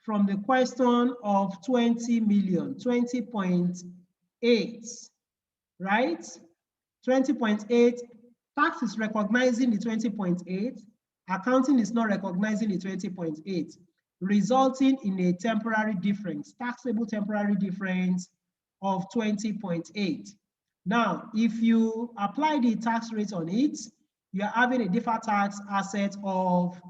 from the question of 20 million, 20.8, right? 20.8, tax is recognizing the 20.8, accounting is not recognizing the 20.8, resulting in a temporary difference, taxable temporary difference of 20.8. Now, if you apply the tax rate on it, you're having a deferred tax asset of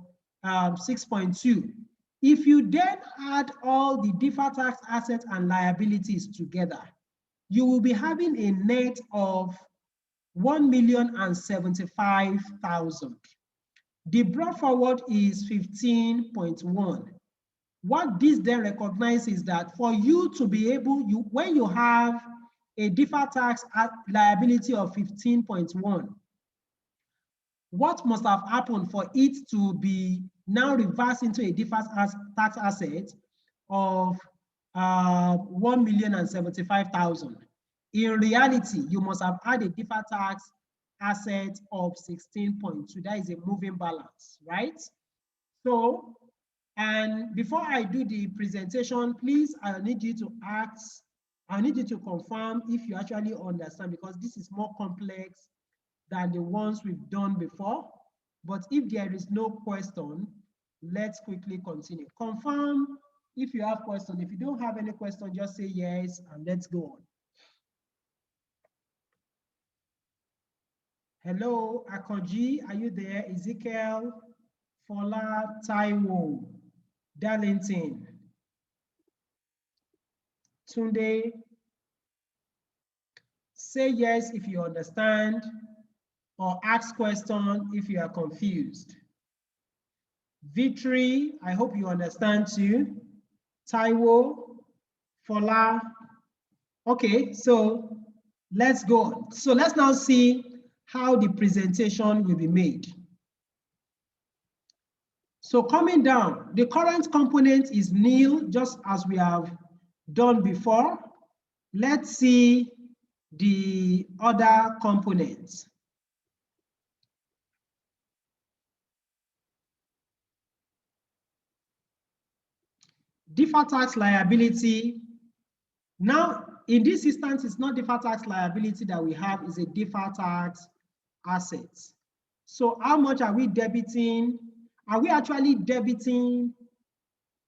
6.2. If you then add all the deferred tax assets and liabilities together, you will be having a net of 1,075,000. The brought forward is 15.1. What this then recognizes is that for you to be able, when you have a deferred tax liability of 15.1, what must have happened for it to be now reversed into a deferred tax asset of 1,075,000? In reality, you must have had a deferred tax asset of 16.2. That is a moving balance, right? So, and before I do the presentation, please, I need you to confirm if you actually understand, because this is more complex than the ones we've done before. But if there is no question, let's quickly continue. Confirm if you have questions. If you don't have any question, just say yes and let's go on. Hello, Akoji, are you there? Ezekiel, Fola, Taiwo, Darlington, Tunde. Say yes if you understand, or ask question if you are confused. Vitri, I hope you understand too. Taiwo, Fola. Okay, so let's go on. So let's now see how the presentation will be made. So coming down, the current component is nil, just as we have done before. Let's see the other components. Deferred tax liability. Now, in this instance, it's not deferred tax liability that we have, is a deferred tax asset. So how much are we debiting? Are we actually debiting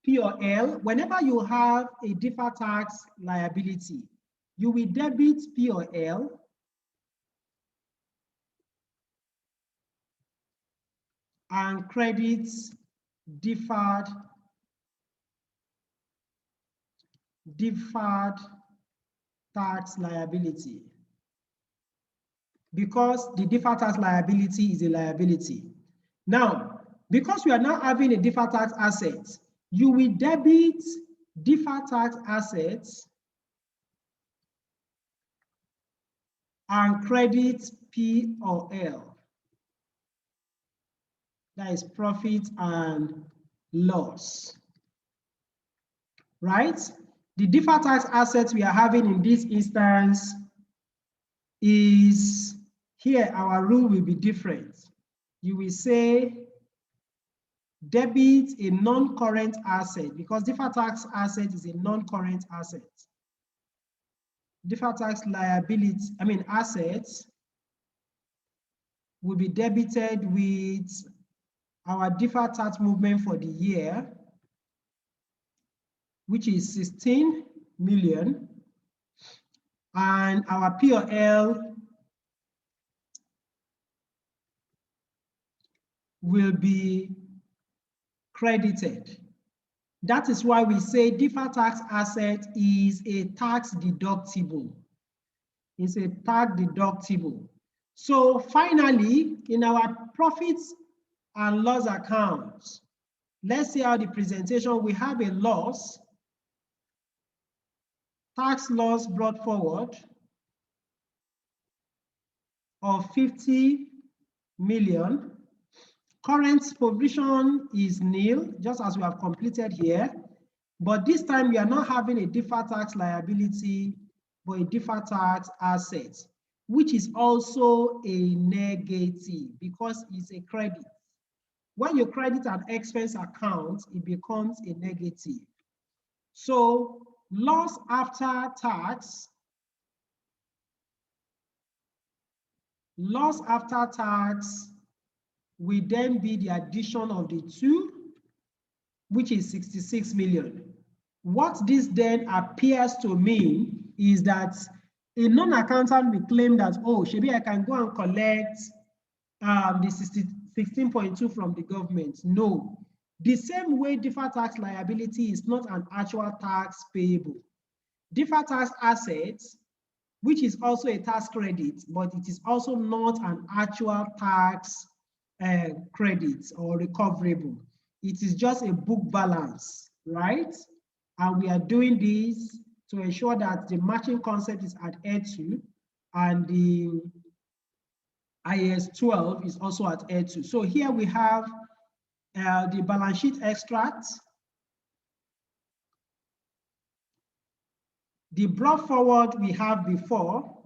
P or L? Whenever you have a deferred tax liability, you will debit P or L and credit deferred tax liability, because the deferred tax liability is a liability. Now, because we are now having a deferred tax asset, you will debit deferred tax assets and credit P or L. That is profit and loss, right? The deferred tax assets we are having in this instance is, here our rule will be different. You will say debit a non-current asset, because deferred tax asset is a non-current asset. Deferred tax liability, assets will be debited with our deferred tax movement for the year, which is 16 million, and our P or L will be credited. That is why we say deferred tax asset is a tax deductible. It's a tax deductible. So finally, in our profits and loss accounts, let's see how the presentation, we have a loss, tax loss brought forward of 50 million. Current provision is nil, just as we have completed here. But this time we are not having a deferred tax liability, but a deferred tax asset, which is also a negative because it's a credit. When you credit an expense account, it becomes a negative. So loss after tax, will then be the addition of the two, which is 66 million. What this then appears to mean is that a non-accountant will claim that, oh, Shebi, I can go and collect the 16.2 from the government. No. The same way deferred tax liability is not an actual tax payable. Deferred tax assets, which is also a tax credit, but it is also not an actual tax credit or recoverable. It is just a book balance, right? And we are doing this to ensure that the matching concept is adhered to, and the IAS 12 is also adhered to. So here we have the balance sheet extract. The brought forward we have before.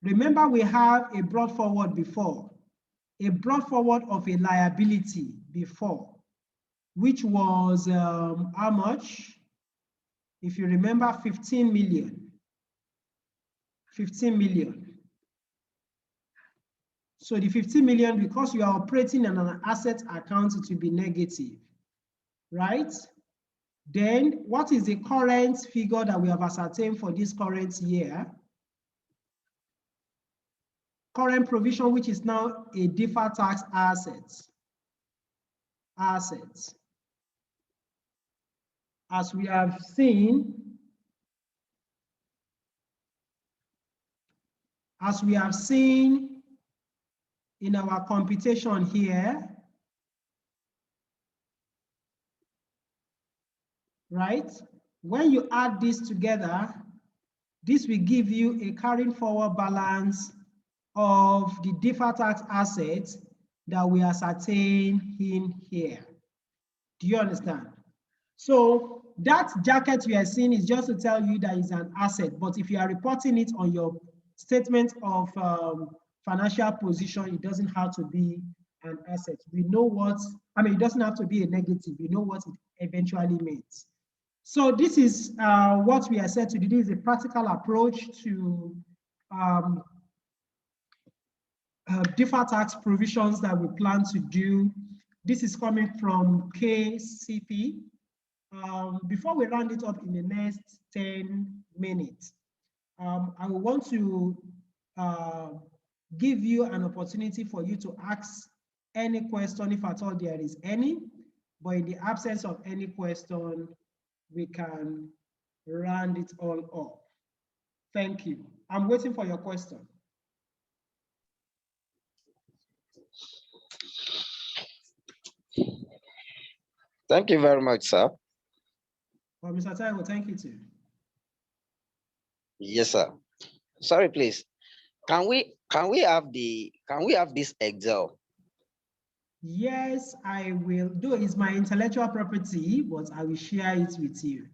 Remember, we have a brought forward before. A brought forward of a liability before, which was how much? If you remember, 15 million. 15 million. So the 15 million, because you are operating on an asset account, it will be negative, right? Then what is the current figure that we have ascertained for this current year? Current provision, which is now a deferred tax asset. As we have seen, in our computation here, right? When you add this together, this will give you a carrying forward balance of the deferred tax assets that we ascertain in here. Do you understand? So that jacket we are seeing is just to tell you that it's an asset, but if you are reporting it on your statement of financial position, it doesn't have to be an asset. We know what, I mean, it doesn't have to be a negative. We know what it eventually means. So this is what we are said to do. This is a practical approach to deferred tax provisions that we plan to do. This is coming from KCP. Before we round it up in the next 10 minutes, I will want to give you an opportunity for you to ask any question, if at all there is any, but in the absence of any question, we can round it all up. Thank you. I'm waiting for your question. Thank you very much, sir. Well, Mr. Taiwo, thank you too. Yes, sir. Sorry, please. Can we have this Excel? Yes, I will do. It's my intellectual property, but I will share it with you.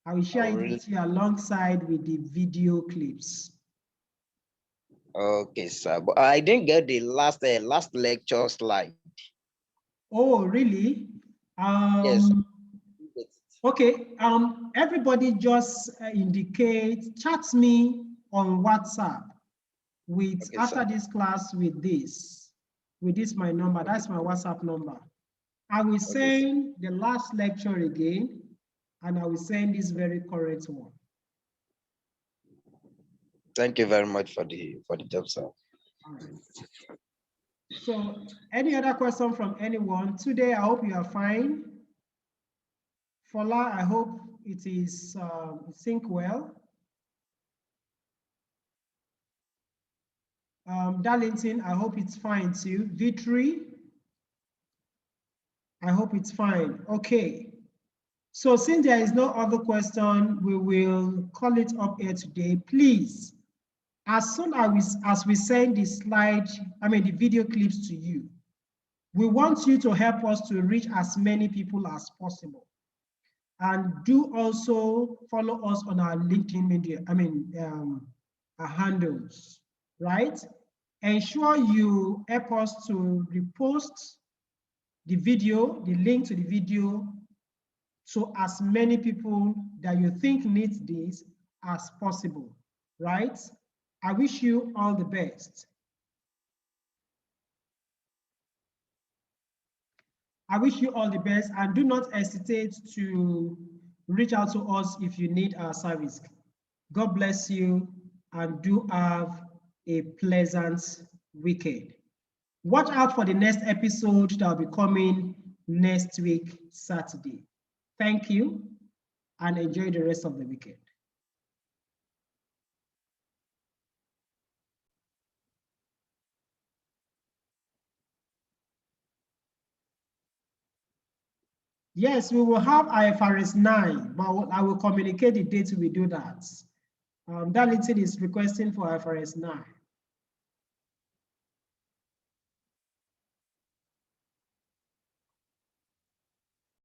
I will share it with you alongside with the video clips. Okay, sir. But I didn't get the last lecture slide. Oh, really? Yes. Okay. Everybody just indicate, chat me on WhatsApp with after this class with this my number. That's my WhatsApp number. I will send the last lecture again, and I will send this very correct one. Thank you very much for the job, sir. All right. So, any other question from anyone today? I hope you are fine. Fola, I hope it is sync well. Darlington, I hope it's fine too. Vitri, I hope it's fine. Okay. So since there is no other question, we will call it up here today. Please, as soon as we send the slide, the video clips to you, we want you to help us to reach as many people as possible. And do also follow us on our LinkedIn media, our handles, right? Ensure you help us to repost the video, the link to the video, to as many people that you think need this as possible, right? I wish you all the best. I wish you all the best, and do not hesitate to reach out to us if you need our service. God bless you, and do have a pleasant weekend. Watch out for the next episode that will be coming next week, Saturday. Thank you, and enjoy the rest of the weekend. Yes, we will have IFRS 9, but I will communicate the date we do that. Darlington is requesting for IFRS 9.